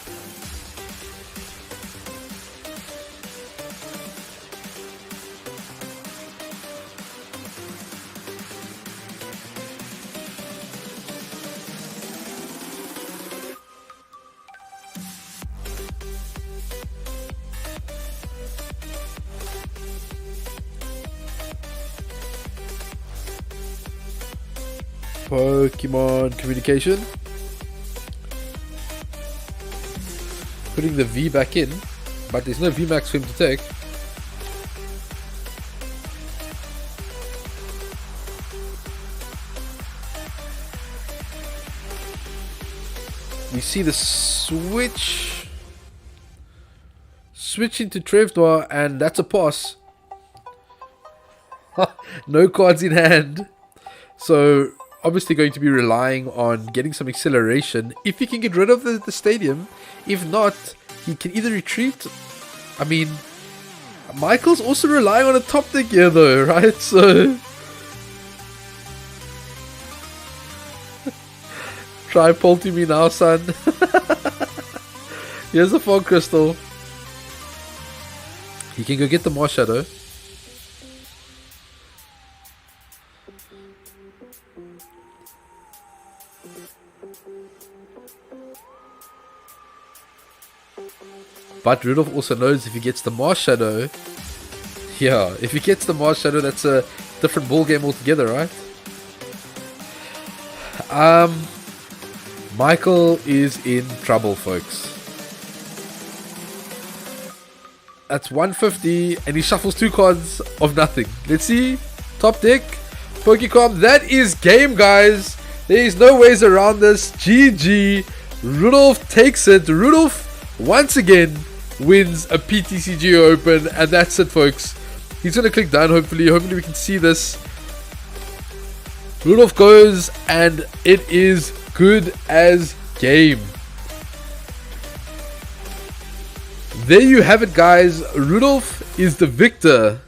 Pokemon communication. Putting the V back in, but there's no VMAX for him to take. We see the switch into Trevnoir, and that's a pass. No cards in hand. So obviously going to be relying on getting some acceleration if he can get rid of the stadium. If not, he can either retreat. I mean, Michael's also relying on a top deck here though, right? So try pulting me now, son. Here's a fog crystal. He can go get the Mars Shadow. But Rudolph also knows if he gets the Mars Shadow, if he gets the Mars Shadow, that's a different ball game altogether, right? Michael is in trouble, folks. That's 150, and he shuffles 2 cards of nothing. Let's see. Top deck. Pokecom. That is game, guys. There is no ways around this. GG. Rudolph takes it. Rudolph, once again, wins a PTCGO Open, and that's it, folks. He's gonna click done. Hopefully we can see this. Rudolph goes, and it is good as game. There you have it, guys. Rudolph is the victor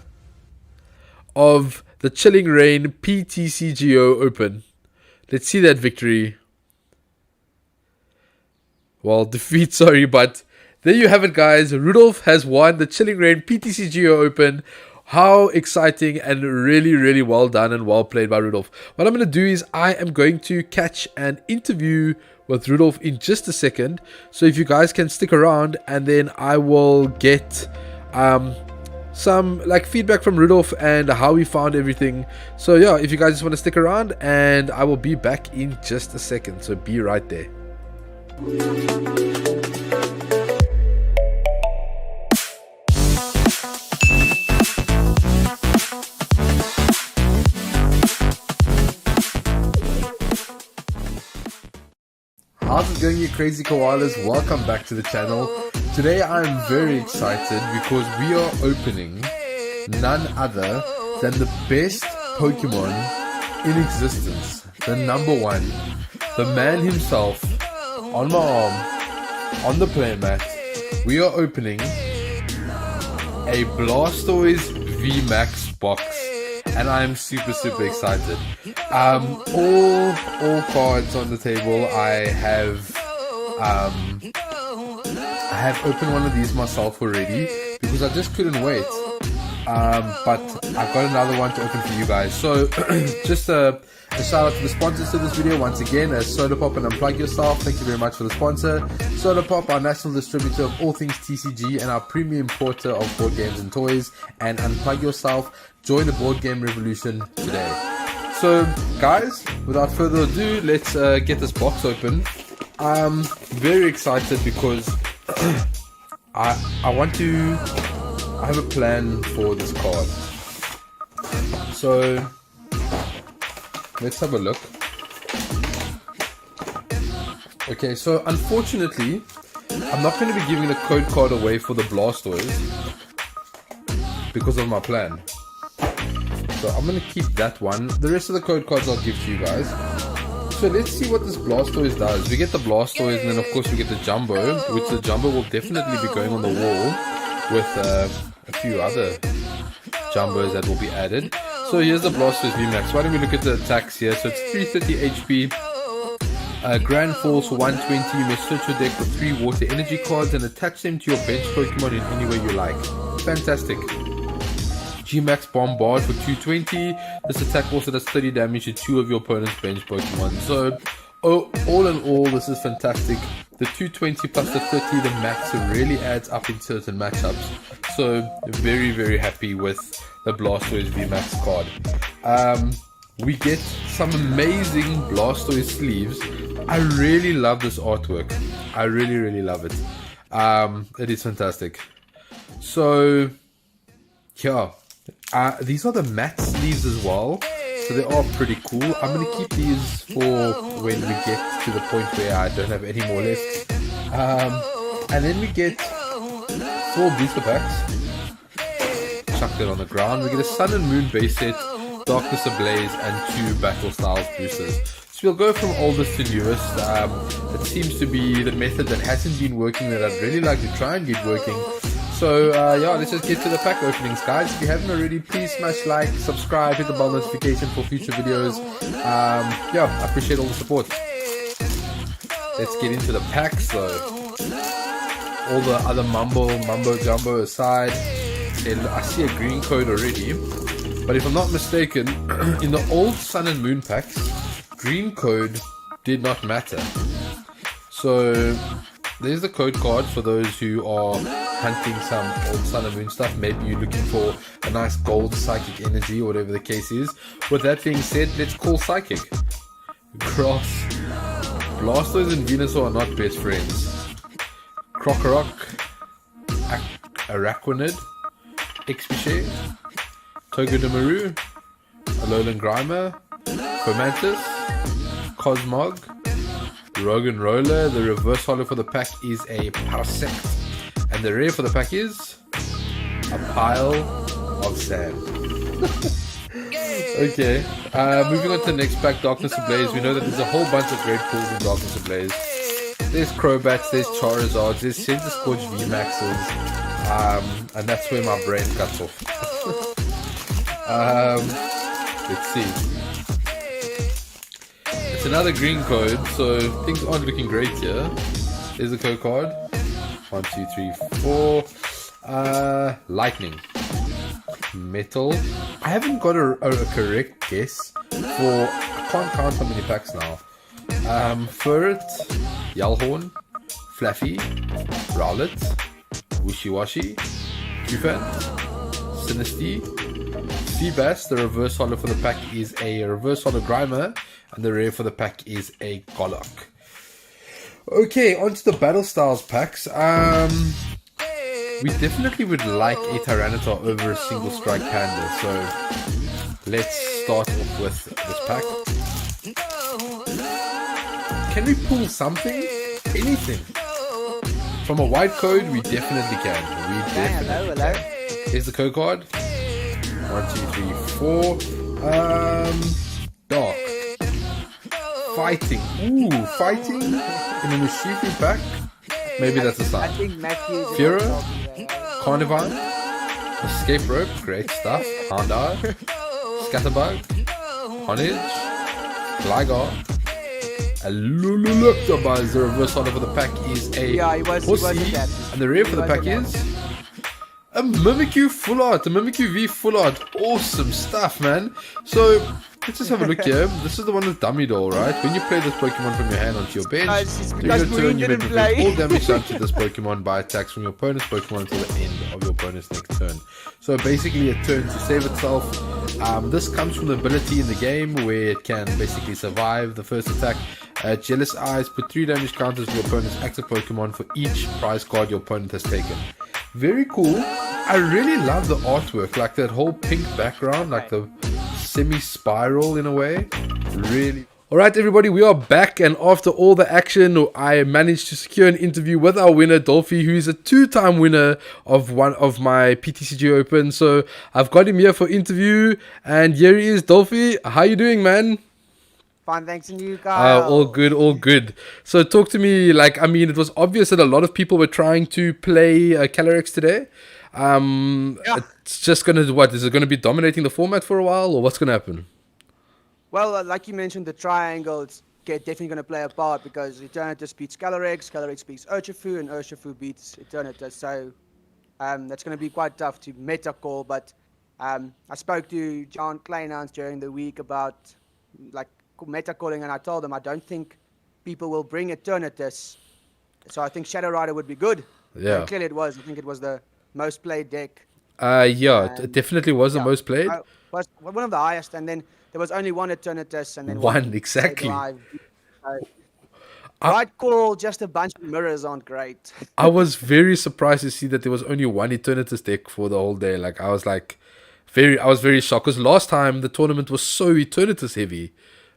of the Chilling Reign PTCGO Open. Let's see that victory. Well, defeat, sorry, but there you have it, guys. Rudolph has won the Chilling Reign PTCGO Open. How exciting, and really, really well done and well played by Rudolph. What I'm going to do is I am going to catch an interview with Rudolph in just a second. So if you guys can stick around, and then I will get some feedback from Rudolph and how he found everything. So yeah, if you guys just want to stick around, and I will be back in just a second. So be right there. How's it going, you crazy koalas? Welcome back to the channel. Today I'm very excited because we are opening none other than the best Pokemon in existence. The #1, the man himself, on my arm, on the playmat. We are opening a Blastoise VMAX box, and I'm super excited. All cards on the table. I have opened one of these myself already because I just couldn't wait. But I've got another one to open for you guys. So just a shout out to the sponsors to this video once again, as Solarpop and Unplug Yourself. Thank you very much for the sponsor. Solarpop, our national distributor of all things TCG and our premium importer of board games and toys. And Unplug Yourself, join the board game revolution today. So guys, without further ado, let's get this box open. I'm very excited because I have a plan for this card. So let's have a look. Okay, so unfortunately, I'm not going to be giving the code card away for the Blastoise. because of my plan. So I'm gonna keep that one. The rest of the code cards I'll give to you guys. So let's see what this Blastoise does. We get the Blastoise, and then of course we get the Jumbo, which the Jumbo will definitely be going on the wall with a few other Jumbos that will be added. So here's the Blastoise VMAX. Why don't we look at the attacks here? So it's 330 HP. Grand Force 120. You may search your deck for 3 water energy cards and attach them to your bench Pokemon in any way you like. Fantastic. G-Max Bombard for 220. This attack also does 30 damage to 2 of your opponent's bench Pokemon. So, all in all, this is fantastic. The 220 plus the 30, the max really adds up in certain matchups. So, very, very happy with the Blastoise VMAX card. We get some amazing Blastoise sleeves. I really love this artwork. I really, really love it. It is fantastic. So, yeah. These are the matte sleeves as well, so they are pretty cool. I'm going to keep these for when we get to the point where I don't have any more left. And then we get 4 booster packs. Chuck that on the ground. We get a Sun and Moon base set, Darkness Ablaze, and 2 Battle Styles boosters. So we'll go from oldest to newest. It seems to be the method that hasn't been working that I'd really like to try and get working. So yeah, let's just get to the pack openings, guys. If you haven't already, please smash like, subscribe, hit the bell notification for future videos. Yeah, I appreciate all the support. Let's get into the packs though. All the other mumbo jumbo aside, I see a green code already. But if I'm not mistaken, in the old Sun and Moon packs, green code did not matter. So there's the code card for those who are hunting some old Sun and Moon stuff. Maybe you're looking for a nice gold psychic energy or whatever the case is. With that being said, let's call psychic. Grass. Blastoise and Venusaur are not best friends. Krokorok, Araquanid, Expiche, Togedemaru, Alolan Grimer, Fomantis, Cosmog, Rogan Roller. The reverse holo for the pack is a Parasect. And the rare for the pack is a pile of sand. Okay, moving on to the next pack, Darkness Ablaze. We know that there's a whole bunch of great pulls in Darkness Ablaze. There's Crobats, there's Charizards, there's Centiskorch VMAXs, and that's where my brain cuts off. Let's see. It's another green code, so things aren't looking great here. There's the code card. 1, 2, 3, 4. Lightning. Metal. I haven't got a correct guess for... I can't count how many packs now. Furret. Yalhorn. Flaffy. Rowlet. Wishiwashi. Cufant. Sinistea. Feebas. The reverse holo for the pack is a reverse holo Grimer. And the rare for the pack is a Golok. Okay, onto the Battle Styles packs. We definitely would like a Tyranitar over a single strike Panda, so let's start off with this pack. Can we pull something? Anything? From a white code, we definitely can. We definitely can. Here's the code card. 1, 2, 3, 4. Dark. Fighting. Ooh, fighting in a Mischifu pack. Maybe that's a sign. Furo, Carnivine, Escape Rope, great stuff. Houndour, Scatterbug, Honedge, Gligar, a Lululectabuzz. The reverse order for the pack is a Pussy, and the rare for the pack is a Mimikyu Full Art, a Mimikyu V Full Art. Awesome stuff, man. So let's just have a look here. This is the one with Dummy Doll, right? When you play this Pokemon from your hand onto your bench, during your turn, you may prevent all damage done to this Pokemon by attacks from your opponent's Pokemon until the end of your opponent's next turn. So basically a turn to save itself. This comes from the ability in the game where it can basically survive the first attack. Jealous Eyes, put 3 damage counters to your opponent's active Pokemon for each prize card your opponent has taken. Very cool. I really love the artwork, like that whole pink background, like the semi-spiral in a way. Really All right, everybody, we are back, and after all the action, I managed to secure an interview with our winner, Dolphy, who is a two-time winner of one of my PTCG Open. So I've got him here for interview, and here he is, Dolphy. How you doing, man? Fine, thanks, and you guys. All good, all good. So talk to me, like, I mean, it was obvious that a lot of people were trying to play Calyrex today. It's just going to, what, is it going to be dominating the format for a while, or what's going to happen? Well, like you mentioned, the triangle, it's definitely going to play a part because Eternatus beats Calyrex, Calyrex beats Urshifu, and Urshifu beats Eternatus. So that's going to be quite tough to meta call. But I spoke to John Kleinans during the week about like meta calling, and I told him I don't think people will bring Eternatus. So I think Shadow Rider would be good. Yeah. And clearly it was. I think it was the most played deck. It definitely was the most played. Was one of the highest, and then there was only one Eternatus, and then one exactly. Right call, just a bunch of mirrors aren't great. I was very surprised to see that there was only one Eternatus deck for the whole day. Like I was very shocked because last time the tournament was so Eternatus heavy.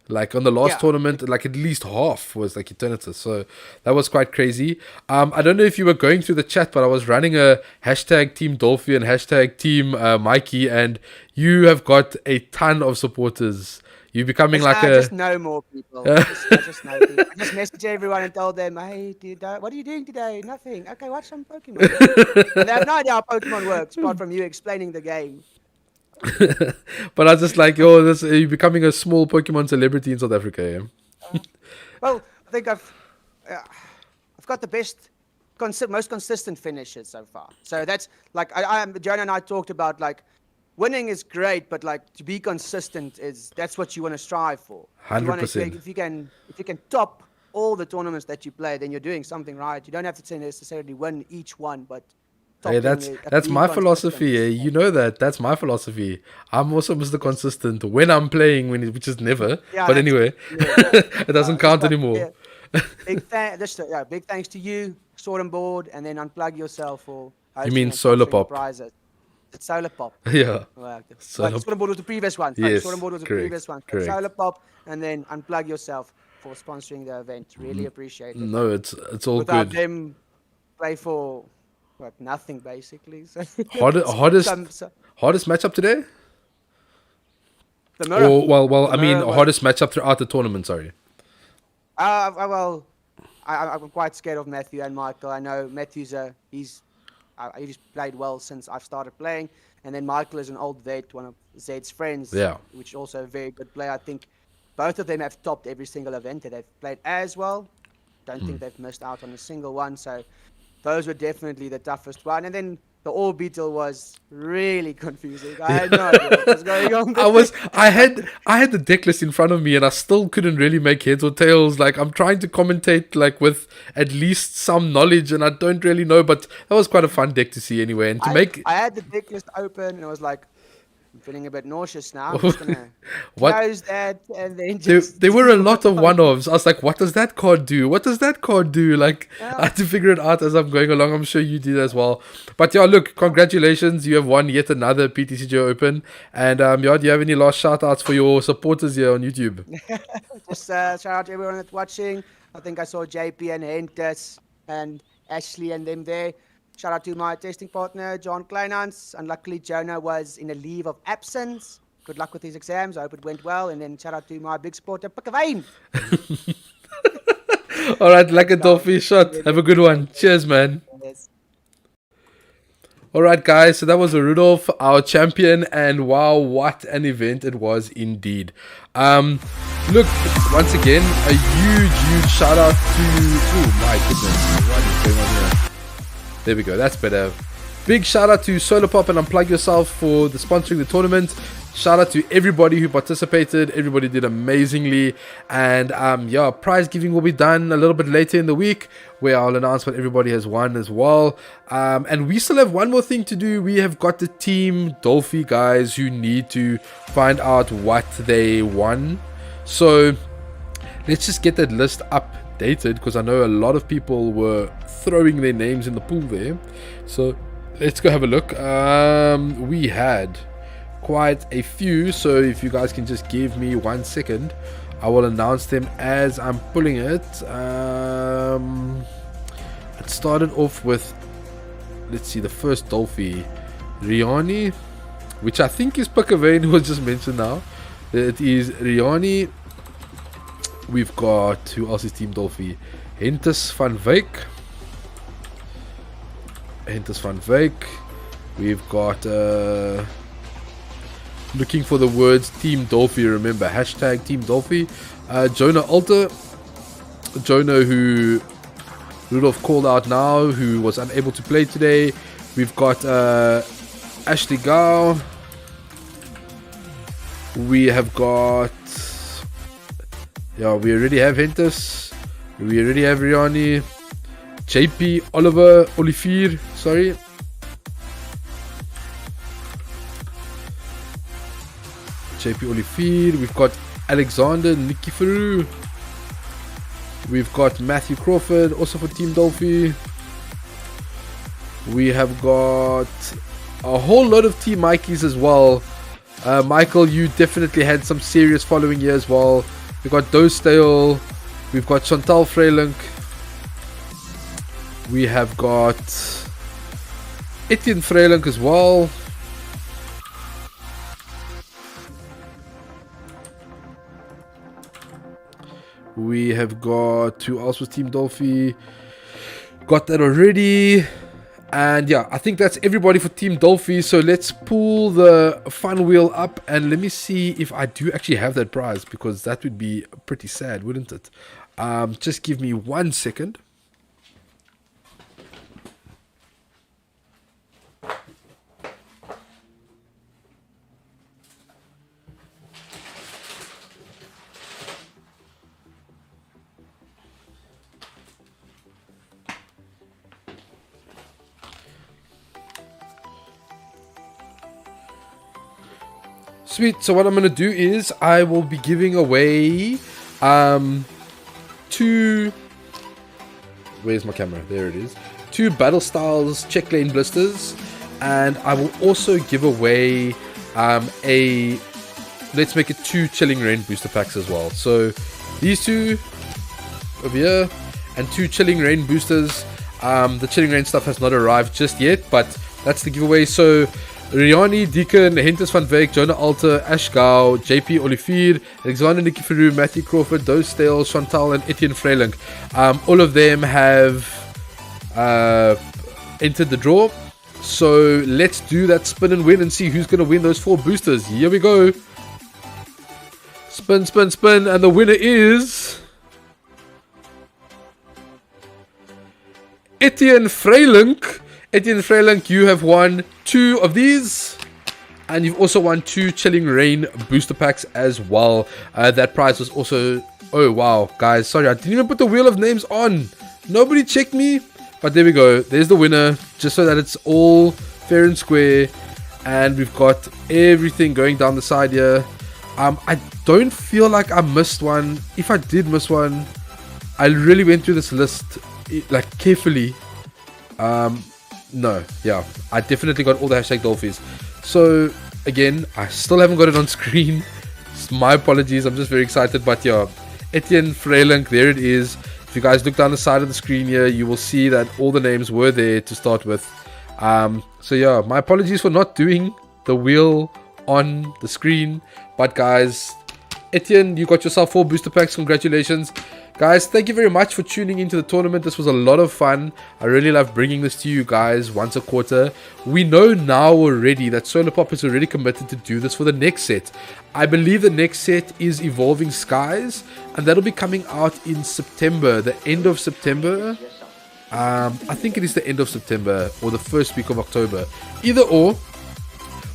Like on the last tournament, like at least half was like Eternatus. So that was quite crazy. I don't know if you were going through the chat, but I was running a hashtag Team Dolphy and hashtag Team Mikey, and you have got a ton of supporters. You're becoming I just know more people. I just know people. I just message everyone and tell them, hey, dude, what are you doing today? Nothing. Okay, watch some Pokemon. And they have no idea how Pokemon works, apart from you explaining the game. But I was just like, you're becoming a small Pokemon celebrity in South Africa. Yeah? Well, I think I've got the best, most consistent finishes so far. So that's like Jonah and I talked about like winning is great, but like to be consistent that's what you want to strive for. 100%. If you can top all the tournaments that you play, then you're doing something right. You don't have to necessarily win each one, but hey, that's my philosophy. You know that's my philosophy. I'm also Mr. Consistent when I'm playing, which is never. Yeah, but anyway, it doesn't count anymore. Yeah. Big thanks to you, Sword and Board, and then Unplug Yourself for. You mean Solarpop? Prizes. It's Solarpop. Yeah. Sword and Board was the previous one. Yes, Sword and Board was the correct, previous one. correct. Solarpop, and then Unplug Yourself for sponsoring the event. Really appreciate it. No, it's all Without good. them, play for. Nothing basically. So Hardest matchup today? The mirror. Hardest matchup throughout the tournament. Sorry. I'm quite scared of Matthew and Michael. I know Matthew's he's played well since I've started playing, and then Michael is an old vet, one of Zed's friends. Yeah. Which is also a very good player. I think both of them have topped every single event that they've played as well. Don't think they've missed out on a single one. So. Those were definitely the toughest one. And then the Orbeetle was really confusing. I had no idea what was going on. I had the deck list in front of me and I still couldn't really make heads or tails. Like I'm trying to commentate like with at least some knowledge and I don't really know, but that was quite a fun deck to see anyway. And I had the deck list open and I was like, I'm feeling a bit nauseous now. I'm just gonna close that and then there were a lot of one-offs. I was like, what does that card do? What does that card do? Like, I had to figure it out as I'm going along. I'm sure you did as well. But yeah, look, congratulations. You have won yet another PTCGO Open. And do you have any last shout-outs for your supporters here on YouTube? Just shout out to everyone that's watching. I think I saw JP and Hentus and Ashley and them there. Shout out to my testing partner, John Kleinans. Unluckily, Jonah was in a leave of absence. Good luck with his exams. I hope it went well. And then shout out to my big supporter, Pickavane. All right, like a Dolphy shot. Have a good one. Cheers, man. Yes. All right, guys. So that was Rudolph, our champion. And wow, what an event it was indeed. Look, once again, a huge shout out to... Oh, my goodness. What is going on here? There we go, that's better. Big shout out to Solarpop and Unplug Yourself for sponsoring the tournament. Shout out to everybody who participated. Everybody did amazingly. And prize giving will be done a little bit later in the week where I'll announce what everybody has won as well. And we still have one more thing to do. We have got the Team Dolphy guys who need to find out what they won. So let's just get that list updated because I know a lot of people were throwing their names in the pool there. So let's go have a look. We had quite a few, so if you guys can just give me 1 second, I will announce them as I'm pulling it. It started off with, let's see, the first Dolphy, Riani, which I think is Pakavane, who was just mentioned now. It is Riani. We've got, who else is Team Dolphy? Hentus van Wyk. We've got, looking for the words Team Dolphy, remember, hashtag Team Dolphy. Jonah Alter. Jonah, who Rudolph called out now, who was unable to play today. We've got Ashley Gao. We have got, yeah, we already have Hentus. We already have Riani. JP Olivier, sorry. JP Olivier. We've got Alexander Nikiforu. We've got Matthew Crawford, also for Team Dolphy. We have got a whole lot of Team Mikeys as well. Michael, you definitely had some serious following here as well. We've got Dostale. We've got Chantal Freilink. We have got Etienne Freilink as well. We have got, who else was Team Dolphy? Got that already. And yeah, I think that's everybody for Team Dolphy. So let's pull the fun wheel up and let me see if I do actually have that prize, because that would be pretty sad, wouldn't it? Just give me 1 second. Sweet. So what I'm going to do is I will be giving away 2, where's my camera? There it is. 2 Battle Styles check lane blisters, and I will also give away let's make it 2 Chilling Rain booster packs as well. So these 2 over here and 2 Chilling Rain boosters. The Chilling Rain stuff has not arrived just yet, but that's the giveaway. So Riani, Deacon, Hentus van Wyk, Jonah Alter, Ash Gao, JP Olivier, Alexander Nikiforu, Matthew Crawford, Dostale, Chantal, and Etienne Freilink. All of them have entered the draw. So let's do that spin and win and see who's going to win those 4 boosters. Here we go. Spin, spin, spin. And the winner is Etienne Freilink. Etienne Freilink, you have won 2 of these, and you've also won 2 Chilling Rain booster packs as well. That prize was also, oh wow, guys, sorry, I didn't even put the wheel of names on. Nobody checked me, but there we go. There's the winner, just so that it's all fair and square, and we've got everything going down the side here. I don't feel like I missed one. If I did miss one, I really went through this list like carefully. No, yeah, I definitely got all the hashtag Dolphys. So again, I still haven't got it on screen. My apologies, I'm just very excited. But yeah, Etienne Freilink, there it is. If you guys look down the side of the screen here, you will see that all the names were there to start with. So yeah, my apologies for not doing the wheel on the screen. But guys, Etienne, you got yourself 4 booster packs. Congratulations. Guys, thank you very much for tuning into the tournament. This was a lot of fun. I really love bringing this to you guys once a quarter. We know now already that Solarpop is already committed to do this for the next set. I believe the next set is Evolving Skies, and that'll be coming out in September, the end of September. I think it is the end of September or the first week of October. Either or,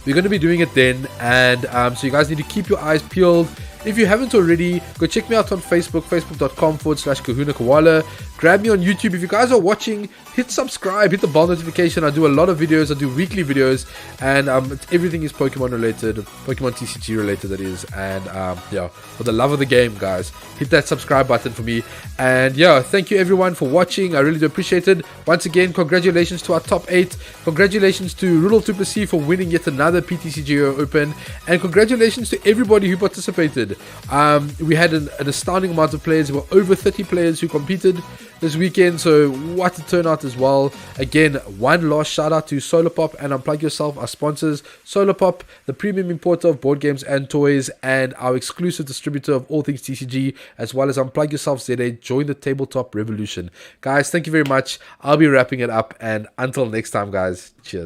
we're going to be doing it then, and so you guys need to keep your eyes peeled. If you haven't already, go check me out on Facebook, facebook.com/Kahuna Koala. Grab me on YouTube. If you guys are watching, hit subscribe, hit the bell notification. I do a lot of videos. I do weekly videos, and everything is Pokemon related, Pokemon TCG related, that is. And yeah, for the love of the game, guys, hit that subscribe button for me. And yeah, thank you everyone for watching. I really do appreciate it. Once again, congratulations to our top 8. Congratulations to Rudolph Duplessis for winning yet another PTCGO Open, and congratulations to everybody who participated. weekend. We had an astounding amount of players. There were over 30 players who competed this weekend, so what a turnout as well. Again, one last shout out to Solarpop and Unplug Yourself, our sponsors. Solarpop, the premium importer of board games and toys, and our exclusive distributor of all things TCG, as well as Unplug Yourself ZA. Join the tabletop revolution. Guys, thank you very much. I'll be wrapping it up, and until next time, guys, cheers.